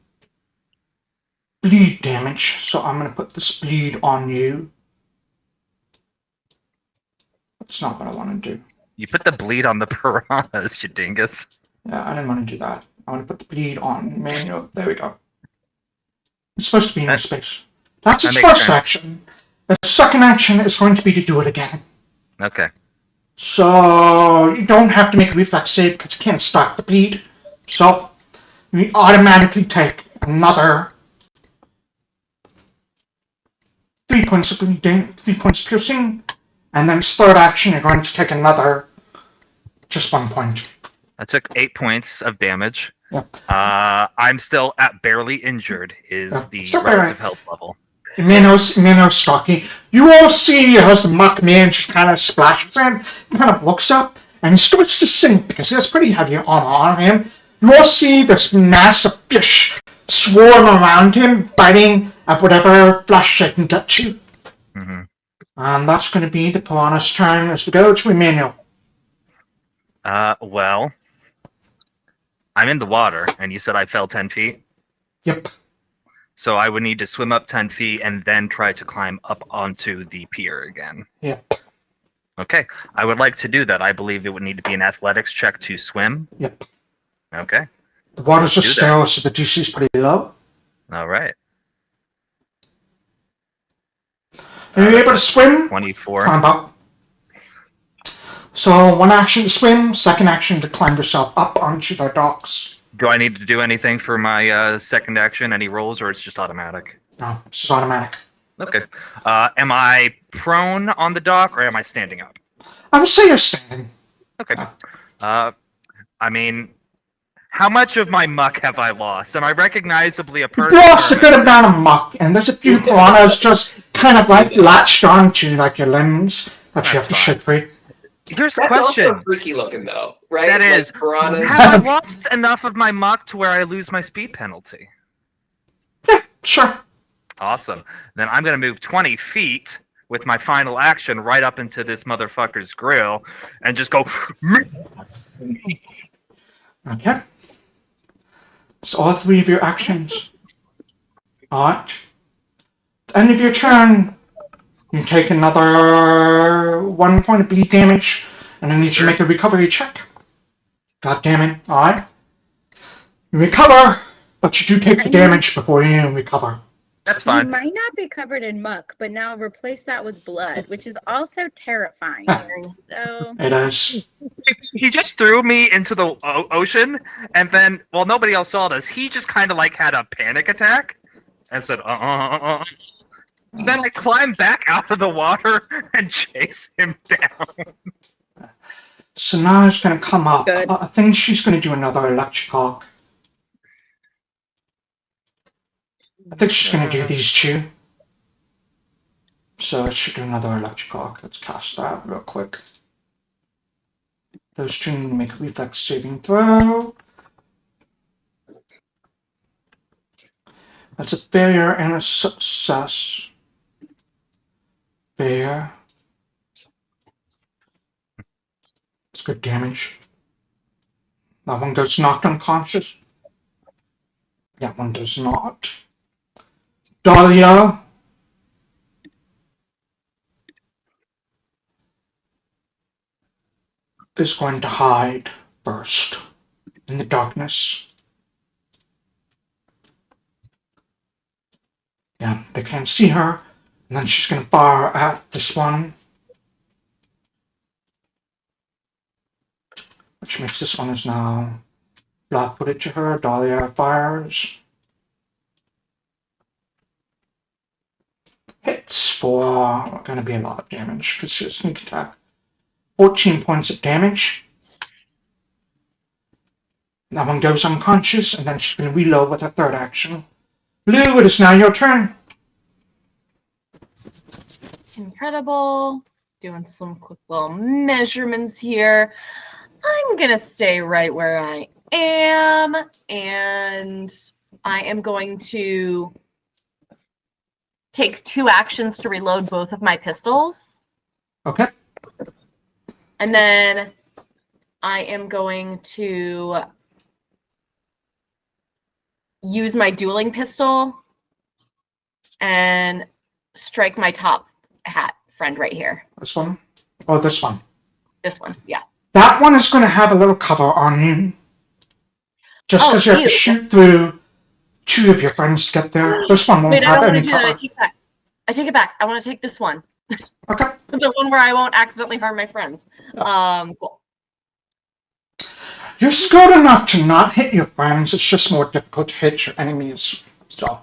bleed damage, so I'm gonna put this bleed on you. That's not what I want to do.
You put the bleed on the piranhas, you dingus.
Yeah, I didn't want to do that. I want to put the bleed on Emmanuel. There we go. It's supposed to be in your space. That's its
that makes
first
sense.
action. Its second action is going to be to do it again.
Okay.
So you don't have to make a reflex save because you can't stop the bleed. So you automatically take another 3 points of bleeding, 3 points of piercing, and then its third action you're going to take another just 1 point.
I took 8 points of damage.
Yep.
I'm still at barely injured is
Yep.
the
So,
relative health level.
Emmanuel's stocky. You all see as the Muckman just kind of splashes in, he kind of looks up, and he starts to sink because he has pretty heavy armor on him. You all see this massive fish swarm around him, biting at whatever flesh they can get to.
Mm-hmm.
And that's going to be the piranha's turn as we go to Emmanuel.
Well, I'm in the water, and you said I fell 10 feet?
Yep.
So I would need to swim up 10 feet and then try to climb up onto the pier again.
Yep.
Okay. I would like to do that. I believe it would need to be an athletics check to swim.
Yep.
Okay.
The water's just
Do
still, so the DC is pretty low.
All right.
Are you able to swim?
24.
Climb up. So one action to swim, second action to climb yourself up onto the docks.
Do I need to do anything for my second action? Any rolls, or it's just automatic?
No, it's just automatic.
Okay. Am I prone on the dock, or am I standing up?
I would say you're standing.
Okay. I mean, how much of my muck have I lost? Am I recognizably a
You
person?
lost a
or-
good amount of muck, and there's a few piranhas just kind of like latched onto like your limbs that you have to
That's
shake free.
Here's the
That's
question.
also freaky looking, though, right?
That
Like
is.
piranhas.
Have I lost enough of my muck to where I lose my speed penalty?
Yeah, sure.
Awesome. Then I'm going to move 20 feet with my final action right up into this motherfucker's grill and just go.
Okay. So all three of your actions. Alright. At the end of your turn, you take another 1 point of bleed damage, and I need you to
Sure.
make a recovery check. God damn it. Alright. You recover, but you do take the damage before you recover.
That's
You
fine.
might not be covered in muck, but now replace that with blood, which is also terrifying. So
It is.
He just threw me into the ocean, and then, well, nobody else saw this. He just kind of like had a panic attack and said, So then I climb back out of the water and chase him down.
So now it's going to come up.
Good.
I think she's going to do another electric arc. I think she's going to do these two. So it should do another electric arc. Let's cast that real quick. Those two need to make a reflex saving throw. That's a failure and a success. Failure. It's good damage. That one gets knocked unconscious. That one does not. Dahlia. Is going to hide first in the darkness. Yeah, they can't see her. And then she's going to fire at this one. Which makes this one is now flat-footed to her. Dahlia fires. Hits for going to be a lot of damage because she's a sneak attack. 14 points of damage. That one goes unconscious, and then she's going to reload with her third action. Blue, it is now your turn.
Incredible. Doing some quick little measurements here. I'm going to stay right where I am, and I am going to take 2 actions to reload both of my pistols.
Okay.
And then I am going to use my dueling pistol and strike my top hat friend right here.
This one? Oh, this one.
This one, yeah.
That one is going to have a little cover on you. Just because you have to
ew.
shoot through 2 of your friends to get there. This one won't
Wait, I
have
don't want
any
to do that.
cover.
I take it back. I want to take this one.
Okay.
The one where I won't accidentally harm my friends. Cool.
You're skilled enough to not hit your friends. It's just more difficult to hit your enemies. So,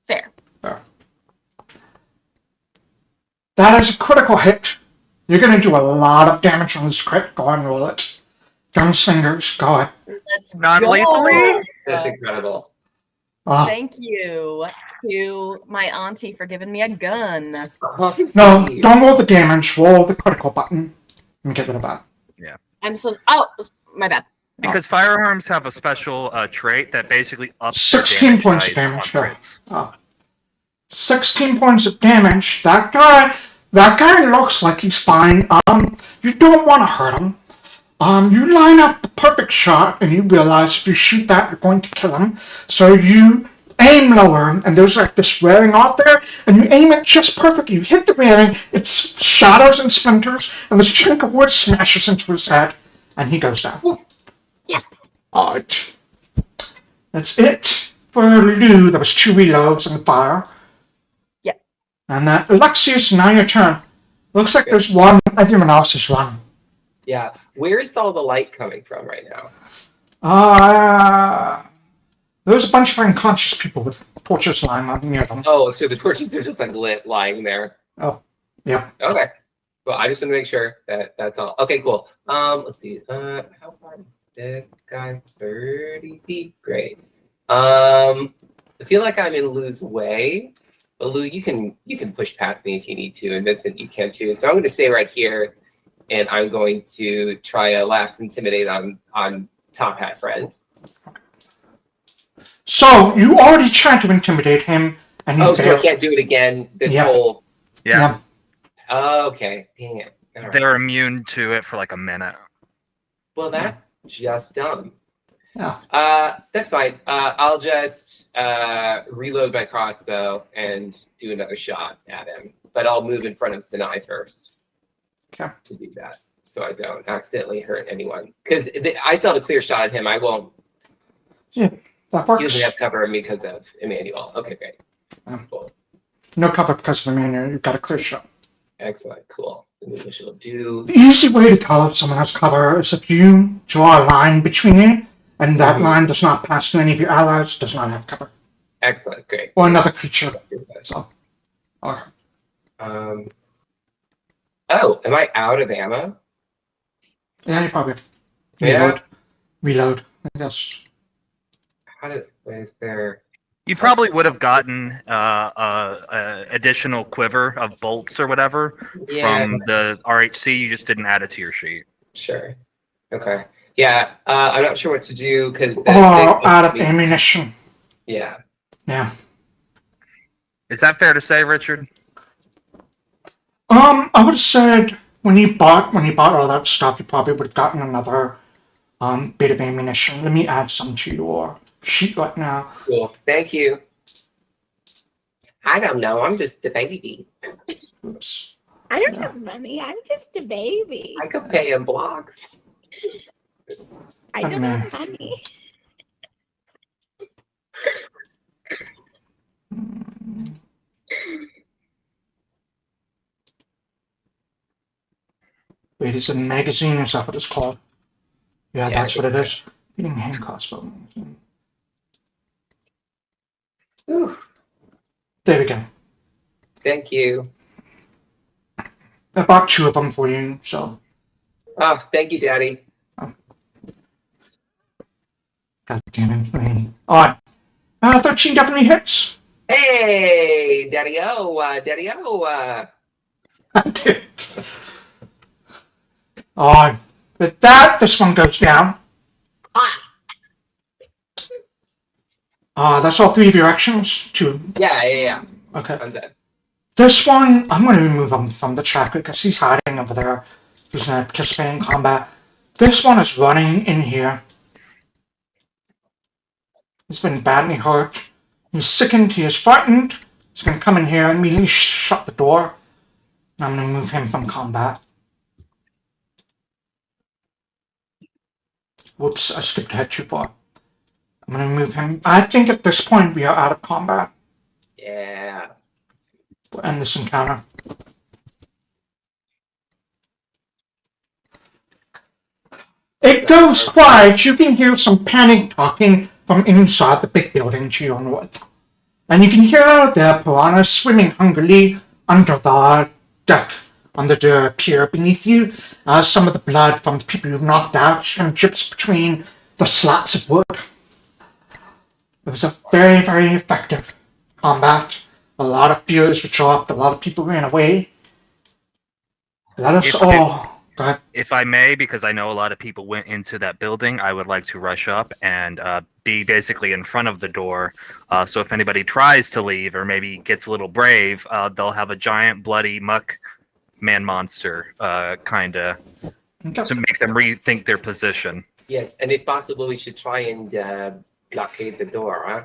Fair.
there. That is a critical hit. You're going to do a lot of damage on this crit. Go ahead and roll it. Gunslingers, go ahead.
Let's
Non-lethally?
go.
That's incredible.
Thank you to my auntie for giving me a gun.
No, don't roll the damage. Roll the critical button. Let me get rid of that.
Oh, my bad.
Because firearms have a special trait that basically ups
16
the
points of
dice
damage.
on
Yeah.
crits.
16 points of damage. That guy looks like he's fine. You don't want to hurt him. You line up the perfect shot, and you realize if you shoot that, you're going to kill him. So you aim lower, and there's like this railing off there, and you aim it just perfectly. You hit the railing, it's shadows and splinters, and this chunk of wood smashes into his head, and he goes down.
Yes.
Alright. That's it for Lou. There was 2 reloads in the fire.
Yep.
And Alexias, now your turn. Looks like there's one. Everyone else is run.
Yeah. Where is all the light coming from right now?
There's a bunch of unconscious people with torches lying near them.
Oh, so the torches are just like lit, lying there.
Oh, yeah.
Okay. Well, I just want to make sure that that's all. Okay, cool. Let's see. How far is this guy? 30 feet. Great. I feel like I'm in Lou's way, but Lou, you can push past me if you need to, and Vincent, you can too. So I'm going to stay right here, and I'm going to try a last intimidate on Top Hat Friend.
So you already tried to intimidate him, and he
Oh, so I
failed.
can't do it again. This
Yeah.
whole.
Yeah.
Okay. Dang it. All right.
They're immune to it for like a minute.
Well, that's just dumb.
Yeah.
That's fine. I'll just reload my crossbow and do another shot at him. But I'll move in front of Sanai first.
Okay.
To do that, so I don't accidentally hurt anyone. Because I still have a clear shot at him. I won't.
That
He
works.
doesn't have cover of me because of Emmanuel. Okay, great. Cool.
No cover because of the man. You've got a clear shot.
Excellent. Cool. And we shall do.
The easy way to tell if someone has cover is if you draw a line between you, and that line does not pass to any of your allies, does not have cover.
Excellent. Great.
Or another creature.
So.
Or,
Oh, am I out of ammo?
yeah, you probably
Yeah.
reload. I guess.
Is there?
You probably would have gotten additional quiver of bolts or whatever from the RHC. You just didn't add it to your sheet.
Sure. Okay. Yeah. I'm not sure what to do because.
Out of ammunition.
Yeah.
Yeah.
Is that fair to say, Richard?
I would have said when you bought all that stuff, you probably would have gotten another bit of ammunition. Let me add some to your sheet right now.
Cool. Thank you. I don't know. I'm just a baby.
Oops.
I don't have money. I'm just a baby.
I could pay in blocks.
I don't have money.
Wait, is it a magazine? Is that what it's called? Yeah, that's what it is. Beating hand crossbow magazine.
Whew.
There we go.
Thank you.
I bought 2 of them for you, so.
Oh, thank you, Daddy.
God damn it. Alright. 13 definitely hits.
Hey, Daddy-O, Daddy-O.
I did. Alright. With that, this one goes down. That's all 3 of your actions. 2.
Yeah.
Okay.
I'm dead.
This one, I'm going to remove him from the tracker because he's hiding over there. He's not participating in combat. This one is running in here. He's been badly hurt. He's sickened. He is frightened. He's going to come in here and immediately shut the door. And I'm going to move him from combat. Whoops, I skipped ahead too far. I'm going to move him. I think at this point we are out of combat.
Yeah.
We'll end this encounter. It goes quiet. You can hear some panic talking from inside the big building to your north. And you can hear the piranhas swimming hungrily under the deck, under the pier beneath you. Some of the blood from the people you've knocked out kind of drips between the slats of wood. It was a very, very effective combat. A lot of fears were dropped. A lot of people ran away. Let us all... Go ahead.
If I may, because I know a lot of people went into that building, I would like to rush up and be basically in front of the door. So if anybody tries to leave or maybe gets a little brave, they'll have a giant bloody Muckman monster kind of to make them rethink their position.
Yes, and if possible, we should try and blockade the door, huh?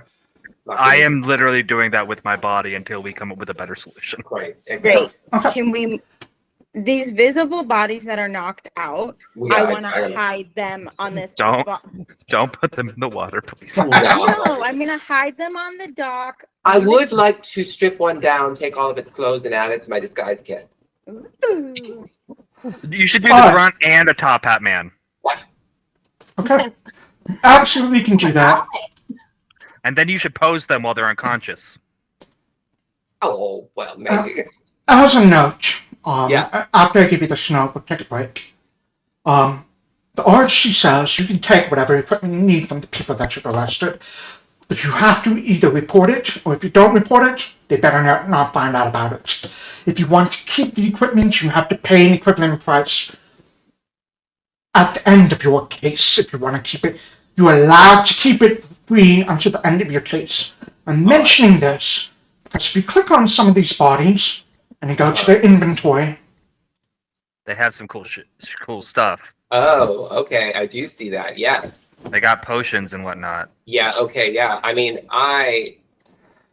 I am literally doing that with my body until we come up with a better solution.
Great.
Great.
Okay.
Can we? These visible bodies that are knocked out, I want to hide them on this.
Don't put them in the water, please.
No, I'm gonna hide them on the dock.
I would like to strip one down, take all of its clothes, and add it to my disguise kit.
Ooh.
You should do the grunt and a top hat man.
Okay. Absolutely can do that.
And then you should pose them while they're unconscious.
Oh, well, maybe.
As a note,
Yeah.
after I give you the snow, we'll take a break. The RHC says you can take whatever equipment you need from the people that you've arrested, but you have to either report it, or if you don't report it, they better not find out about it. If you want to keep the equipment, you have to pay an equivalent price at the end of your case. If you want to keep it, you're allowed to keep it free until the end of your case. I'm mentioning this because if you click on some of these bodies and you go to their inventory,
They have some cool stuff.
Oh, okay. I do see that. Yes.
They got potions and whatnot.
Yeah, okay, yeah. I mean, I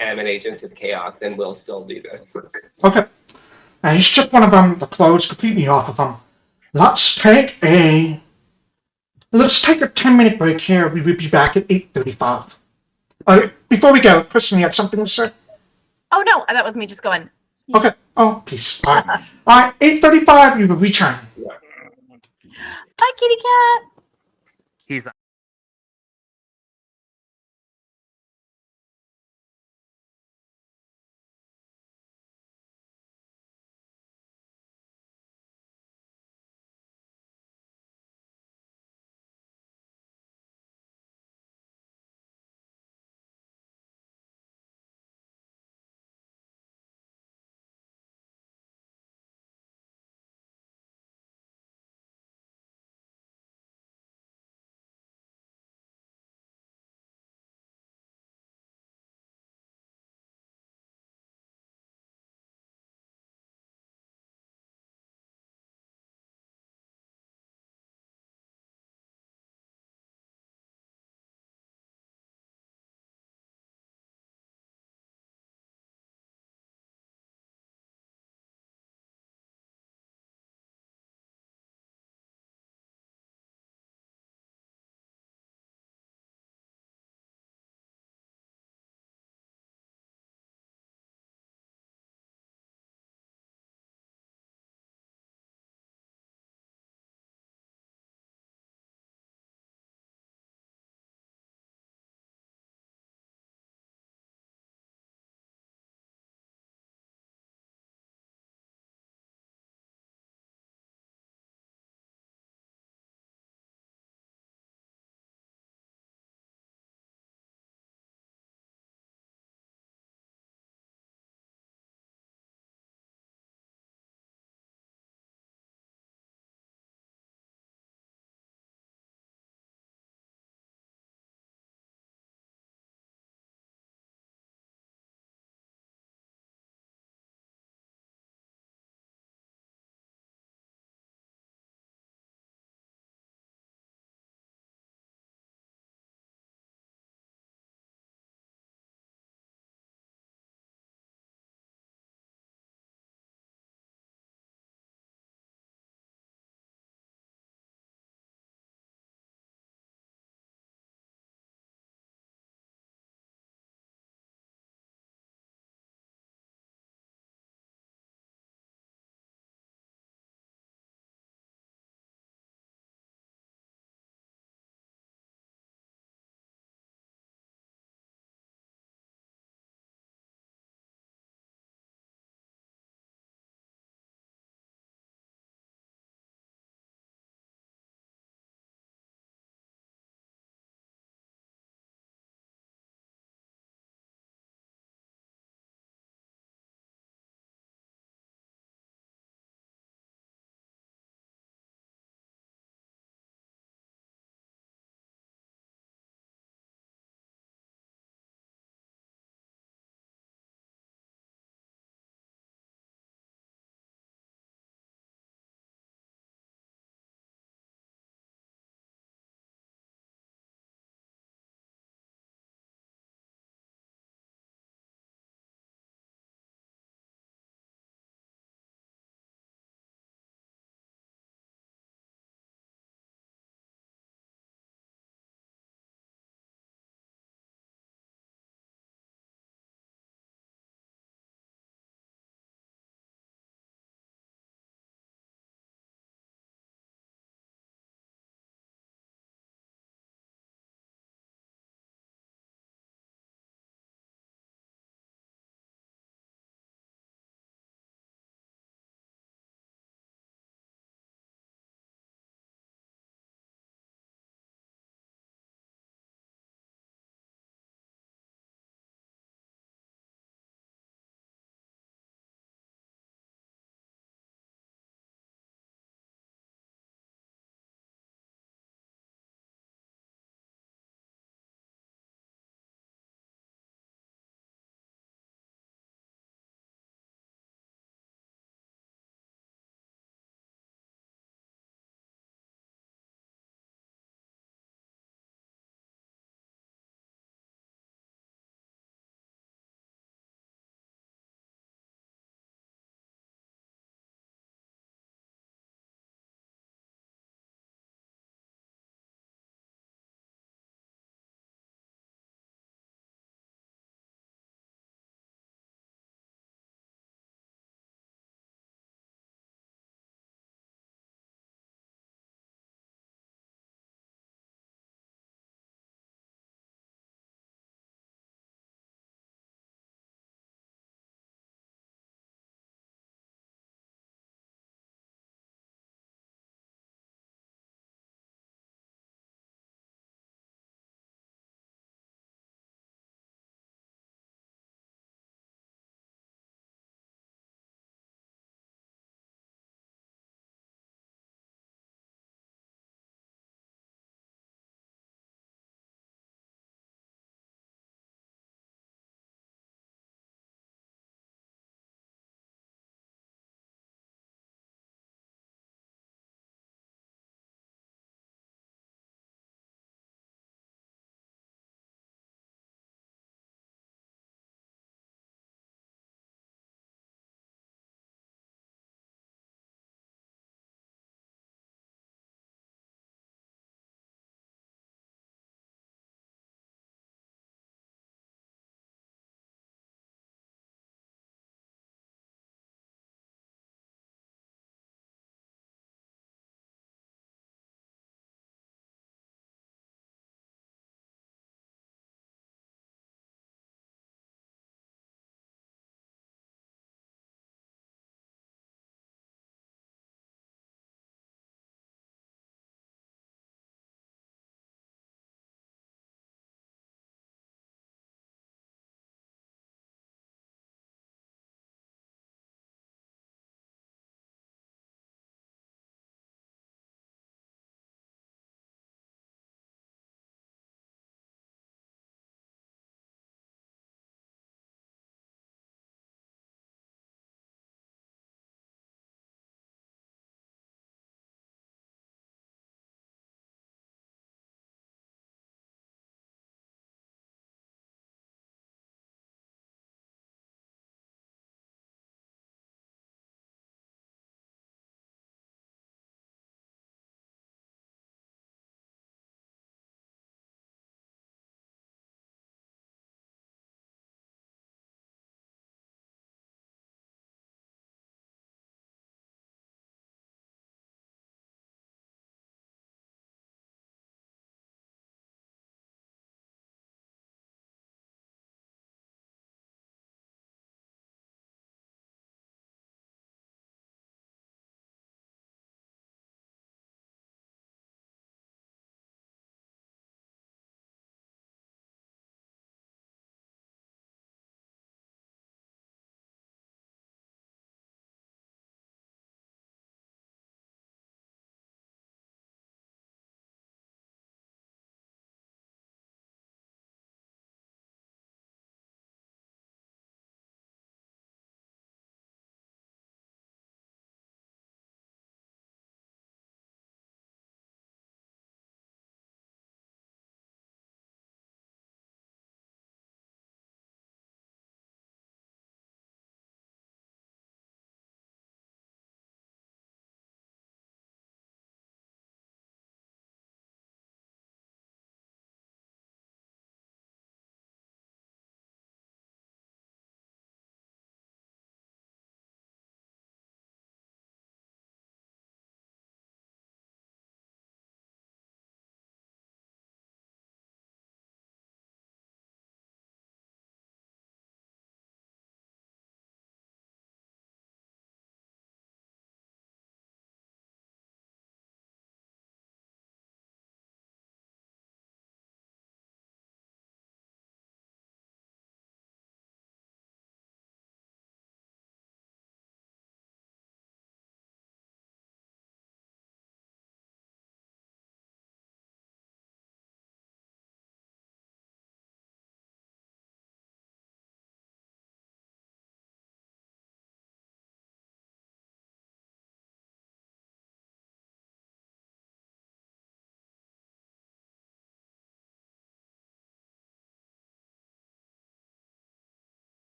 am an agent of chaos and will still do this.
okay. Now you strip one of them, the clothes completely off of them. Let's take a 10-minute break here. We will be back at 8:35. Before we go, Kristen, you had something to say?
Oh no, that was me just going.
Okay. Oh, peace. All right. All right. 8:35. We will return.
Bye, kitty cat.
He's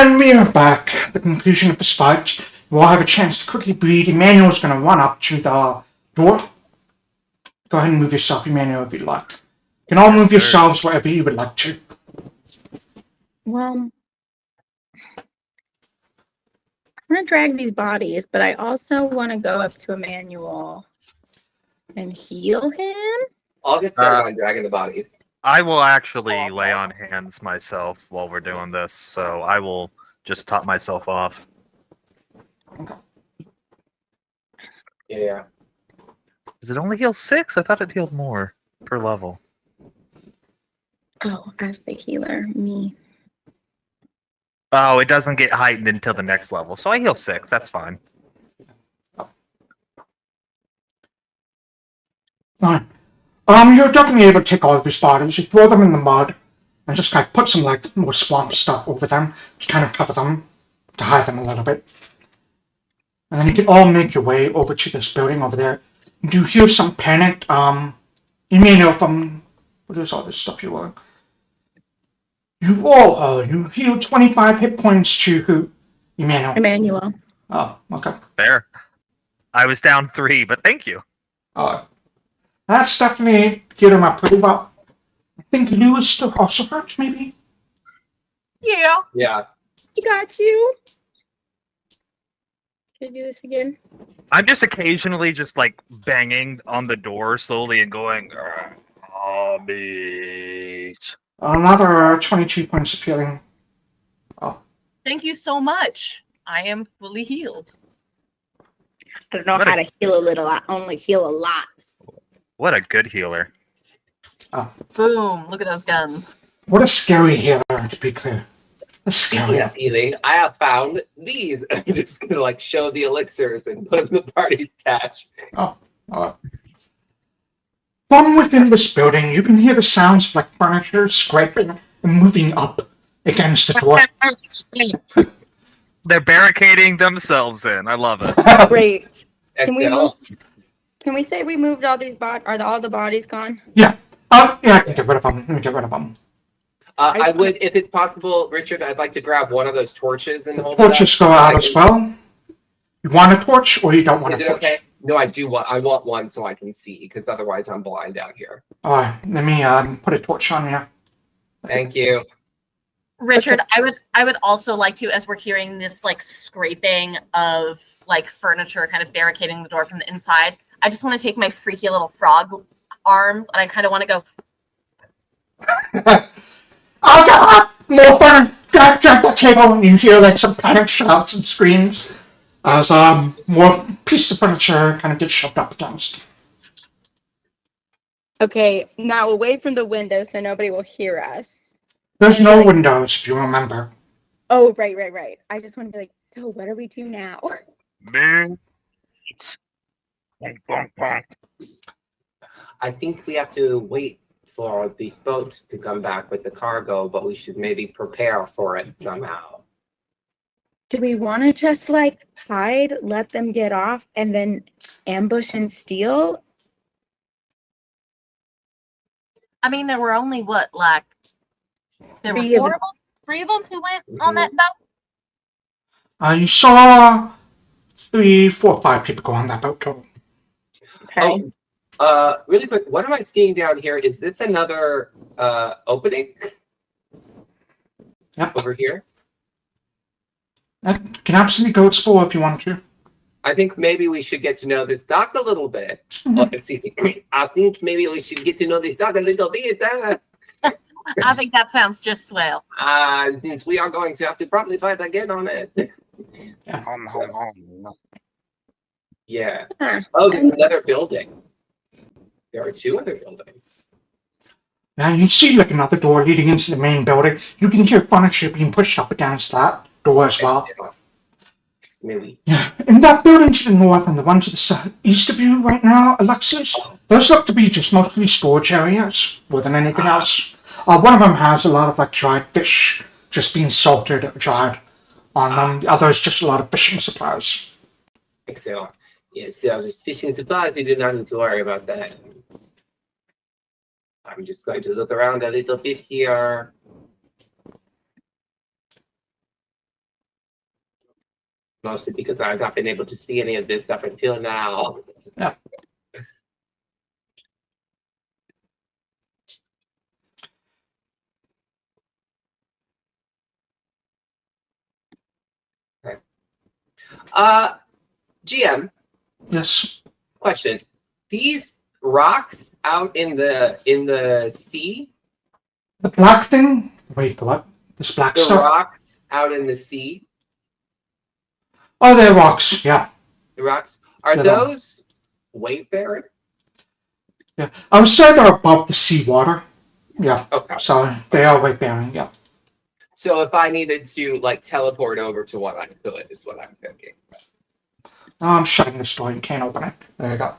And we are back at the conclusion of this fight. You all have a chance to quickly breathe. Emmanuel's going to run up to the door. Go ahead and move yourself, Emmanuel, if you'd like. You can all move yourselves wherever you would like to.
Well, I'm gonna drag these bodies, but I also want to go up to Emmanuel and heal him.
I'll get started on dragging the bodies.
I will actually lay on hands myself while we're doing this, so I will just top myself off.
Yeah.
Does it only heal 6? I thought it healed more per level.
Oh, as the healer, me.
Oh, it doesn't get heightened until the next level, so I heal 6. That's fine.
Fine. You're definitely able to take all of these bodies, you throw them in the mud, and just kind of put some, like, more swamp stuff over them to kind of cover them, to hide them a little bit. And then you can all make your way over to this building over there. You do hear some panic. You may know from... What is all this stuff you want? You heal 25 hit points to who?
Emmanuel.
Oh, okay.
Fair. I was down 3, but thank you.
That's definitely healed him up pretty well. I think Lou is still also hurt, maybe?
Yeah.
Yeah.
I got you. Can I do this again?
I'm just occasionally just like banging on the door slowly and going, zombies.
Another 22 points of healing.
Thank you so much. I am fully healed.
I don't know how to heal a little. I only heal a lot.
What a good healer.
Boom. Look at those guns.
What a scary healer, to be clear.
Speaking of healing, I have found these. I'm just gonna like show the elixirs and put them in the party's stash.
From within this building, you can hear the sounds of like furniture scraping and moving up against the door.
They're barricading themselves in. I love it.
Great. Can we
Estelle,
Can we say we moved all these bodies? Are all the bodies gone?
Yeah. Yeah, I can get rid of them. Let me get rid of them.
I would, if it's possible, Richard, I'd like to grab one of those torches and hold
Torches
it
go
up.
out as well. You want a torch or you don't want
Is
a
it
torch?
okay? No, I do want. I want one so I can see, because otherwise I'm blind out here.
Alright, let me put a torch on you.
Thank you.
Richard, I would also like to, as we're hearing this like scraping of like furniture kind of barricading the door from the inside, I just want to take my freaky little frog arms and I kind of want to go,
Oh god! More fun! Grab the table and you hear like some panic shouts and screams as more pieces of furniture kind of get shoved up against.
Okay, now away from the window so nobody will hear us.
There's no windows, if you remember.
Oh, right. I just want to be like, so what do we do now?
Man.
I think we have to wait for these boats to come back with the cargo, but we should maybe prepare for it somehow.
Do we want to just like hide, let them get off, and then ambush and steal?
I mean, there were only what, like, there were
Three of
three of them who went on that boat?
You saw 3, 4, 5 people go on that boat total.
Okay.
Really quick, what am I seeing down here? Is this another opening?
Yep.
Over here?
You can absolutely go explore if you want to.
I think maybe we should get to know this dock a little bit. Oh, excuse me. I think maybe we should get to know this dock a little bit.
I think that sounds just swell.
Since we are going to have to probably fight again on it. Yeah. Oh, there's another building. There are 2 other buildings.
And you see like another door leading into the main building. You can hear furniture being pushed up against that door as well.
Maybe.
Yeah, in that building to the north and the one to the east of you right now, Alexias, those look to be just mostly storage areas more than anything else. One of them has a lot of like dried fish just being salted or dried on them. The others just a lot of fishing supplies.
Excellent. Yes, so just fishing supplies. We do not need to worry about that. I'm just going to look around a little bit here. Mostly because I've not been able to see any of this up until now.
Yeah.
GM,
Yes.
question. These rocks out in the sea,
The black thing? Wait, what? This black
the
stuff?
rocks out in the sea,
Oh, they're rocks. Yeah.
the rocks, are
They're long.
those weight bearing?
Yeah. I would say they're above the seawater. Yeah.
Okay.
So they are weight bearing. Yeah.
So if I needed to like teleport over to one, I could, is what I'm thinking.
I'm shutting this door. You can't open it. There you go.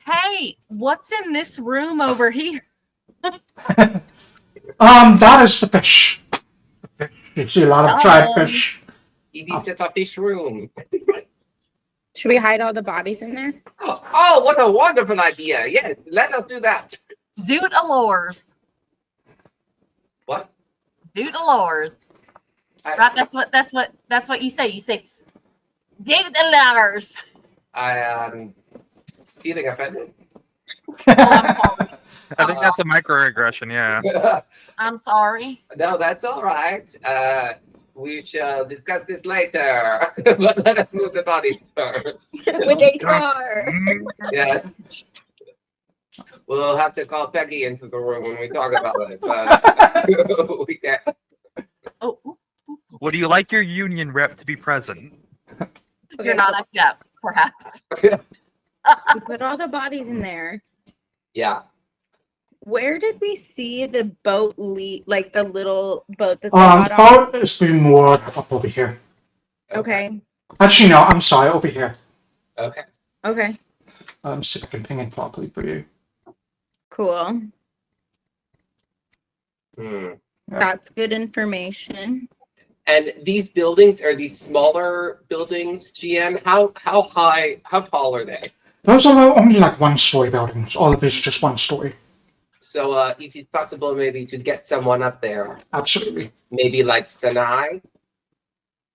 Hey, what's in this room over here?
That is the fish. The fish. You see a lot of dried
Yum.
fish.
You need to the fish room.
Should we hide all the bodies in there?
Oh, what a wonderful idea! Yes, let us do that.
Zoot allures.
What?
Zoot allures. Right, that's what you say. You say Zoot allures.
I am feeling offended.
Oh, I'm sorry.
I think that's a microaggression. Yeah.
I'm sorry.
No, that's all right. We shall discuss this later. But let us move the bodies first.
With HR.
Yeah. We'll have to call Peggy into the room when we talk about it. But we can't.
Oh,
Would you like your union rep to be present?
you're not a step, perhaps.
We put all the bodies in there.
Yeah.
Where did we see the boat leave? Like the little boat that they got on?
Boat is being moored up over here.
Okay.
Actually, no. I'm sorry. Over here.
Okay.
Okay.
See if I can ping it properly for you.
Cool.
Hmm.
That's good information.
And these buildings are these smaller buildings, GM? How high, how tall are they?
Those are only like one-story buildings. All of this is just one story.
So it is possible maybe to get someone up there,
Absolutely.
maybe like Sanai,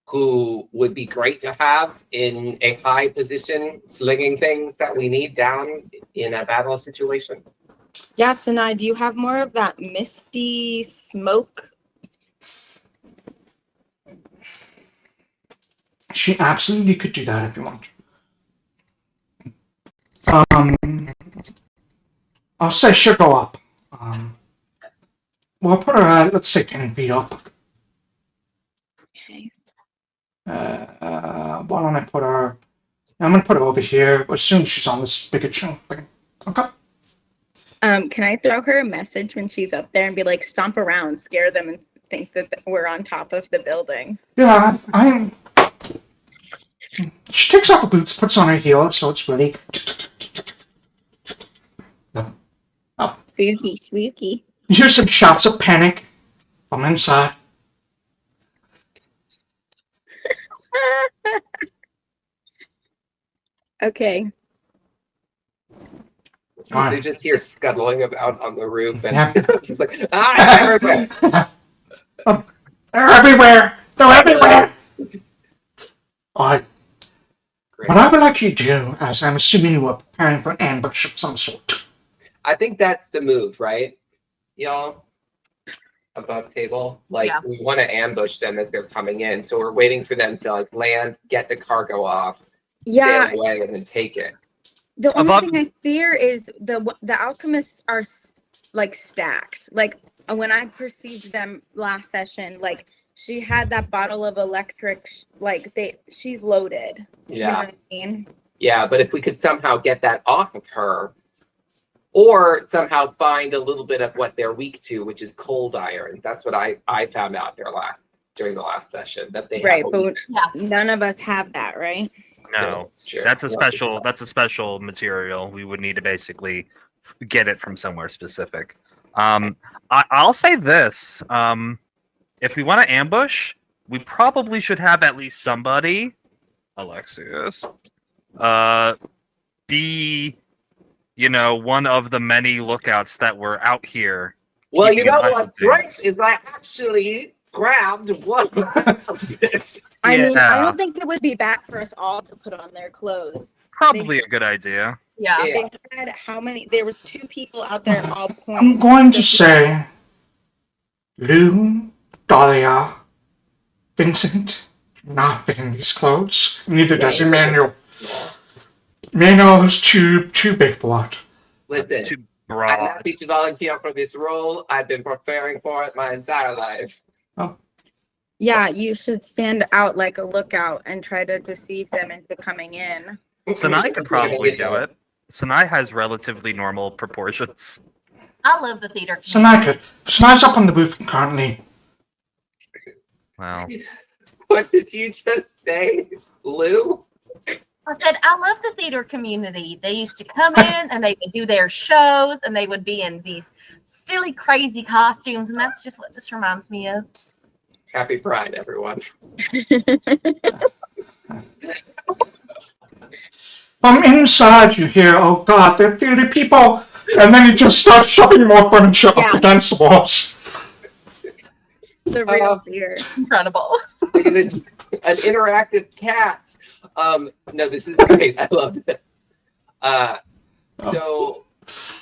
who would be great to have in a high position, slinging things that we need down in a battle situation.
Yeah, Sanai, do you have more of that misty smoke?
She absolutely could do that if you want. I'll say she'll go up. Well, I'll put her at, let's say, 10 feet up.
Okay.
Why don't I put her... I'm going to put her over here as soon as she's on this bigger chunk thing. Okay.
Can I throw her a message when she's up there and be like, stomp around, scare them, and think that we're on top of the building?
Yeah, I'm... She takes off her boots, puts on her heels, so it's ready.
Spooky, spooky.
You hear some shouts of panic from inside.
Okay.
They just hear scuttling about on the roof and
Yeah.
just like, everywhere.
They're everywhere! They're everywhere! Alright.
Great.
What I would like you to do, as I'm assuming you were preparing for an ambush of some sort.
I think that's the move, right? Y'all? Above table. Like,
Yeah.
we want to ambush them as they're coming in. So we're waiting for them to like land, get the cargo off,
Yeah.
stay away, and then take it.
The only
Above-
thing I fear is the alchemists are like stacked. Like when I perceived them last session, like she had that bottle of electric, she's loaded. You know
Yeah.
what I mean?
Yeah, but if we could somehow get that off of her, or somehow find a little bit of what they're weak to, which is cold iron. That's what I found out during the last session, that they
Right,
have a
but
weakness.
none of us have that, right?
No,
It's true.
that's a special material. We would need to basically get it from somewhere specific. I'll say this: if we want to ambush, we probably should have at least somebody, Alexias, be, one of the many lookouts that were out here.
Well,
keeping
you know
an eye on
what's right
things.
is I actually grabbed one of the
I mean, I
Yeah.
don't think it would be bad for us all to put on their clothes.
Probably a good idea.
Yeah.
Yeah.
They had how many? There was 2 people out there at all points.
I'm going to
so-
say Lou, Dahlia, Vincent do not fit in these clothes. Neither does
Yeah,
Emmanuel. Emmanuel is too big for it.
Listen,
Too
I'm
broad.
happy to volunteer for this role. I've been preparing for it my entire life.
Yeah, you should stand out like a lookout and try to deceive them into coming in.
Sanai could probably do it. Sanai has relatively normal proportions.
I love the theater
Sanai
community.
could. Sanai's up on the roof currently.
Well,
What did you just say, Lou?
I said, I love the theater community. They used to come in and they would do their shows and they would be in these silly, crazy costumes. And that's just what this reminds me of.
Happy Pride, everyone.
From inside, you hear, "Oh God, they're theater people," and then you just start shoving more furniture up
Yeah.
against the walls.
The real fear.
Incredible.
Like an interactive cat. No, this is great. I love this. So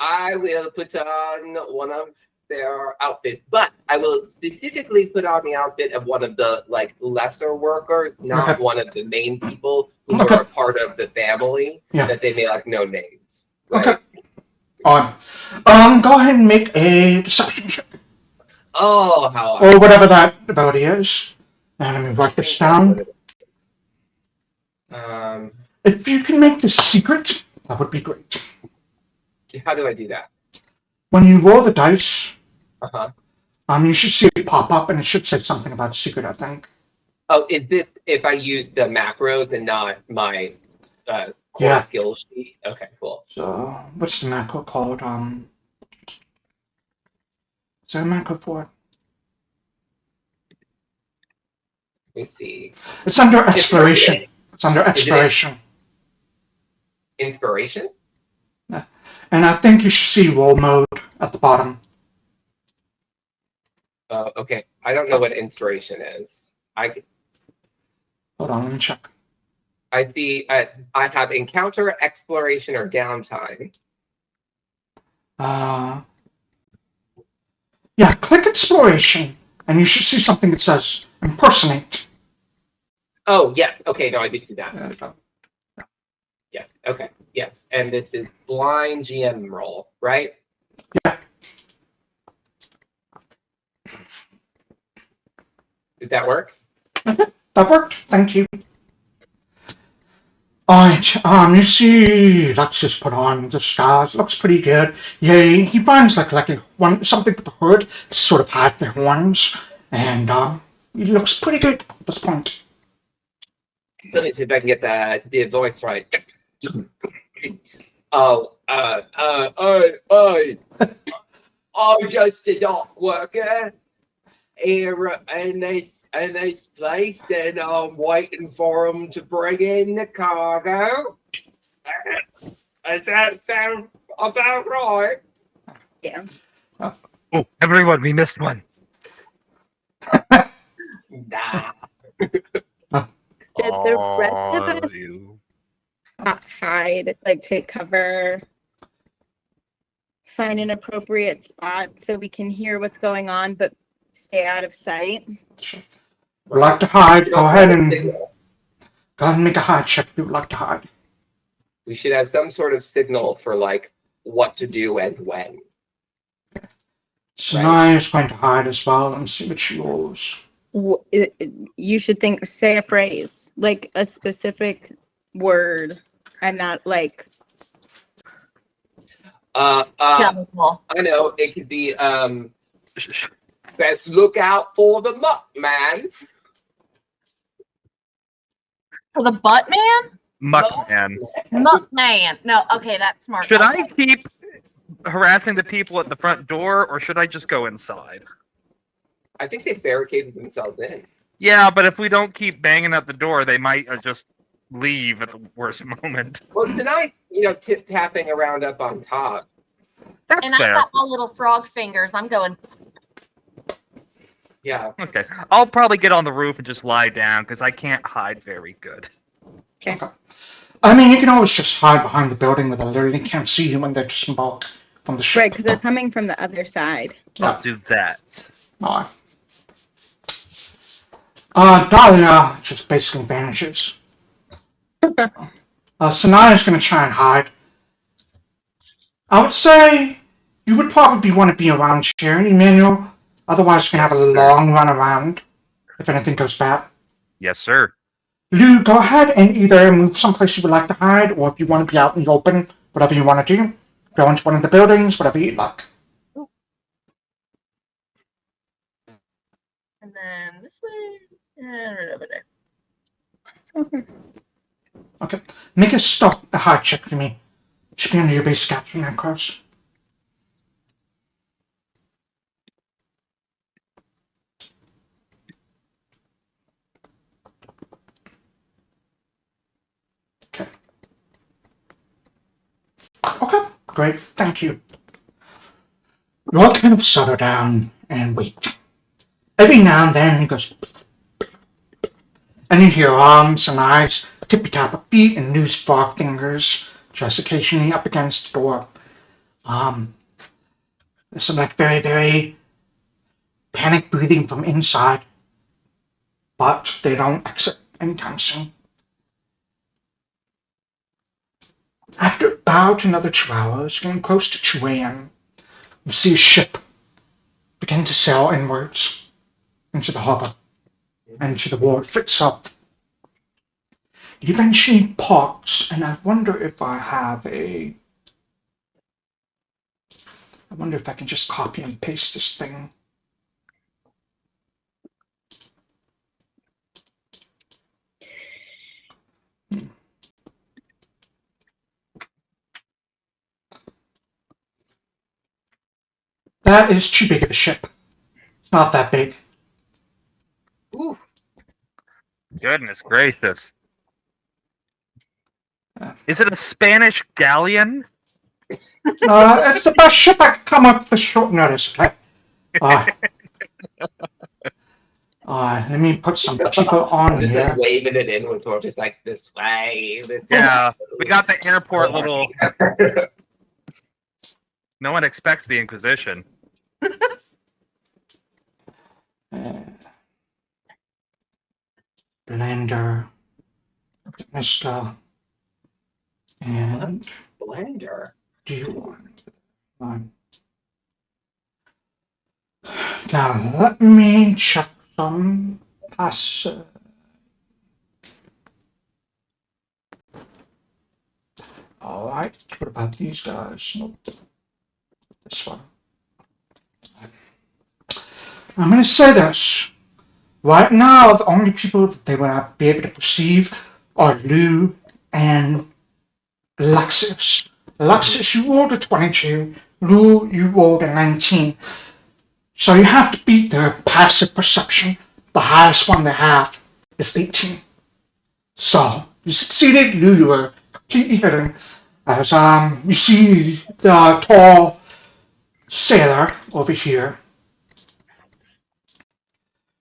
I will put on one of their outfits, but I will specifically put on the outfit of one of the like lesser workers, not
Okay.
one of the main people who
Okay.
are a part of the family
Yeah.
that they may like know names. Right?
Okay. On. Go ahead and make a deception check,
Oh, how
or whatever that ability is. And let me write this down. If you can make this secret, that would be great.
How do I do that?
When you roll the dice,
Uh-huh.
you should see it pop up, and it should say something about secret, I think.
Oh, is this if I use the macros and not my core
Yeah.
skill sheet? Okay, cool.
So, what's the macro called? Is there a macro for it?
Let me see.
It's under exploration. It's under exploration.
Inspiration?
And I think you should see roll mode at the bottom.
Okay. I don't know what inspiration is.
Hold on, let me check.
I see. I have encounter, exploration, or downtime.
Yeah, click exploration, and you should see something that says impersonate.
Oh yes. Okay. No, I do see that.
There you go.
Yes. Okay. Yes. And this is blind GM roll, right?
Yeah.
Did that work?
That worked. Thank you. Alright, you see Alexias put on disguise. Looks pretty good. Yeah, he finds like something with the hood to sort of hide their horns, and he looks pretty good at this point.
Let me see if I can get the voice right. Oh, I'm just a dock worker here in this place, and I'm waiting for them to bring in the cargo. Does that sound about right?
Yeah.
oh, everyone, we missed one.
Nah.
Did the rest of
Oh,
us
you.
hide, like take cover, find an appropriate spot so we can hear what's going on, but stay out of sight?
Would like to hide? Go ahead and make a hide check if you would like to hide.
We should have some sort of signal for like what to do and when.
Sanai is going to hide as well. Let me see what she rolls.
You should say a phrase, like a specific word, and not like
Chemical.
I know it could be best look out for the Muckman.
For the butt man?
Muckman.
Muckman. No, okay, that's smart.
Should
Okay.
I keep harassing the people at the front door, or should I just go inside?
I think they barricaded themselves in.
Yeah, but if we don't keep banging at the door, they might just leave at the worst moment.
Well, it's nice, tapping around up on top.
That's
And I
fair.
got my little frog fingers. I'm going.
Yeah.
Okay. I'll probably get on the roof and just lie down because I can't hide very good.
Okay. I mean, you can always just hide behind the building where they literally can't see you when they disembark from the ship.
Right, because they're coming from the other side.
I'll do that.
Alright. Dahlia just basically vanishes. Sanai is going to try and hide. I would say you would probably want to be around here, Emmanuel. Otherwise, you're going to have a long run around if anything goes bad.
Yes, sir.
Lou, go ahead and either move someplace you would like to hide, or if you want to be out in the open, whatever you want to do. Go into one of the buildings, whatever you like.
And then this way, and right over there.
Okay. Make a hide check for me. Should be under your basic action macros. Okay. Okay, great. Thank you. You all kind of settle down and wait. Every now and then he goes, and you hear arms and eyes, tippy tap of feet, and loose frog fingers just occasionally up against the door. There's some like very, very panic breathing from inside, but they don't exit anytime soon. After about another 2 hours, getting close to 2 a.m., you see a ship begin to sail inwards into the harbor and to the wharf itself. It eventually parks, and I wonder if I wonder if I can just copy and paste this thing. That is too big of a ship. It's not that big.
Ooh.
Goodness gracious. Is it a Spanish galleon?
It's the best ship I could come up with short notice. Okay. Let me put some people on
Just
here.
like waving it in with just like this way.
Yeah, we got the airport little. No one expects the Inquisition.
Blender, Mr. And
Blender.
do you want one? Now let me check some passes. Alright, what about these guys? Nope. This one. I'm going to say this. Right now, the only people that they will be able to perceive are Lou and Alexias. Alexias, you rolled a 22. Lou, you rolled a 19. So you have to beat their passive perception. The highest one they have is 18. So you succeeded. Lou, you were completely hidden. As you see the tall sailor over here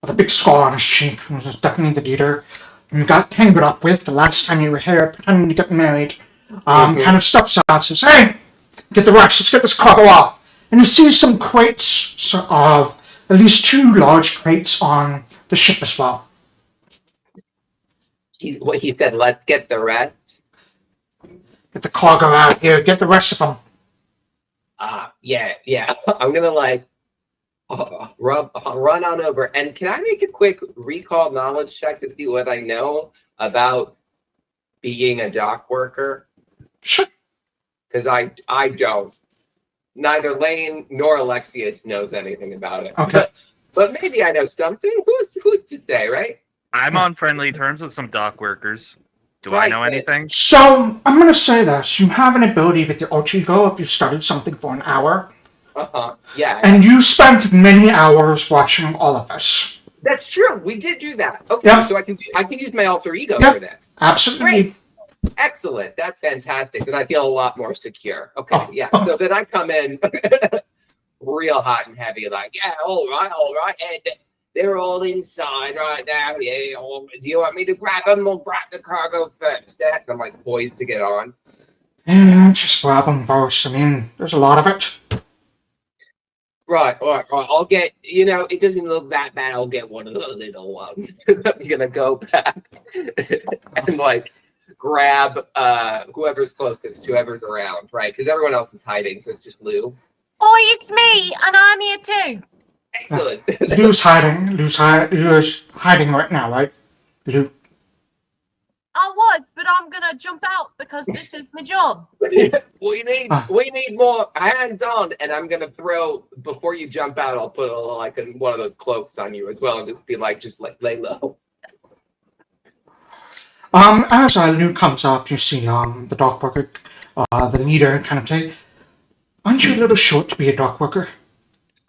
with a big scar on his cheek, which is definitely the leader. And you got tangled up with the last time you were here, pretending to get married. Kind of steps out and says, "Hey, get the rest. Let's get this cargo off." And you see some crates of at least 2 large crates on the ship as well.
He said, "Let's get the rest."
Get the cargo out here. Get the rest of them.
Yeah. I'm gonna like run on over. And can I make a quick recall knowledge check to see what I know about being a dock worker?
Sure.
Because I don't. Neither Lane nor Alexias knows anything about it.
Okay.
But maybe I know something. Who's to say, right?
I'm on friendly terms with some dock workers. Do I
Right,
know
but-
anything?
So I'm going to say this. You have an ability with your alter ego if you studied something for an hour.
Yeah.
And you spent many hours watching all of this.
That's true. We did do that. Okay,
Yeah.
so I can use my alter ego
Yeah.
for this.
Absolutely.
Great. Excellent. That's fantastic because I feel a lot more secure. Okay,
Oh.
yeah. So then I come in real hot and heavy, like, yeah, all right. They're all inside right now. Yeah. Do you want me to grab them or grab the cargo first? And I'm like poised to get on.
Yeah, just grab them first. I mean, there's a lot of it.
Right. I'll get, it doesn't look that bad. I'll get one of the little ones. I'm going to go back and like grab whoever's closest, whoever's around, right? Because everyone else is hiding, so it's just Lou.
Oi, it's me, and I'm here too.
Excellent.
Lou's hiding. Lou's hiding right now, right? Lou.
I was, but I'm gonna jump out because this is my job.
we need more hands on, and I'm gonna throw before you jump out. I'll put one of those cloaks on you as well, and just lay low.
As Lou comes up, you see the dock worker, the leader, kind of say, "Aren't you a little short to be a dock worker?"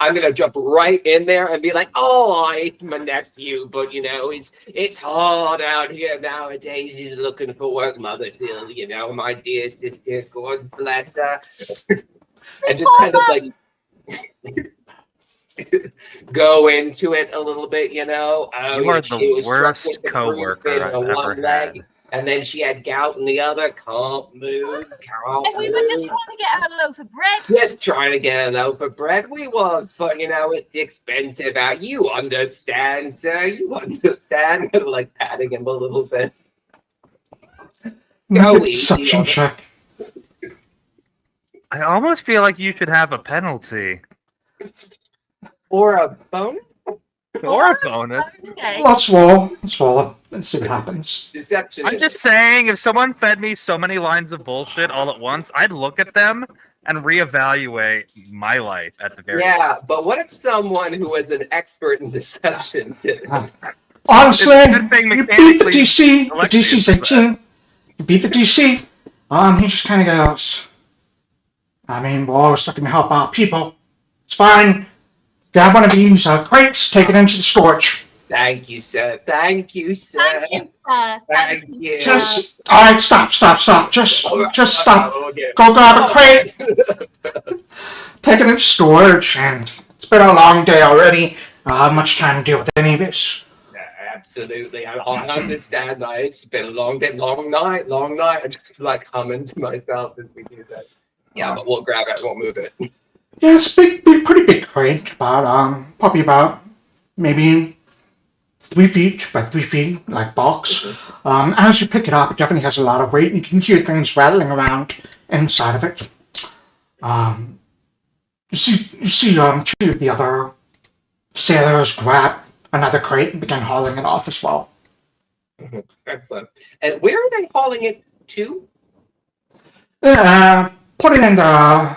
I'm gonna jump right in there and be like, "Oh, it's my nephew, but it's hard out here nowadays. He's looking for work. Mother's ill, my dear sister, God bless her." And just kind of like go into it a little bit,
You are the worst coworker I've ever had.
And then she had gout in the other. Can't move.
And we were just trying to get her a loaf of bread.
Just trying to get a loaf of bread. We was, but it's expensive out. You understand, sir. You understand. Like patting him a little bit. Go easy
Perception
on
check.
I almost feel like you should have a penalty.
Or a bonus.
Or a bonus.
Okay.
Let's roll it and see what happens.
Deception.
I'm just saying, if someone fed me so many lines of bullshit all at once, I'd look at them and reevaluate my life at the very
Yeah, but what if someone who was an expert in deception did it?
Honestly,
It's a good thing
you beat the
mechanically
DC. The
Alexias
DC's
is
18. You beat the DC. He just kind of goes, I mean, we're always looking to help out people. It's fine. Grab one of these crates, take it into the storage.
Thank you, sir. Thank you, sir.
Thank you, sir.
Thank you.
Just, alright, stop. Just stop.
Oh, okay.
Go grab a crate, take it into storage, and it's been a long day already. I don't have much time to deal with any of this.
Yeah, absolutely. I understand that. It's been a long day, long night. I'm just like humming to myself as we do this. Yeah, but we'll grab it, we'll move it.
Yeah, it's a pretty big crate, probably about maybe 3 feet by 3 feet, like box. As you pick it up, it definitely has a lot of weight. You can hear things rattling around inside of it. You see, 2 of the other sailors grab another crate and begin hauling it off as well.
Excellent. And where are they hauling it to?
Put it in the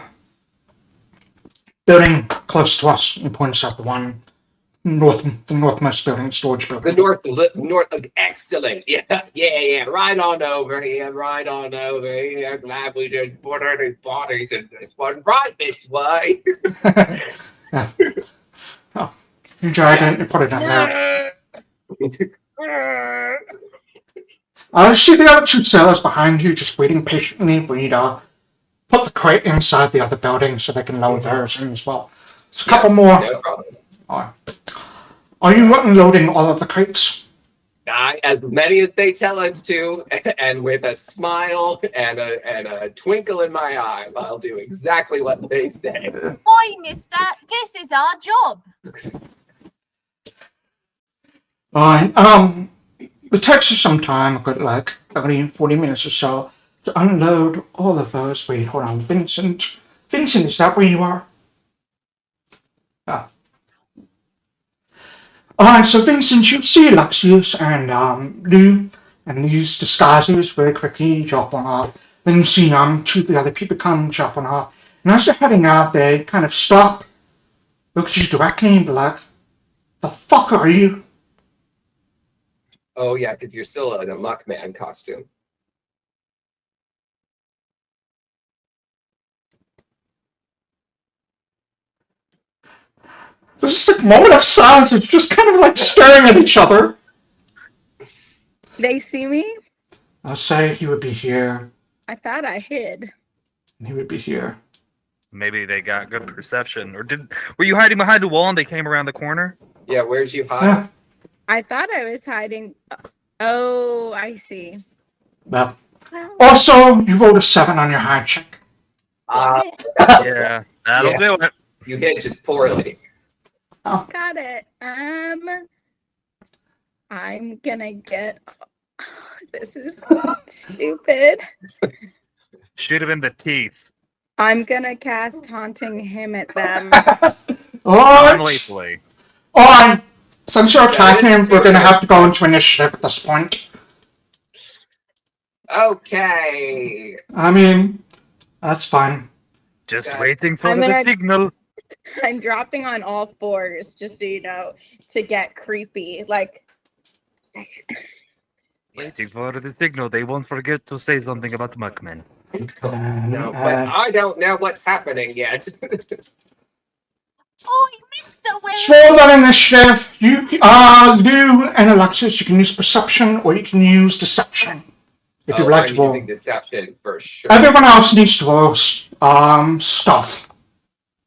building close to us. He points out the one the northmost building, storage building.
The north. Excellent. Yeah. Right on over here. Glad we didn't put any bodies in this one. Right this way.
Yeah. Oh, you drag it and put it down there. You see the other 2 sailors behind you just waiting patiently for you to put the crate inside the other building so they can load theirs in as well. There's a couple more.
No problem.
Are you unloading all of the crates?
As many as they tell us to, and with a smile and a twinkle in my eye, I'll do exactly what they say.
Oi, mister, this is our job.
Alright, it takes you some time, a good 30, 40 minutes or so, to unload all of those. Wait, hold on, Vincent, is that where you are? Ah. Alright, so Vincent, you see Alexias and Lou and these disguises very quickly drop one off. Then you see 2 of the other people come drop one off. And as they're heading out, they kind of stop, look at you directly and be like, the fuck are you?
Oh yeah, because you're still in a Muckman costume.
There's this moment of silence. It's just kind of like staring at each other.
They see me?
I'll say he would be here,
I thought I hid.
and he would be here.
Maybe they got good perception. Or were you hiding behind a wall and they came around the corner?
Yeah, where'd you hide?
Yeah.
I thought I was hiding. Oh, I see.
Well,
Well,
also, you rolled a 7 on your hide check.
Uh,
Yeah, that'll
Yeah.
do it.
You hit just poorly.
got it. I'm gonna get. This is stupid.
Shoot him in the teeth.
I'm gonna cast taunting him at them.
Alright.
Non-lethally.
Alright. Since you're attacking him,
it's
we're gonna
too
have to go into initiative at this point.
Okay.
I mean, that's fine.
Just
Okay.
waiting for
I'm
the
gonna-
signal.
I'm dropping on all fours, just so you know, to get creepy. Like,
Waiting for the signal. They won't forget to say something about Muckman.
No, but I don't know what's happening yet.
Oh, you missed a win.
For that initiative, you, Lou and Alexias, you can use perception or you can use deception. If you'd like
I'm
to roll.
using deception for sure.
Everyone else needs to roll stuff.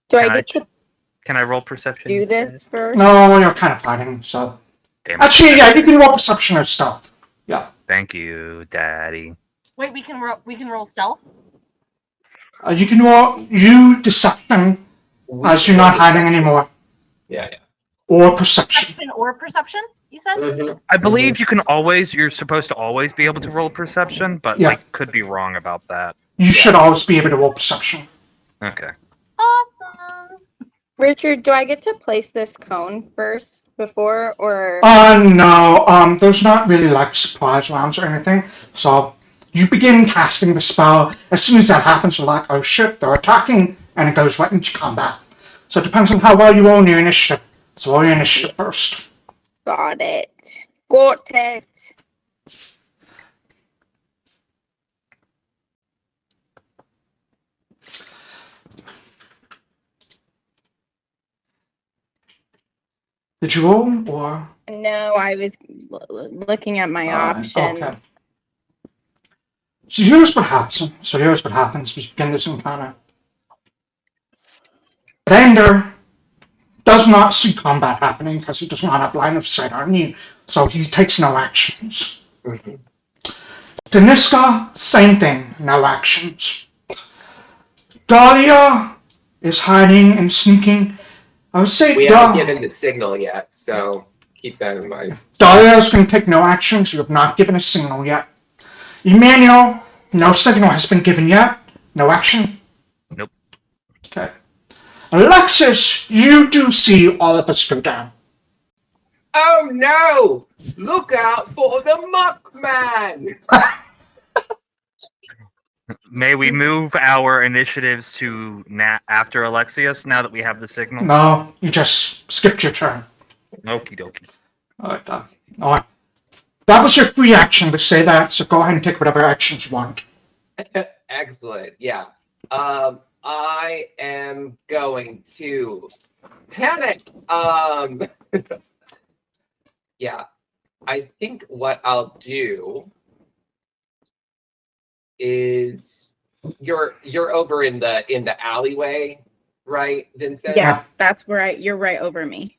do I
Can I
get to
Can I roll perception?
do this first?
No, you're kind of fighting, so.
Damn it.
Actually, yeah, you can roll perception or stuff. Yeah.
Thank you, Daddy.
Wait, we can roll stealth.
You can roll deception as you're not hiding anymore.
Yeah.
Or perception.
Deception or perception? You said.
Mhm.
I believe you're supposed to always be able to roll perception, but
Yeah.
could be wrong about that.
You should always be able to roll perception.
Okay.
Awesome.
Richard, do I get to place this cone first before, or
No, there's not really like surprise rounds or anything. So you begin casting the spell. As soon as that happens, you're like, oh shit, they're attacking, and it goes right into combat. So it depends on how well you roll your initiative. So roll your initiative first.
got it? Got it.
Did you roll, or?
No, I was looking at my options.
okay. So here's what happens. We begin this encounter. Bender does not see combat happening because he does not have line of sight on you, so he takes no actions.
Mhm.
Daniska, same thing, no actions. Dahlia is hiding and sneaking. I would say
We haven't given the signal yet, so keep that in mind.
Dahlia is going to take no actions. You have not given a signal yet. Emmanuel, no signal has been given yet. No action.
Nope.
Okay. Alexis, you do see all of us go down.
Oh no! Look out for the Muckman!
May we move our initiatives to after Alexias now that we have the signal?
No, you just skipped your turn.
Okie dokie.
Alright, alright. That was your free action to say that, so go ahead and take whatever actions you want.
Excellent. Yeah. I am going to panic. Yeah. I think what I'll do is you're over in the alleyway, right, Vincent?
Yes, that's where you're right over me.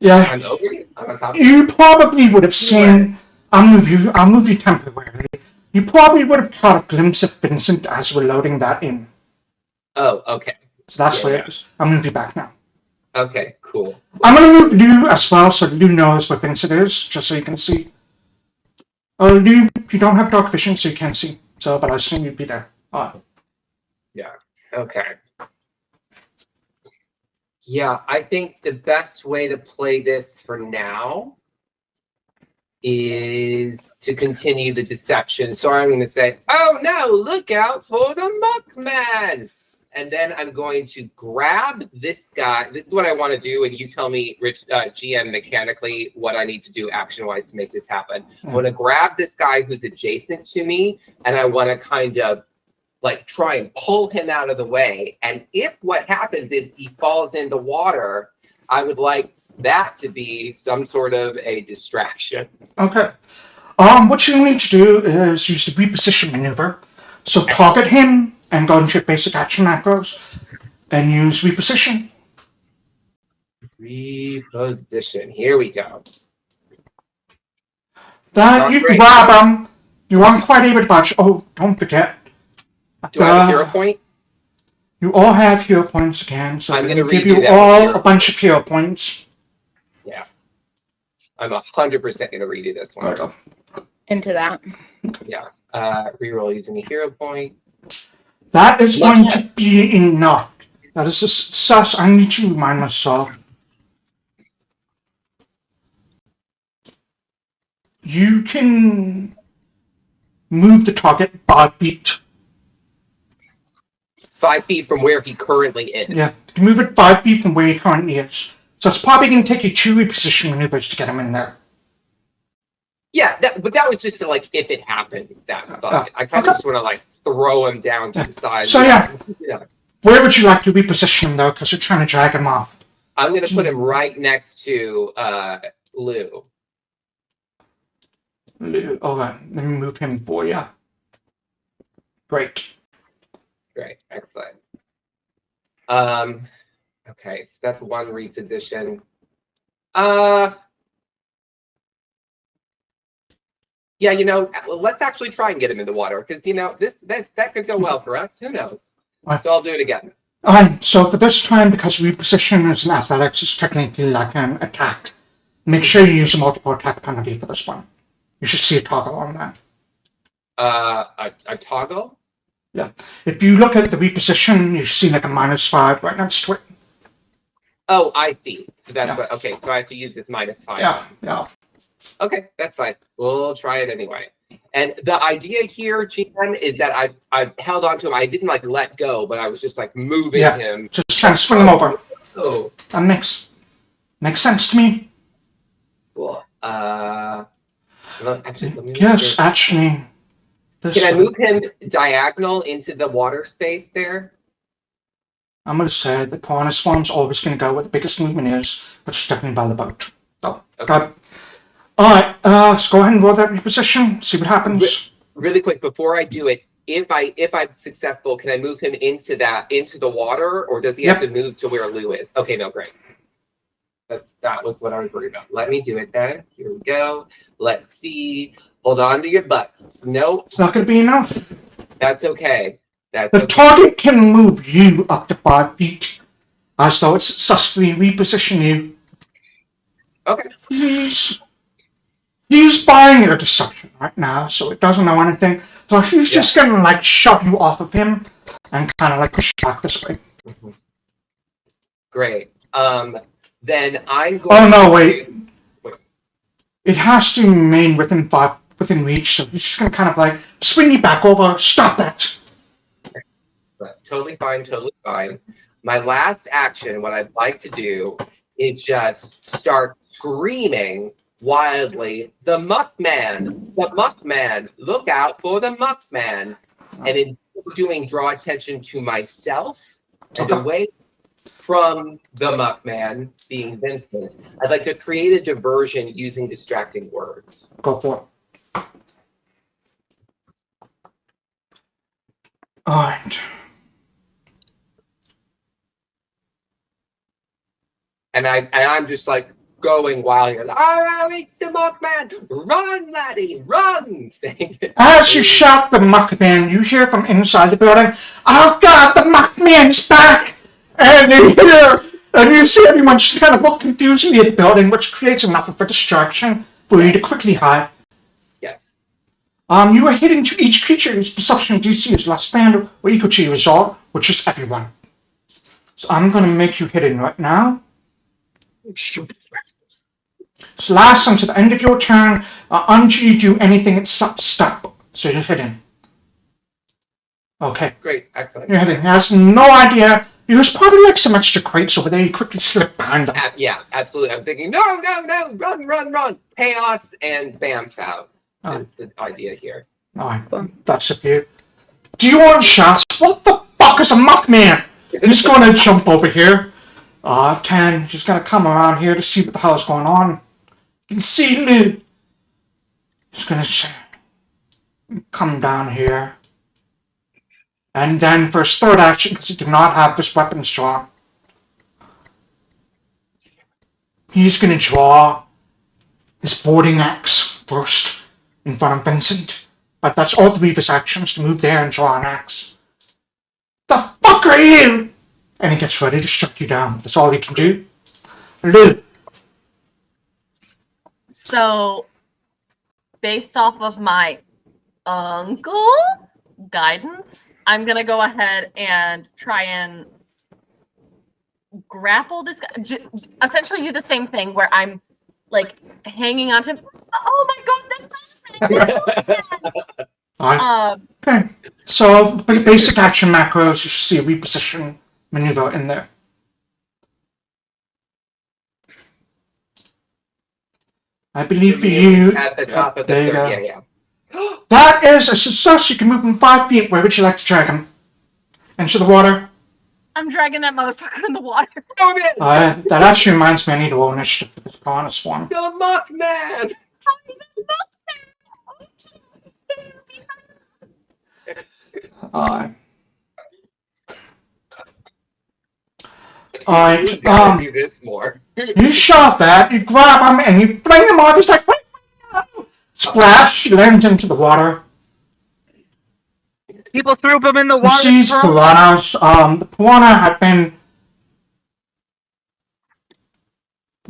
Yeah,
I'm over you. I'm on top of
you probably would have seen. I'll move you temporarily. You probably would have caught a glimpse of Vincent as we're loading that in.
Oh, okay.
So that's
Yeah,
where
yeah.
it is. I'll move you back now.
Okay, cool.
I'm gonna move Lou as well, so Lou knows where Vincent is, just so you can see. Lou, you don't have dark vision, so you can't see. So, but I assume you'd be there.
Okay. Yeah, I think the best way to play this for now is to continue the deception. So I'm going to say, oh no, look out for the Muckman. And then I'm going to grab this guy. This is what I want to do. And you tell me, GM, mechanically what I need to do action-wise to make this happen. I want to grab this guy who's adjacent to me, and I want to kind of like try and pull him out of the way. And if what happens is he falls into water, I would like that to be some sort of a distraction.
Okay. What you need to do is use the reposition maneuver. So target him and go into your basic action macros and use reposition.
Reposition. Here we go.
That you can grab them. You aren't quite able to budge. Oh, don't forget.
Do I have a hero point?
You all have hero points again, so
I'm
I'm
gonna
going to give
redo
you
that
all
hero
a bunch of hero points.
Yeah. I'm 100% going to redo this one.
Right.
Into that.
Yeah. Reroll using a hero point.
That is going to be enough. That is a success. I need to remind myself. You can move the target 5 feet.
5 feet from where he currently is.
Yeah, you can move it 5 feet from where he currently is. So it's probably going to take you 2 reposition maneuvers to get him in there.
Yeah, but that was just to, like, if it happens, that's fine. I kind of just want to, like, throw him down to the side.
So yeah, where would you like to reposition him though? Because you're trying to drag him off.
I'm going to put him right next to Lou.
All right, let me move him for you. Great.
Great, excellent. Okay, so that's one reposition. Yeah, you know, let's actually try and get him in the water because you know that could go well for us. Who knows?
Right.
So I'll do it again.
So for this time, because reposition is an athletics, it's technically like an attack. Make sure you use a multiple attack penalty for this one. You should see a toggle on that.
A toggle?
Yeah. If you look at the reposition, you see like a -5 right next to it.
Oh, I see. So that's what. Okay, so I have to use this -5.
Yeah.
Okay, that's fine. We'll try it anyway. And the idea here, GM, is that I held on to him. I didn't like let go, but I was just like moving him.
Just trying to swing him over.
Oh.
That makes sense to me.
Cool. Actually, let me
Actually.
Can I move him diagonal into the water space there?
I'm going to say the piranha swarm's always going to go where the biggest movement is, which is definitely by the boat. So, okay. All right, let's go ahead and roll that reposition, see what happens.
Really quick, before I do it, if I'm successful, can I move him into the water, or does he have to move to where Lou is? Okay, no, great. That was what I was worried about. Let me do it then. Here we go. Let's see. Hold on to your butts. Nope.
It's not going to be enough.
That's okay.
The target can move you up to 5 feet, as though it's successfully reposition you.
Okay.
He's buying your deception right now, so it doesn't know anything. So he's just going to like shove you off of him and kind of like push you back this way.
Mm-hmm. Great. Then I'm going.
Oh no! Wait. It has to remain within reach, so he's just going to kind of like swing you back over. Stop that.
Totally fine. Totally fine. My last action, what I'd like to do, is just start screaming wildly, "The Muckman! The Muckman! Look out for the Muckman!" And in doing, draw attention to myself and away from the Muckman, being Vincent. I'd like to create a diversion using distracting words.
Go for it. All right.
And I'm just like going wild here. Oh, it's the Muckman! Run, laddie, run!
As you shout the Muckman, you hear from inside the building, "Oh God, the Muckman's back!" And you see everyone just kind of look confusedly at the building, which creates enough of a distraction for you to quickly hide.
Yes.
You are hitting to each creature whose perception DC is less than or equal to your result, which is everyone. So I'm going to make you hit it right now. So last until the end of your turn, until you do anything except stop. So you're hitting. Okay.
Great, excellent.
You're hitting. He has no idea. There's probably like some extra crates over there. You quickly slip behind them.
Yeah, absolutely. I'm thinking, no, run. Chaos and bamf out is the idea here.
Alright, cool. That's it for you. Do you want shots? What the fuck is a Muckman? He's going to jump over here. 10. He's going to come around here to see what the hell is going on. You can see Lou. He's going to come down here. And then for his third action, because he did not have his weapons drawn, he's going to draw his boarding axe first in front of Vincent. But that's all 3 of his actions, to move there and draw an axe. The fuck are you? And he gets ready to strike you down. That's all he can do. Lou.
So, based off of my uncle's guidance, I'm gonna go ahead and try and grapple this guy. Essentially, do the same thing where I'm like hanging onto. Oh my god!
Okay. So basic action macros. You should see a reposition maneuver in there. I believe for you.
At the top of the
there you
third.
go.
Yeah.
That is a success. You can move him 5 feet. Where would you like to drag him? Into the water?
I'm dragging that motherfucker in the water.
That actually reminds me I need to roll initiative for this piranha swarm.
The Muckman!
Alright,
do this more.
you shot that, you grab him, and you fling him off. He's like, wait, no! Splash, he lands into the water.
People threw them in the
You
water.
see piranhas. The piranha had been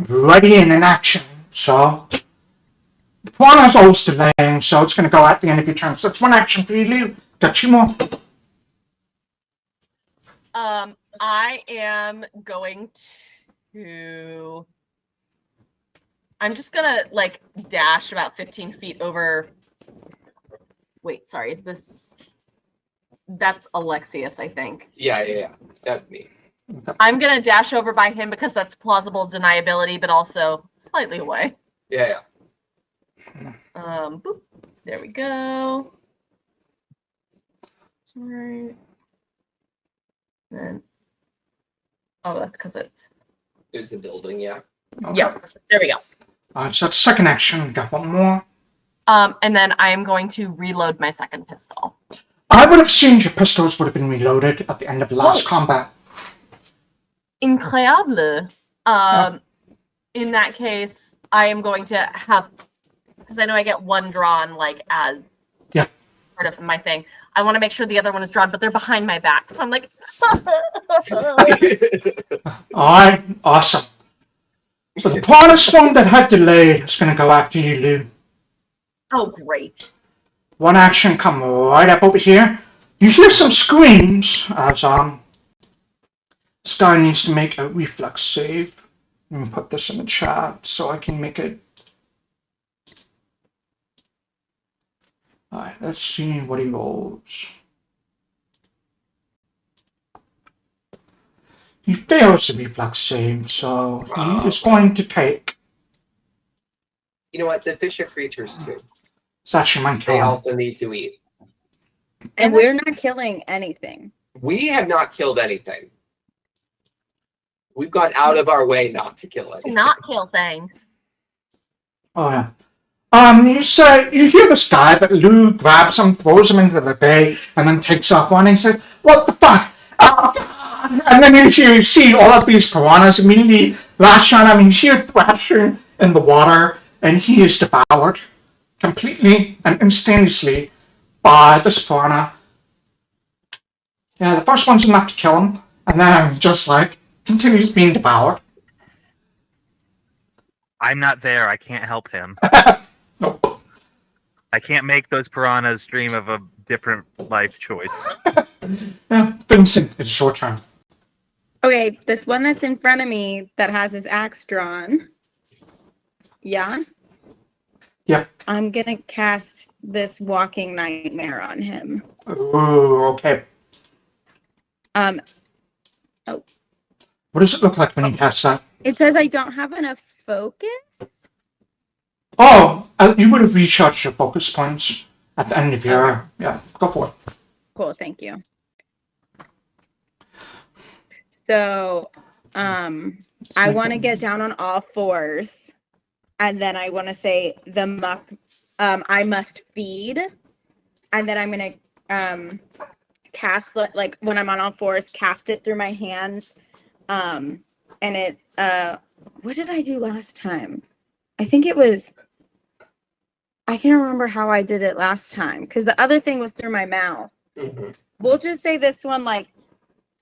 ready and in action, so the piranha's always delaying, so it's going to go at the end of your turn. So that's 1 action for you, Lou. Got 2 more.
I am going to. I'm just gonna like dash about 15 feet over. Wait, sorry, is this? That's Alexias, I think.
Yeah. That's me.
I'm gonna dash over by him because that's plausible deniability, but also slightly away.
Yeah.
Boop. There we go. Sorry. Then. Oh, that's because it's.
There's a building, yeah.
Okay.
Yep. There we go.
Alright, so that's 2nd action. Got 1 more.
And then I am going to reload my 2nd pistol.
I would have assumed your pistols would have been reloaded at the end of the last combat.
Incroyable. In that case, I am going to have, because I know I get 1 drawn like as part of my thing. I want to make sure the other one is drawn, but they're behind my back. So I'm like,
Alright, awesome. So the piranha swarm that had delayed is going to go after you, Lou.
oh, great.
1 action, come right up over here. You hear some screams as this guy needs to make a reflex save. Let me put this in the chat so I can make it. Alright, let's see what he rolls. He fails the reflex save, so he is going to take.
You know what? The fish are creatures too.
It's actually my
They
turn.
also need to eat.
And we're not killing anything.
We have not killed anything. We've gone out of our way not to kill
To
anything.
not kill things.
Oh yeah. You hear this guy, but Lou grabs him, throws him into the bay, and then takes off running. He says, "What the fuck?" Oh, God. And then you see all of these piranhas immediately lash on him. You hear thrashing in the water, and he is devoured completely and instantaneously by this piranha. Yeah, the first one's enough to kill him, and then just like continues being devoured.
I'm not there. I can't help him.
Nope.
I can't make those piranhas dream of a different life choice.
Yeah, Vincent, it's your turn.
Okay, this one that's in front of me that has his axe drawn. Yeah?
Yep.
I'm gonna cast this walking nightmare on him.
Ooh, okay. What does it look like when you cast that?
It says I don't have enough focus.
Oh, you would have recharged your focus points at the end of your... Yeah, go for it.
Cool, thank you. So, I want to get down on all 4s, and then I want to say I must feed, and then I'm gonna cast like when I'm on all fours, cast it through my hands. And it what did I do last time? I think it was I can't remember how I did it last time because the other thing was through my mouth.
Mm-hmm.
We'll just say this one, like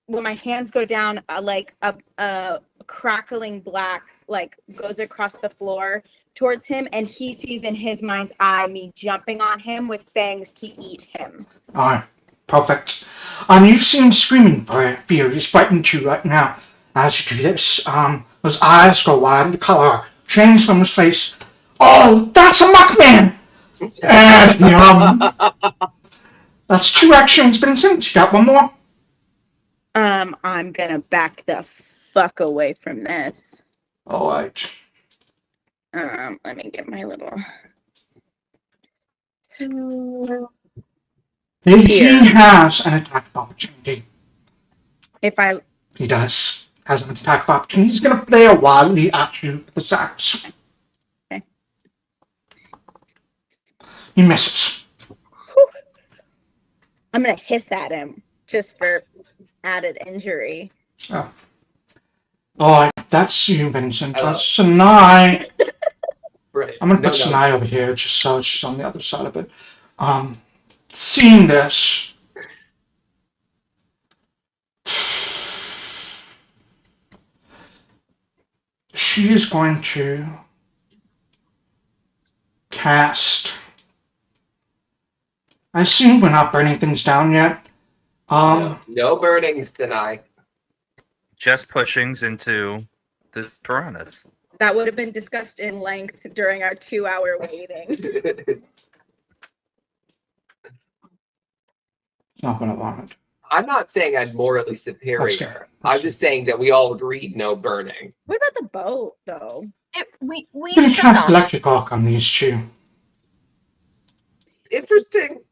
when my hands go down, like a crackling black like goes across the floor towards him, and he sees in his mind's eye me jumping on him with fangs to eat him.
Alright, perfect. You've seen him screaming for fear. He's frightened you right now. As you do this, his eyes go wide, the color changes from his face. Oh, that's a Muckman! And, that's 2 actions, Vincent. You got 1 more?
I'm gonna back the fuck away from this.
Alright.
Let me get my little.
He has an attack of opportunity.
If I
He does. Has an attack of opportunity. He's going to play a wildly at you with the sacks.
Okay.
He misses.
Whew. I'm gonna hiss at him just for added injury.
Oh. Alright, that's you, Vincent.
I love
That's Sanai.
Right.
I'm going to put Sanai over here just so she's on the other side of it. Seeing this, she is going to cast. I assume we're not burning things down yet.
No burnings tonight.
Just pushings into this piranhas.
That would have been discussed in length during our 2-hour waiting.
Not going to want it.
I'm not saying I'm morally superior. I'm just saying that we all agreed no burning.
What about the boat, though?
We
I'm going to
should
cast
not.
electric arc on these 2.
Interesting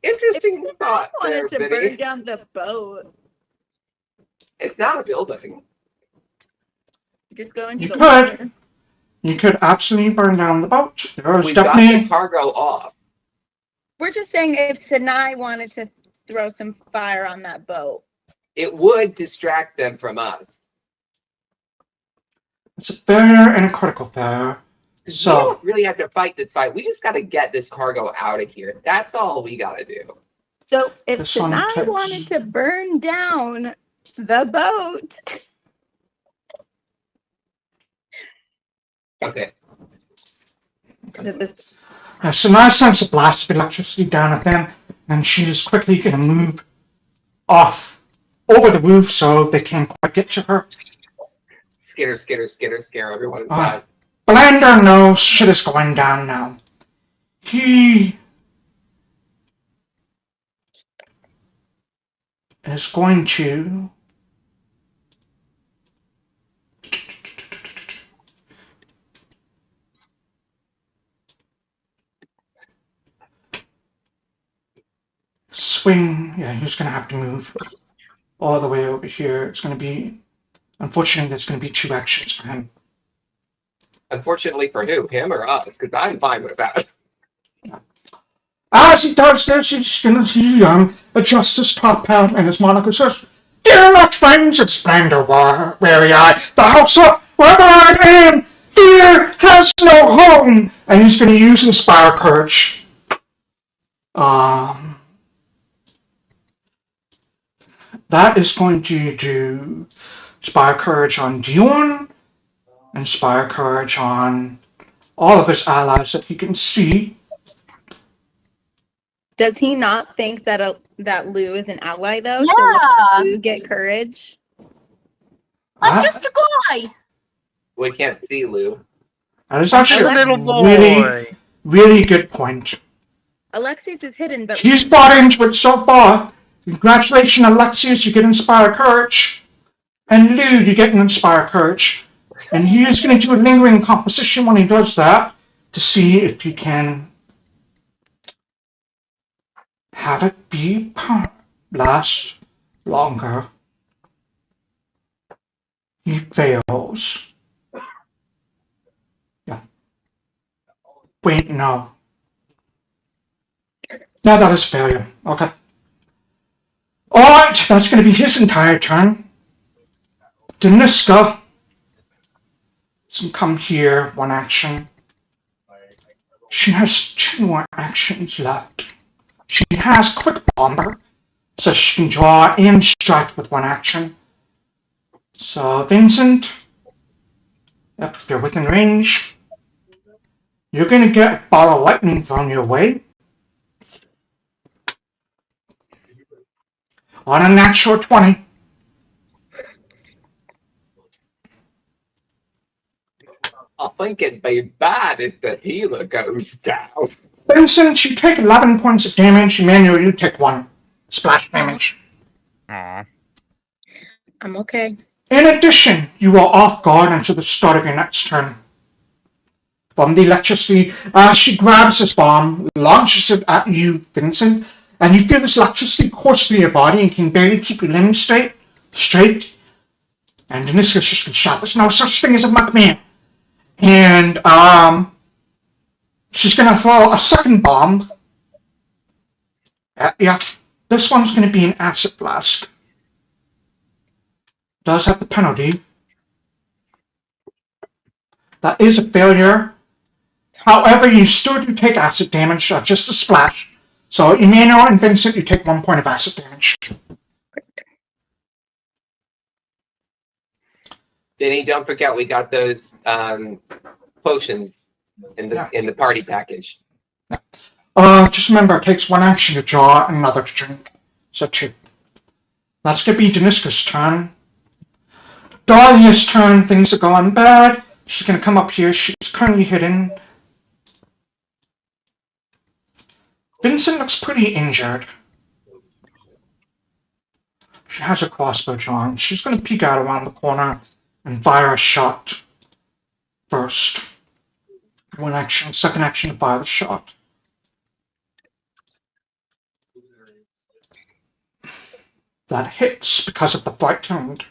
thought
I
there,
wanted to burn
Vinny.
down the boat.
It's not a building.
Just go into
You
the
could.
water.
You could absolutely burn down the boat. There's
We got
definitely.
the cargo off.
We're just saying if Sanai wanted to throw some fire on that boat.
It would distract them from us.
It's a barrier and a critical barrier.
Because
So-
we don't really have to fight this fight. We just got to get this cargo out of here. That's all we got to do.
So if
This one
Sanai
takes-
wanted to burn down the boat.
Okay.
Is it this?
Sanai sends a blast of electricity down at them, and she is quickly going to move off over the roof so they can't quite get to her.
Scare everyone inside.
Blender knows shit is going down now. He is going to swing. Yeah, he's going to have to move all the way over here. It's going to be, unfortunately, there's going to be 2 actions for him.
Unfortunately for who? Him or us? Because I'm fine with that.
As he does this, he's going to adjust his top hat, and his monocle says, "Dear not friends, it's Splendor weary I, the house of wherever I am, fear has no home." And he's going to use Inspire Courage. That is going to do Inspire Courage on Dion, Inspire Courage on all of his allies that he can see.
Does he not think that that Lou is an ally though?
Yeah.
So let Lou get courage.
I'm just a guy.
We can't see Lou.
That is actually a
Little boy.
really, really good point.
Alexias is hidden, but
He's bought into it so far. Congratulations, Alexias, you get Inspire Courage. And Lou, you get an Inspire Courage. And he is going to do a lingering composition when he does that to see if he can have it be last longer. He fails. Yeah. Wait, no. Yeah, that is failure. Okay. Alright, that's going to be his entire turn. Deniska. So come here, one action. She has 2 more actions left. She has Quick Bomber, so she can draw and strike with 1 action. So, Vincent, if you're within range, you're going to get a ball of lightning thrown your way. On a natural 20.
I think it'd be bad if the healer goes down.
Vincent, you take 11 points of damage. Emmanuel, you take 1 splash damage.
Aw.
I'm okay.
In addition, you are off guard until the start of your next turn. From the electricity, she grabs this bomb, launches it at you, Vincent, and you feel this electricity course through your body and can barely keep your limbs straight. And Deniska's just gonna shout, "There's no such thing as a Muckman!" And she's gonna throw a second bomb at you. This one's gonna be an acid flask. Does have the penalty. That is a failure. However, you still do take acid damage, just a splash. So, Emmanuel and Vincent, you take 1 point of acid damage.
Denny, don't forget we got those potions in the party package.
Just remember, it takes 1 action to draw and another to drink. So 2. That's going to be Deniska's turn. Dahlia's turn, things are going bad. She's going to come up here. She's currently hidden. Vincent looks pretty injured. She has her crossbow drawn. She's going to peek out around the corner and fire a shot first. 1 action, second action to fire the shot. That hits because of the frightened.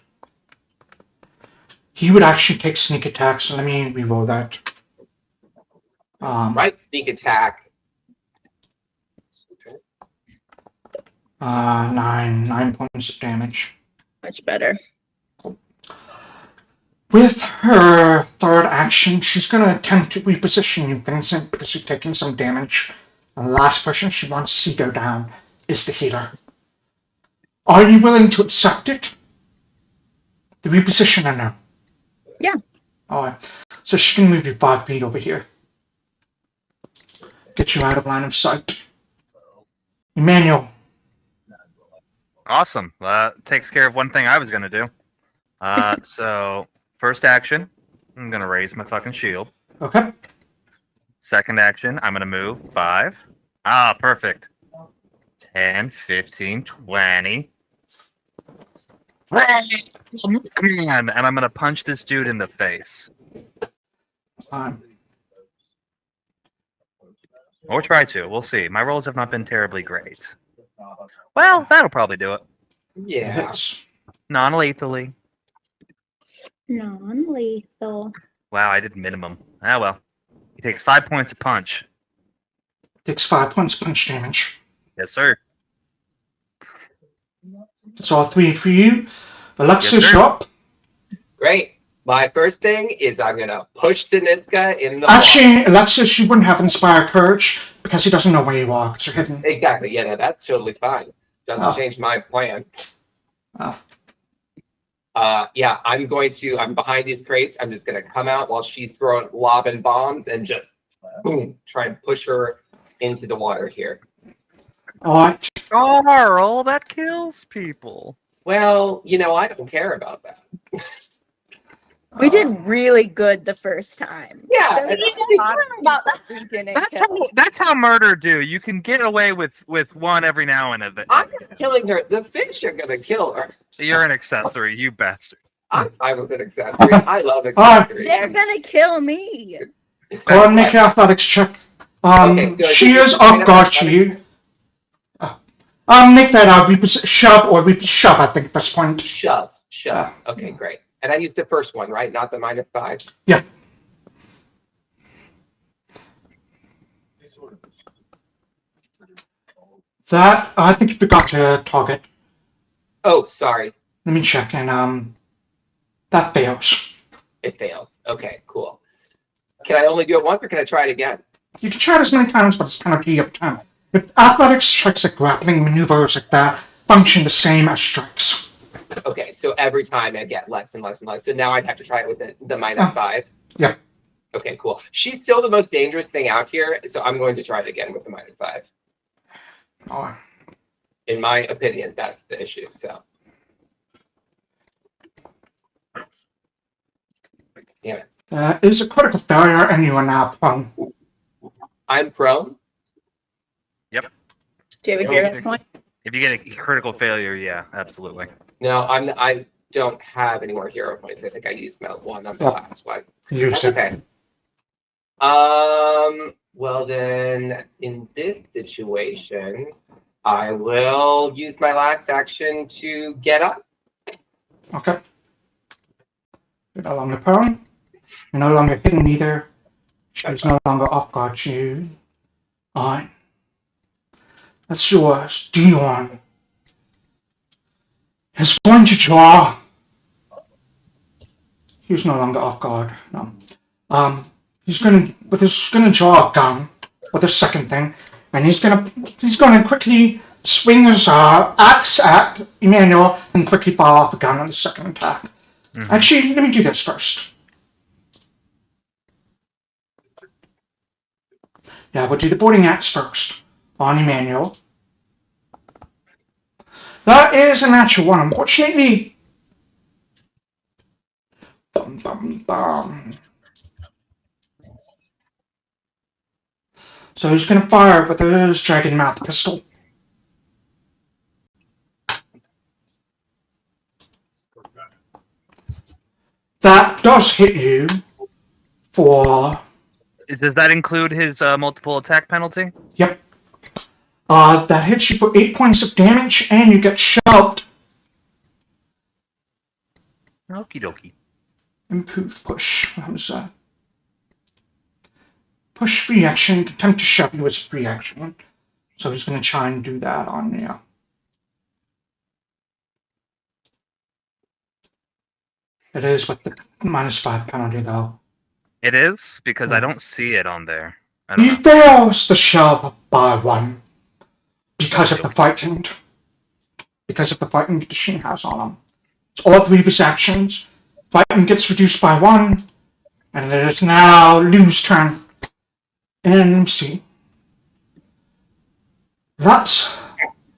He would actually take sneak attack, so let me reroll that.
Right, sneak attack.
9 points of damage.
Much better.
With her third action, she's going to attempt to reposition you, Vincent, because you're taking some damage. And the last person she wants to see go down is the healer. Are you willing to accept it? The reposition or no?
Yeah.
Alright. So she can move you 5 feet over here. Get you out of line of sight. Emmanuel.
Awesome. Takes care of one thing I was going to do. So, first action, I'm going to raise my fucking shield.
Okay.
Second action, I'm going to move 5. Ah, perfect. 10, 15, 20. Come on, and I'm going to punch this dude in the face. Or try to. We'll see. My rolls have not been terribly great. Well, that'll probably do it.
Yeah.
Yes.
Non-lethally.
Non-lethal.
Wow, I did minimum. Ah, well. He takes 5 points of punch.
Takes 5 points of punch damage.
Yes, sir.
That's all 3 for you. Alexias,
Yes, sir.
you're up.
Great. My first thing is I'm gonna push Deniska in the
Actually, Alexias, you wouldn't have Inspire Courage because he doesn't know where you are because you're hidden.
Exactly. Yeah, no, that's totally fine. Doesn't
Oh.
change my plan.
Oh.
Yeah, I'm behind these crates. I'm just gonna come out while she's lobbing bombs and just boom, try and push her into the water here.
Alright.
Carl, that kills people.
Well, I don't care about that.
We did really good the first time.
Yeah,
So we didn't talk about that. We didn't kill.
That's how murder do. You can get away with one every now and then.
I'm not killing her. The fish are gonna kill her.
You're an accessory, you bastard.
I'm fine with an accessory. I love accessories.
They're gonna kill me.
Go ahead and make an athletics check.
Okay, so
she
this
is
is straight
off
up
guard to
athletics?
you. Make that shove or shove, I think, at this point.
Shove. Okay, great. And I used the first one, right? Not the -5.
Yeah. That, I think you forgot to target.
Oh, sorry.
Let me check, and that fails.
It fails. Okay, cool. Can I only do it once, or can I try it again?
You can try it as many times, but it's penalty of time. If athletics, checks like grappling, maneuvers like that function the same as strikes.
Okay, so every time I get less and less and less. So now I'd have to try it with the -5.
Yeah.
Okay, cool. She's still the most dangerous thing out here, so I'm going to try it again with the -5.
Oh,
In my opinion, that's the issue. So, damn it.
that is a critical failure, and you are now prone.
I'm prone.
Do you have a hero point?
If you get a critical failure, yeah, absolutely.
No, I don't have any more hero points. I think I used my one on the last one.
Use
That's
it.
okay. Well then, in this situation, I will use my last action to get up.
Okay. You're no longer prone. You're no longer hidden either. She's no longer off guard you. Alright. That's yours. Dion is going to draw. He's no longer off guard. No. He's gonna draw a gun with a second thing, and he's gonna quickly swing his axe at Emmanuel and quickly fire off a gun on the second attack.
Mm-hmm.
Actually, let me do this first. Yeah, we'll do the boarding axe first on Emmanuel. That is a natural one, unfortunately. Bum, bum, bum. So he's going to fire with his dragon mouth pistol. That does hit you for...
Does that include his multiple attack penalty?
Yep. That hits you for 8 points of damage, and you get shoved.
Okie dokie.
Improve push. What was that? Push free action. Attempt to shove you as free action. So he's going to try and do that on you. It is with the -5 penalty, though.
It is? Because I don't see it on there. I don't
He
know.
fails the shove by 1 because of the fighting. Because of the fighting condition he has on him. It's all 3 of his actions. Fighting gets reduced by 1, and it is now Lou's turn. And let me see. Let's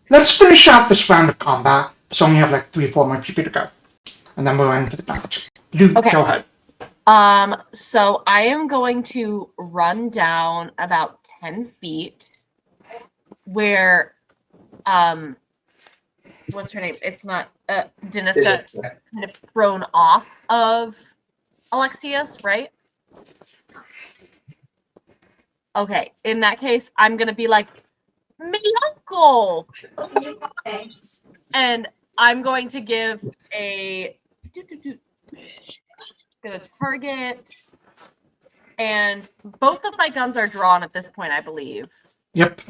finish out this round of combat. So we have like 3 or 4 more people to go. And then we'll end for the match. Lou,
Okay.
go ahead.
So I am going to run down about 10 feet where, what's her name? It's not, Deniska kind of thrown off of Alexias, right? Okay, in that case, I'm going to be like, me uncle! And I'm going to give a... Gonna target, and both of my guns are drawn at this point, I believe.
Yep.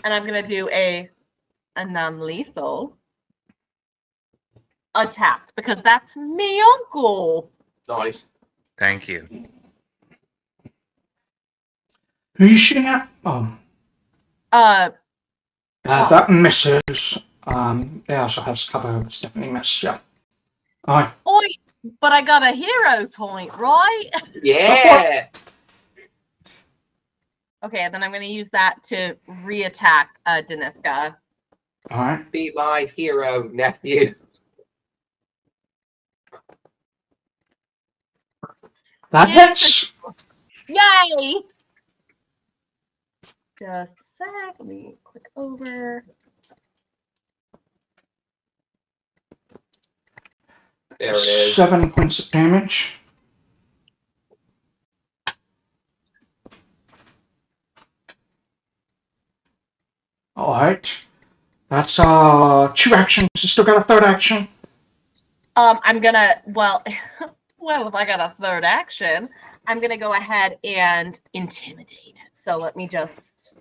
And I'm gonna do a non-lethal attack because that's me uncle.
Nice.
Thank you.
Who are you shooting at? That misses. It also has cover. It's definitely missed. Yeah. Alright.
Oi, but I got a hero point, right?
Yeah.
Okay, and then I'm gonna use that to re-attack Deniska.
Alright.
Be my hero, nephew.
That hits.
Yay! Just a sec. Let me click over.
There it is.
7 points of damage. Alright. That's 2 actions. You still got a third action?
I'm gonna, well, if I got a third action, I'm gonna go ahead and intimidate. So let me just...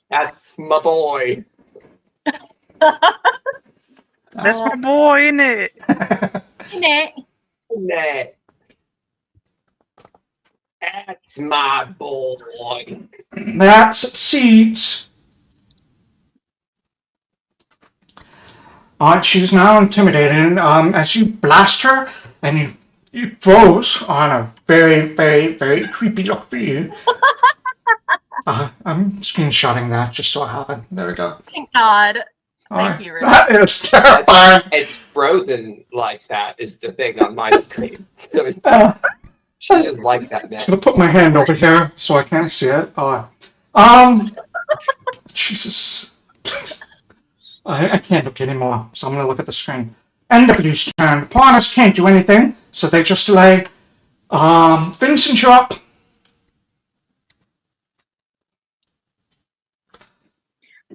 That's my boy.
That's my boy, isn't it?
Nah. That's my boy.
That succeeds. Alright, she's now intimidated. As you blast her, and you froze on a very, very, very creepy look for you. I'm screenshotting that just so I have it. There we go.
Thank God.
Alright.
Thank you, Richard.
That is terrifying.
It's frozen like that is the thing on my screen. So she's just like that now.
I'm gonna put my hand over here so I can't see it. Jesus. I can't look anymore, so I'm gonna look at the screen. NW's turn. The pawners can't do anything, so they just lay. Vincent, you're up.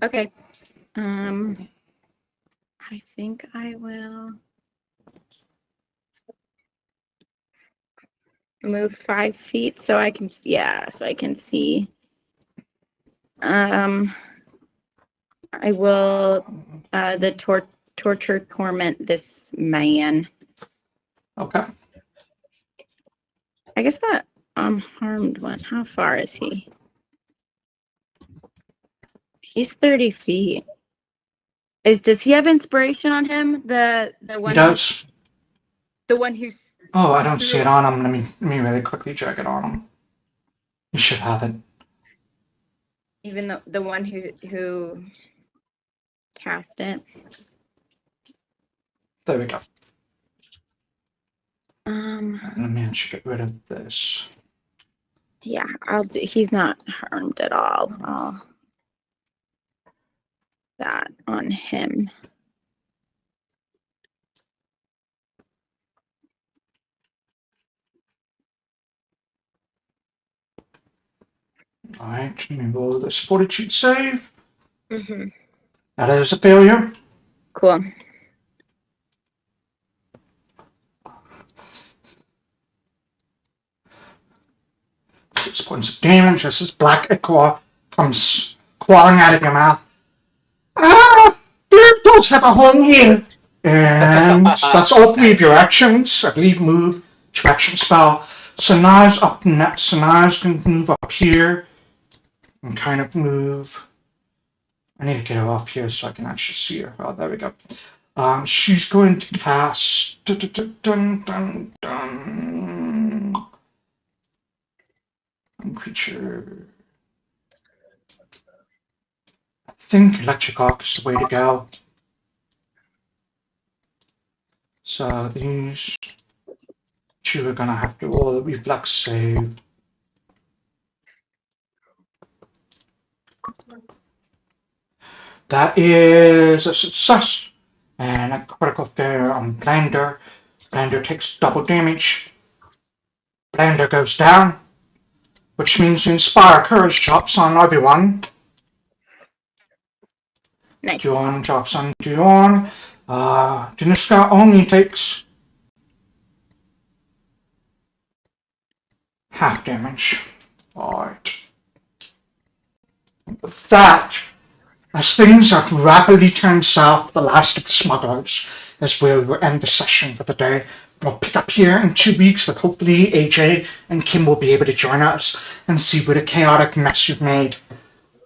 Okay. I think I will move 5 feet so I can see. I will torture torment this man.
Okay.
I guess that harmed one. How far is he? He's 30 feet. Does he have inspiration on him? The one
He does.
The one who's
Oh, I don't see it on him. Let me really quickly drag it on him. You should have it.
even the one who cast it.
There we go.
Let
me actually get rid of this.
Yeah, he's not harmed at all. I'll that on him.
All right, let me roll this fortitude save.
Mm-hmm.
That is a failure.
Cool.
Six points of damage as this black ichor comes clawing out of your mouth. Ah! Bear does have a home here. And that's all 3 of your actions. I believe move to action spell. Sanai's up next. Sanai's going to move up here and kind of move. I need to get her off here so I can actually see her. Oh, there we go. She's going to cast. Creature. I think electric arc is the way to go. So these 2 are gonna have to roll a reflex save. That is a success and a critical failure on Blander. Blander takes double damage. Blander goes down, which means the Inspire Courage drops on everyone.
Nice.
Juon drops on Juon. Deniska only takes half damage. Alright. With that, as things have rapidly turned south, the last of the smugglers, as we will end the session for the day. We'll pick up here in 2 weeks with hopefully AJ and Kim will be able to join us and see what a chaotic mess you've made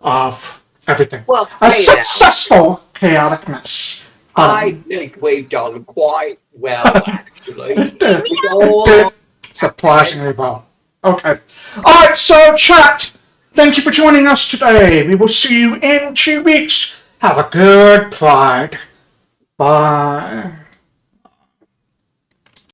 of everything.
Well,
A successful chaotic mess.
I think we've done quite well, actually.
Surprisingly well. Okay. Alright, so chat, thank you for joining us today. We will see you in 2 weeks. Have a good Pride. Bye.